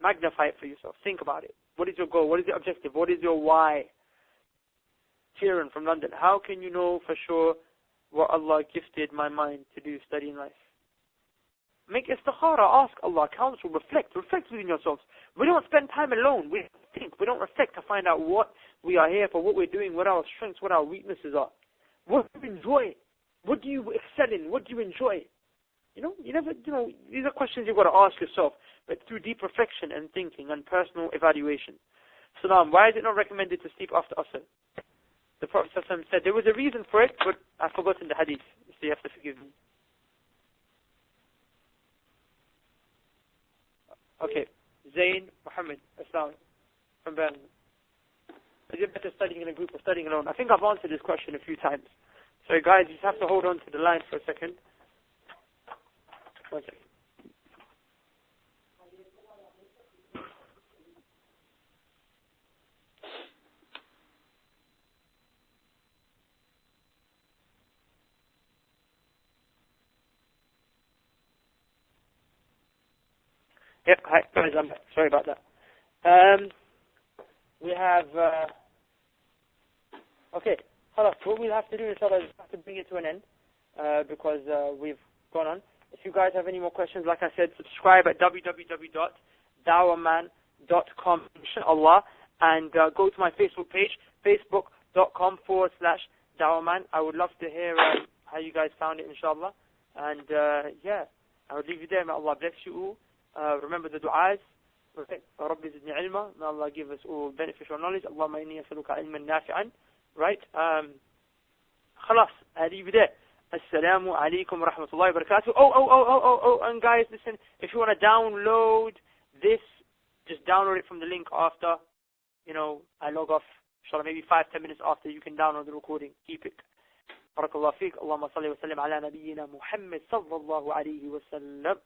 Magnify it for yourself. Think about it. What is your goal? What is your objective? What is your why? Kieran from London. How can you know for sure what Allah gifted my mind to do, study in life? Make istikhara, ask Allah, counsel, reflect within yourselves. We don't spend time alone. We think, we don't reflect to find out what we are here for, what we're doing, what our strengths, what our weaknesses are. What do you enjoy? What do you excel in? What do you enjoy? These are questions you've got to ask yourself, but through deep reflection and thinking and personal evaluation. Salam, why is it not recommended to sleep after Asr? The Prophet ﷺ said there was a reason for it, but I've forgotten the hadith, so you have to forgive me. Okay, Zain Muhammad, Islam, from Birmingham. Is it better studying in a group or studying alone? I think I've answered this question a few times. So guys, you just have to hold on to the line for a second. One second. Yep, hi, guys, I'm back. Sorry about that. We have, okay, hold on. What we'll have to do is have to bring it to an end, because we've gone on. If you guys have any more questions, like I said, subscribe at www.dawahman.com, inshallah, and go to my Facebook page, facebook.com/dawahman. I would love to hear how you guys found it, inshallah. And, I would leave you there. May Allah bless you all. Remember the du'as. رَبِّ زِدْنِي عِلْمًا. May Allah give us all beneficial knowledge. اللهم إني أسألك علما نافعا. Right? خلاص. I leave you there. Assalamu alaikum wa rahmatullahi wa barakatuh. Oh, and guys, listen, if you want to download this, just download it from the link after, I log off. Inshallah, maybe 5-10 minutes after, you can download the recording. Keep it. بارك الله فيك. اللهم صل وسلم على نبينا محمد صلى الله عليه وسلم.